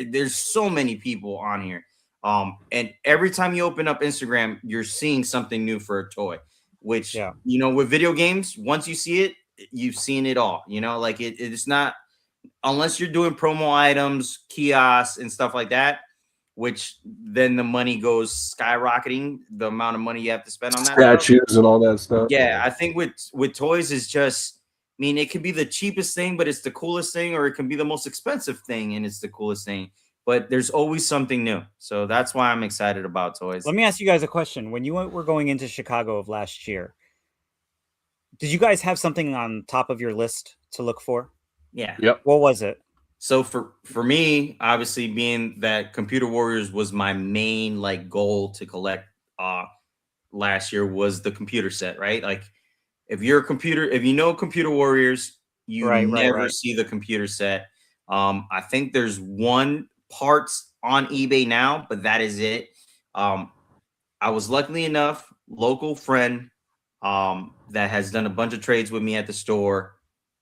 there's so many people on here. And every time you open up Instagram, you're seeing something new for a toy, which, you know, with video games, once you see it, you've seen it all, you know, like it's not, unless you're doing promo items, kiosks and stuff like that, which then the money goes skyrocketing, the amount of money you have to spend on that statues and all that stuff. Yeah, I think with toys is just, I mean, it could be the cheapest thing, but it's the coolest thing, or it can be the most expensive thing and it's the coolest thing. But there's always something new. So that's why I'm excited about toys. Let me ask you guys a question. When you were going into Chicago of last year, did you guys have something on top of your list to look for? Yeah. Yep. What was it? So for me, obviously being that Computer Warriors was my main like goal to collect last year was the computer set, right? Like if you're if you know Computer Warriors, you never see the computer set. I think there's one parts on eBay now, but that is it. I was lucky enough, local friend that has done a bunch of trades with me at the store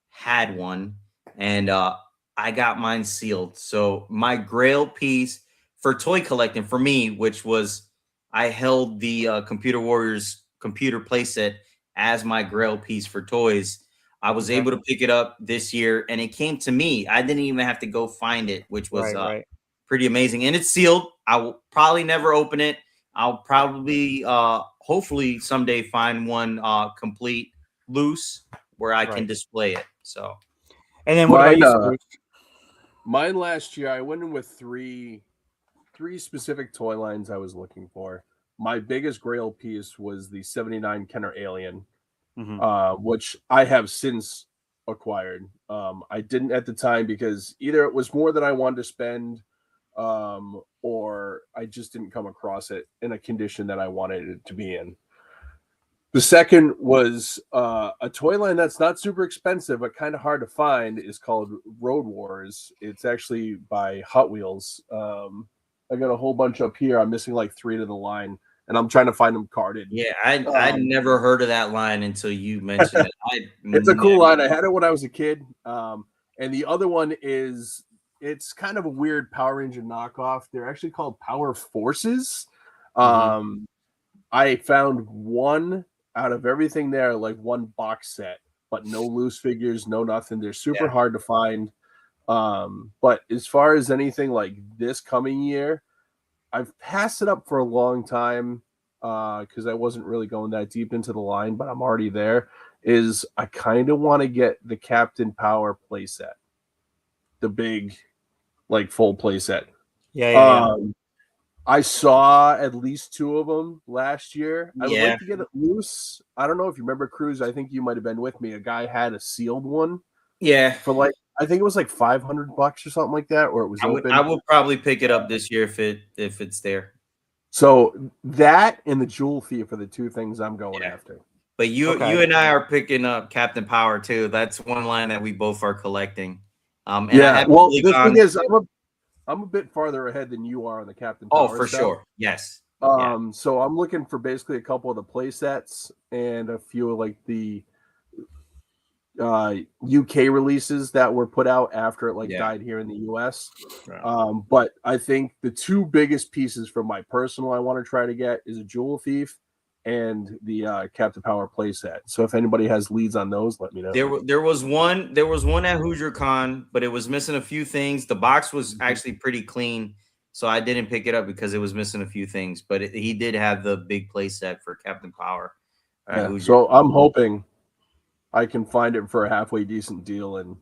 had one, and I got mine sealed. So my grail piece for toy collecting for me, which was I held the Computer Warriors computer playset as my grail piece for toys. I was able to pick it up this year, and it came to me. I didn't even have to go find it, which was pretty amazing. And it's sealed. I will probably never open it. I'll probably, hopefully someday find one complete loose where I can display it. So, and then what about you? Mine last year, I went in with three specific toy lines I was looking for. My biggest grail piece was the 79 Kenner Alien, which I have since acquired. I didn't at the time because either it was more than I wanted to spend, or I just didn't come across it in a condition that I wanted it to be in. The second was a toy line that's not super expensive, but kind of hard to find. Is called Road Wars. It's actually by Hot Wheels. I got a whole bunch up here. I'm missing like 3 to the line, and I'm trying to find them carded. Yeah, I'd never heard of that line until you mentioned it. It's a cool line. I had it when I was a kid. And the other one is, it's kind of a weird Power Ranger knockoff. They're actually called Power Forces. I found one out of everything there, like one box set, but no loose figures, no nothing. They're super hard to find. But as far as anything like this coming year, I've passed it up for a long time because I wasn't really going that deep into the line, but I'm already there. Is I kind of want to get the Captain Power playset, the big, like full playset. I saw at least 2 of them last year. I would like to get it loose. I don't know if you remember, Cruz. I think you might have been with me. A guy had a sealed one. Yeah. For like, I think it was like $500 or something like that, or it was open. I will probably pick it up this year if it's there. So that and the Jewel Thief are the 2 things I'm going after. But you and I are picking up Captain Power too. That's one line that we both are collecting. And well, the thing is, I'm a bit farther ahead than you are on the Captain Power. Oh, for sure. Yes. So I'm looking for basically a couple of the play sets and a few of like the UK releases that were put out after it died here in the US. But I think the 2 biggest pieces from my personal I want to try to get is a Jewel Thief and the Captain Power playset. So if anybody has leads on those, let me know. There was one at Hoosier Con, but it was missing a few things. The box was actually pretty clean, so I didn't pick it up because it was missing a few things. But he did have the big playset for Captain Power. So I'm hoping I can find it for a halfway decent deal. And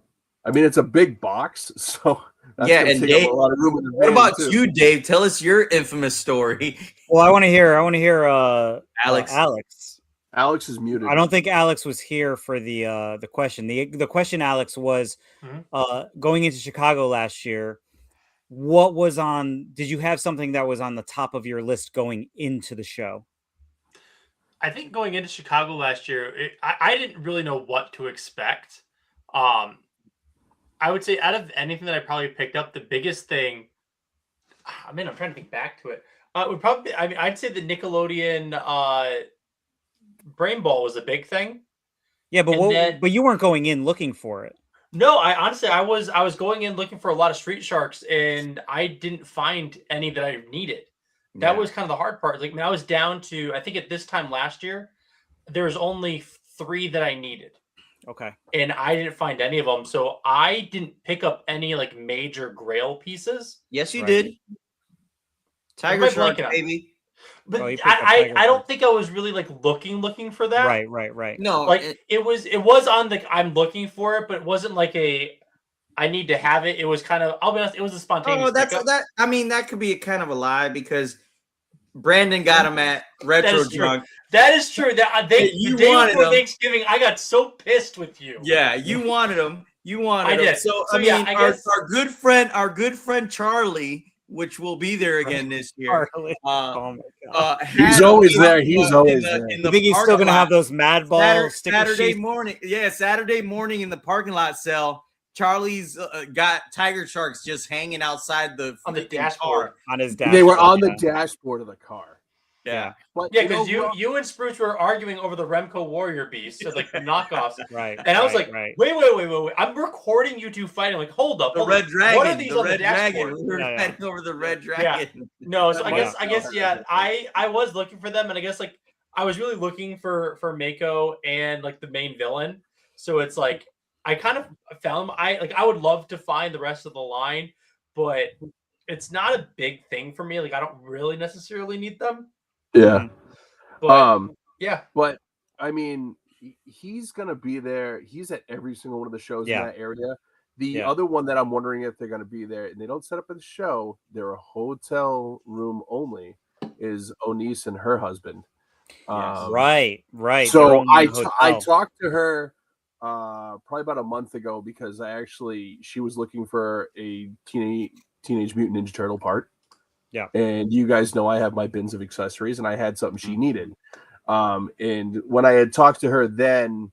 I mean, it's a big box, so that's and take Dave, up a lot of room in the what van, about too. you, Dave? Tell us your infamous story. Well, I want to hear Alex. Alex is muted. I don't think Alex was here for the question. The question, Alex, was going into Chicago last year. What was on? Did you have something that was on the top of your list going into the show? I think going into Chicago last year, I didn't really know what to expect. I would say out of anything that I probably picked up, the biggest thing, I'm trying to think back to it. Would probably, I'd say the Nickelodeon Brain Ball was a big thing. Yeah, but you weren't going in looking for it. No, I honestly I was going in looking for a lot of Street Sharks, and I didn't find any that I needed. That Yeah. was kind of the hard part. Like, I mean, I was down to, I think at this time last year, there was only 3 that I needed, Okay. and I didn't find any of them. So I didn't pick up any like major Grail pieces. Yes, you Right. did. What am Tiger I Shark, blanking on? baby. But Oh, you picked up I Tiger don't Shark. think I was really like looking for that. Right. No, Like it was on the I'm looking for it, but it wasn't like a I need to have it. It was kind of, I'll be honest, it was a spontaneous. Oh, that's pickup. that. I mean, that could be a kind of a lie because Brandon got him at That Retro is true. Drunk. That is true. That Hey, the you day wanted before them. Thanksgiving, I got so pissed with you. Yeah, you wanted him. You wanted I him. did. So So, I yeah, mean, I our, guess- our good friend Charlie, which will be there again this year. Charlie. Oh my God. He's always there. He's always there. You think he's still gonna have those Mad Ball sticker Saturday sheets? morning? Yeah, Saturday morning in the parking lot sale. Charlie's got Tiger Sharks just hanging outside the On the freaking dashboard. car. On his dashboard. They were on yeah. the dashboard of the car. Yeah. But Yeah, you know because you, what? you and Spruce were arguing over the Remco Warrior Beast, so like the knockoffs. Right. And I was right, like, right. wait. I'm recording you two fighting. Like, hold up. The hold Red up. Dragon. What are these the on Red the dashboard? Dragon. We were Yeah. fighting over the Red Yeah. Dragon. No, so I Yeah. guess yeah, I was looking for them, and I guess like I was really looking for Mako and like the main villain. So it's like I kind of found them. I would love to find the rest of the line, but it's not a big thing for me. Like I don't really necessarily need them. Yeah. But yeah. But I mean, he's gonna be there. He's at every single one of the shows Yeah. in that area. The Yeah. other one that I'm wondering if they're gonna be there, and they don't set up a show, they're a hotel room only, is Onise and her husband. Right. They're So only in the I hotel. talked to her probably about a month ago because she was looking for a Teenage Mutant Ninja Turtle part. Yeah. And you guys know I have my bins of accessories, and I had something she needed. And when I had talked to her then,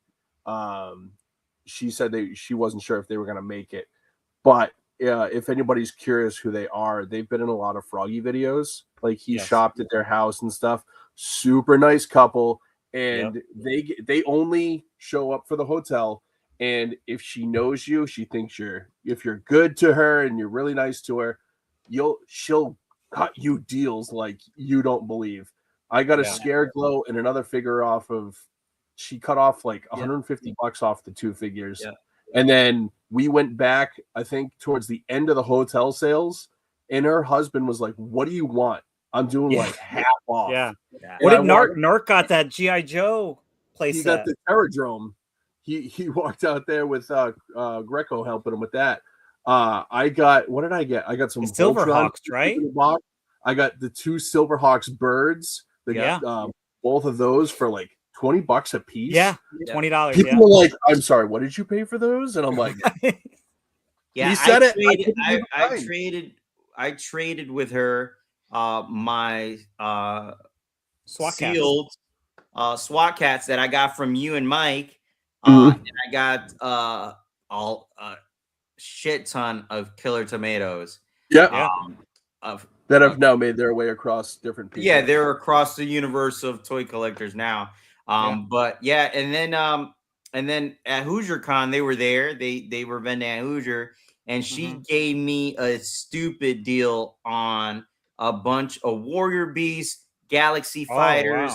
she said she wasn't sure if they were going to make it. But if anybody's curious who they are, they've been in a lot of Froggy videos. Like he Yes. shopped at their house and stuff. Super nice couple. And they only show up for the hotel. And if she knows you, she thinks if you're good to her and you're really nice to her, she'll cut you deals like you don't believe. I got a Yeah. Scare Glow and another figure off of. She cut off like $150 off the two figures, Yeah. and then we went back. I think towards the end of the hotel sales, and her husband was like, "What do you want? I'm doing Yeah. like half off." Yeah. And What I did walked- Narc got that G.I. Joe He playset? got the Terradrome. He walked out there with Greco helping him with that. I got, what did I get? I got some The Silverhawks, Voltron right? in the box. I got the two Silverhawks birds. Yeah. Both of those for like $20 a piece. Yeah, $20. People Yeah. were like, "I'm sorry, what did you pay for those?" And I'm like, Yeah, You said it. I traded with her my SWAT cats. sealed SWAT cats that I got from you and Mike. Mhm. And I got a shit ton of killer tomatoes. Yeah. Of that have now made their way across different people. yeah, they're across the universe of toy collectors now. But yeah, and then at Hoosier Con, they were there. They were vending at Hoosier, and she gave me a stupid deal on a bunch of Warrior Beasts, Galaxy Oh, Fighters,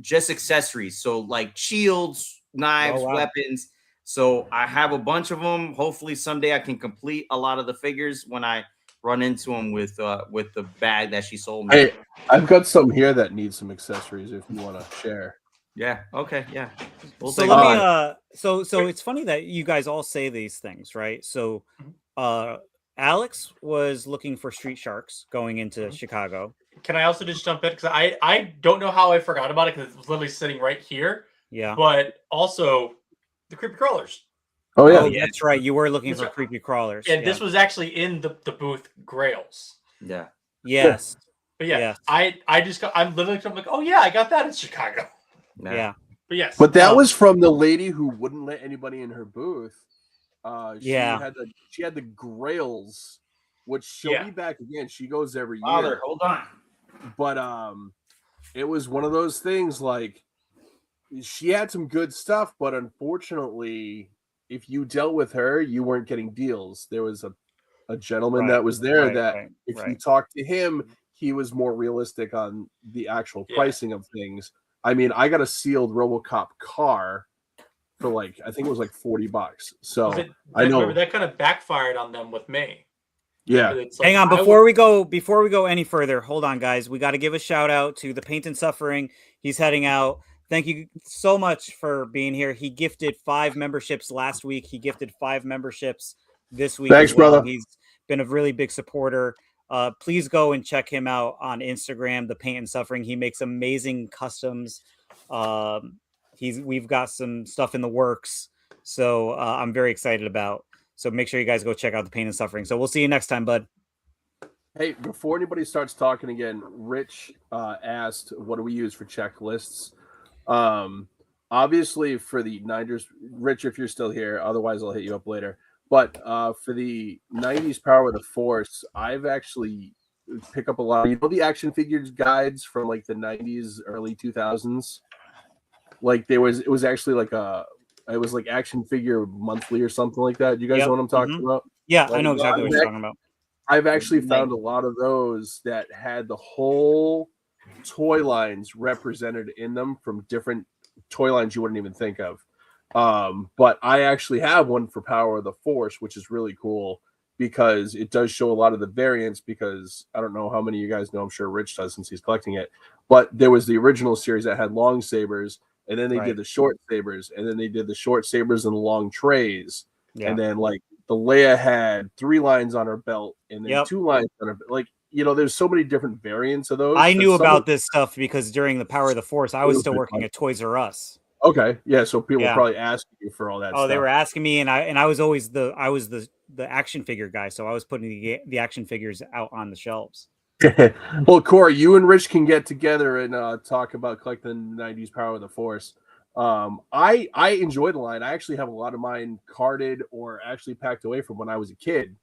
just accessories. So like shields, knives, Oh, wow. weapons. So I have a bunch of them. Hopefully someday I can complete a lot of the figures when I run into them with the bag that she sold me. Hey, I've got some here that need some accessories if you want to share. Yeah. Okay. Yeah. We'll So take let it. me so it's funny that you guys all say these things, right? So Alex was looking for Street Sharks going into Chicago. Can I also just jump in? Because I don't know how I forgot about it because it was literally sitting right here. Yeah. But also the creepy crawlers. Oh yeah. That's right. You were looking That's for right. creepy crawlers. And yeah. this was actually in the booth Grails. Yeah. Yes. But yeah, Yes. I'm literally I'm like, oh yeah, I got that in Chicago. Yeah. But yes. But that was from the lady who wouldn't let anybody in her booth. Yeah. She had the Grails, which she'll Yeah. be back again. She goes every year. Father, hold on. But it was one of those things like she had some good stuff, but unfortunately, if you dealt with her, you weren't getting deals. There was a gentleman that was there that if you talked to him, he was more realistic on the actual pricing of things. I mean, I got a sealed RoboCop car for like, I think it was like $40. So I know remember that kind of backfired on them with me. Yeah. It's like, Hang on, before we go any further, hold on, guys. We got to give a shout out to the Paint and Suffering. He's heading out. Thank you so much for being here. He gifted 5 memberships last week. He gifted 5 memberships this week. Thanks, as well. brother. He's been a really big supporter. Please go and check him out on Instagram, the Paint and Suffering. He makes amazing customs. We've got some stuff in the works, so I'm very excited about. So make sure you guys go check out the Pain and Suffering. So we'll see you next time, bud. Hey, before anybody starts talking again, Rich asked, what do we use for checklists? Obviously for the 90s, Rich, if you're still here, otherwise I'll hit you up later. But for the 90s Power of the Force, I've actually pick up a lot. You know the action figures guides from like the 90s, early 2000s? Like it was actually like it was like Action Figure Monthly or something like that. You guys know what I'm talking about? Yeah, like, I know exactly what you're talking about. I've actually found a lot of those that had the whole toy lines represented in them from different toy lines you wouldn't even think of. But I actually have one for Power of the Force, which is really cool because it does show a lot of the variants, because I don't know how many of you guys know, I'm sure Rich does since he's collecting it, but there was the original series that had long sabers, and then they did the short sabers, and then they did the short sabers and the long trays. And then like the Leia had 3 lines on her belt and then 2 lines on her belt. Like, you know, there's so many different variants of those. I knew about this stuff because during the Power of the Force, I was still working at Toys R Us. Okay, yeah. So people probably asking you for all that. Oh, stuff. they were asking me, and I was always the action figure guy, so I was putting the action figures out on the shelves. Well, Corey, you and Rich can get together and talk about collecting the 90s Power of the Force. I enjoy the line. I actually have a lot of mine carded or actually packed away from when I was a kid.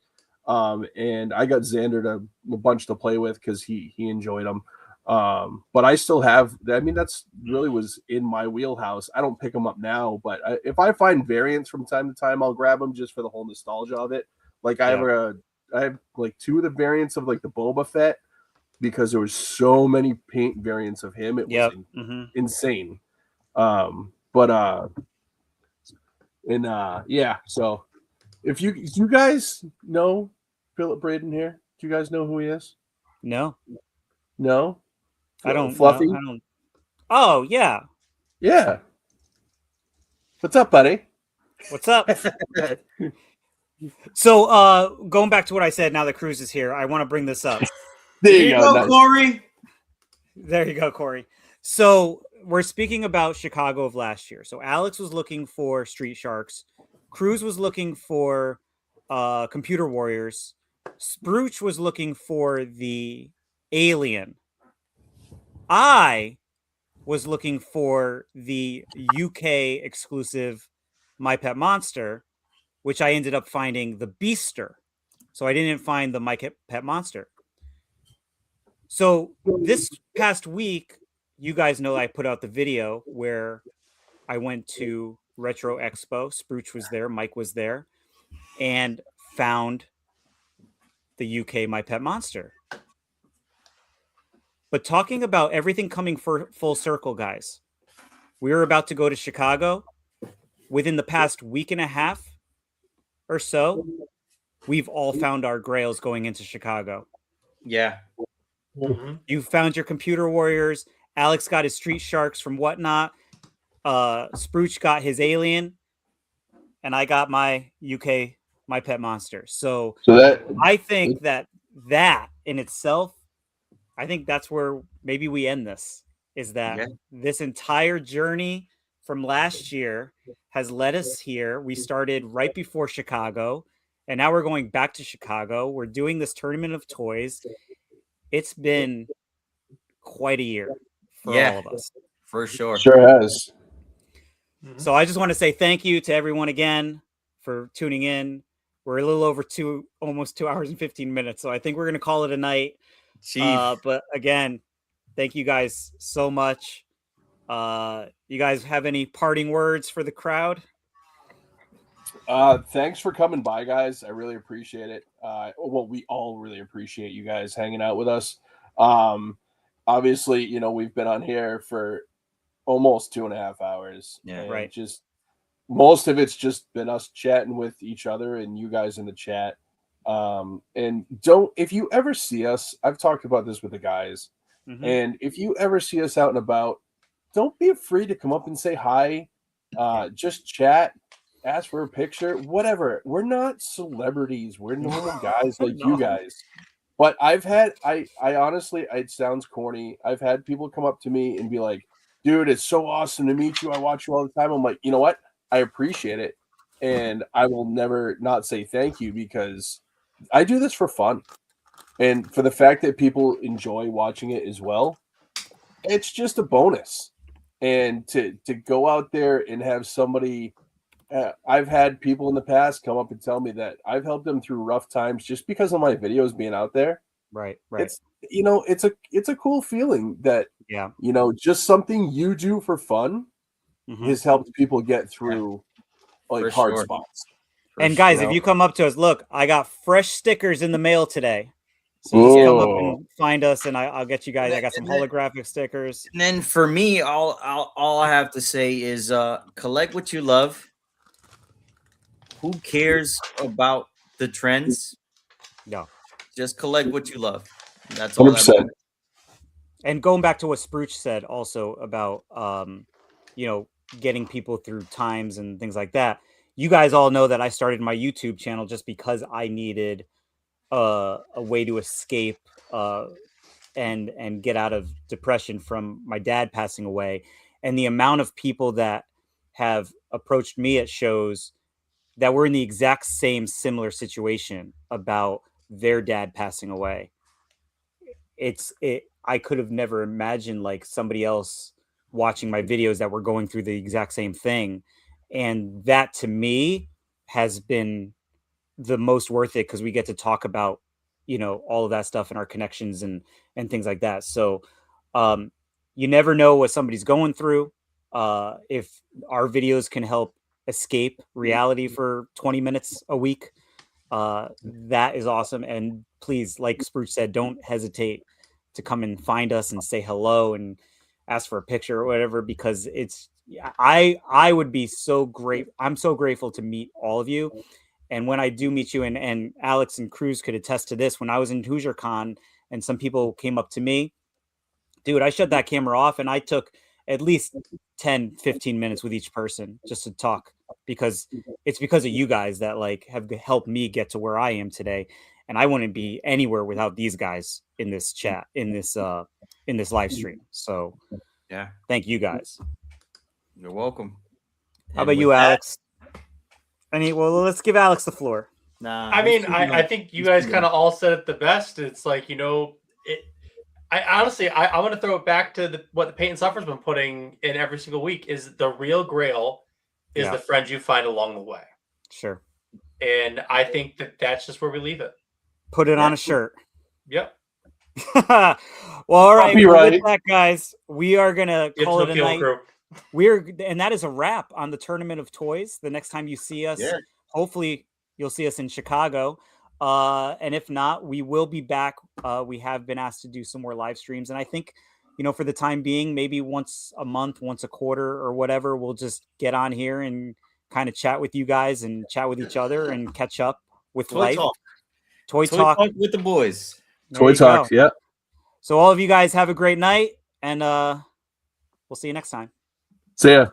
And I got Xander a bunch to play with because he enjoyed them. But I still have, I mean, that's really was in my wheelhouse. I don't pick them up now, but if I find variants from time to time, I'll grab them just for the whole nostalgia of it. Like I have like 2 of the variants of like the Boba Fett, because there was so many paint variants of him. It was insane. Yeah. So if you guys know Philip Braden here, do you guys know who he is? No. I don't. Fluffy. I don't. Oh yeah. Yeah. What's up, buddy? What's up? So, going back to what I said, now that Cruz is here, I want to bring this up. There you go, Corey. There you go, Corey. So we're speaking about Chicago of last year. So Alex was looking for Street Sharks. Cruz was looking for Computer Warriors. Spruce was looking for the Alien. I was looking for the UK exclusive My Pet Monster, which I ended up finding the Beaster. So I didn't find the My Pet Monster. So this past week, you guys know I put out the video where I went to Retro Expo. Spruce was there, Mike was there, and found the UK My Pet Monster. But talking about everything coming for full circle, guys, we were about to go to Chicago. Within the past week and a half or so, we've all found our grails going into Chicago. Yeah. You found your Computer Warriors. Alex got his Street Sharks from Whatnot. Spruce got his Alien. And I got my UK My Pet Monster. So that, I think that in itself, I think that's where maybe we end this, is that this entire journey from last year has led us here. We started right before Chicago, and now we're going back to Chicago. We're doing this tournament of toys. It's been quite a year for all of us. For sure. Sure has. So I just want to say thank you to everyone again for tuning in. We're a little over almost 2 hours and 15 minutes. So I think we're going to call it a night. But again, thank you guys so much. You guys have any parting words for the crowd? Thanks for coming by, guys. I really appreciate it. Well, we all really appreciate you guys hanging out with us. Obviously, you know, we've been on here for almost 2.5 hours. Yeah, and right. Just most of it's just been us chatting with each other and you guys in the chat. And if you ever see us, I've talked about this with the guys, and if you ever see us out and about, don't be afraid to come up and say hi. Just chat, ask for a picture, whatever. We're not celebrities. We're normal guys like you guys. But I honestly, it sounds corny. I've had people come up to me and be like, dude, it's so awesome to meet you. I watch you all the time. I'm like, you know what? I appreciate it. And I will never not say thank you because I do this for fun. And for the fact that people enjoy watching it as well, it's just a bonus. And to go out there and have somebody, I've had people in the past come up and tell me that I've helped them through rough times just because of my videos being out there. Right. It's, you know, it's a cool feeling that, Yeah. you know, just something you do for fun has helped people get through like For hard sure. spots. And guys, if you come up to us, look, I got fresh stickers in the mail today. So just come up and find us, and I'll get you guys. I got some holographic stickers. And then for me, all I have to say is collect what you love. Who cares about the trends? No. Just collect what you love. That's all. 100%. And going back to what Spruce said also about you know, getting people through times and things like that. You guys all know that I started my YouTube channel just because I needed a way to escape and get out of depression from my dad passing away. And the amount of people that have approached me at shows that were in the exact same similar situation about their dad passing away. I could have never imagined like somebody else watching my videos that were going through the exact same thing. And that to me has been the most worth it because we get to talk about, you know, all of that stuff and our connections and things like that. So you never know what somebody's going through. If our videos can help escape reality for 20 minutes a week, that is awesome. And please, like Spruce said, don't hesitate to come and find us and say hello and ask for a picture or whatever, because I would be so great. I'm so grateful to meet all of you. And when I do meet you, and Alex and Cruz could attest to this, when I was in HoosierCon and some people came up to me, dude, I shut that camera off and I took at least 10, 15 minutes with each person just to talk, because it's because of you guys that like have helped me get to where I am today. And I wouldn't be anywhere without these guys in this chat, in this live stream. So yeah, thank you guys. You're welcome. How about you, Alex? Well, let's give Alex the floor. Nah, I mean, I think you guys kind of all said it the best. It's like, you know, I honestly, I want to throw it back to what the Paint and Suffer's been putting in every single week is the real grail is the friends you find along the way. Sure. And I think that's just where we leave it. Put it on a shirt. Yep. Well, all right. Copyright. With that, guys, we are gonna It's call it the a Field night. Crew. And that is a wrap on the Tournament of Toys. The next time you see us, hopefully you'll see us in Chicago. And if not, we will be back. We have been asked to do some more live streams. And I think, you know, for the time being, maybe once a month, once a quarter or whatever, we'll just get on here and kind of chat with you guys and chat with each other and catch up with Toy life. talk. Toy talk with the boys. There Toy you talk, go. yeah. So all of you guys have a great night, and we'll see you next time. See ya.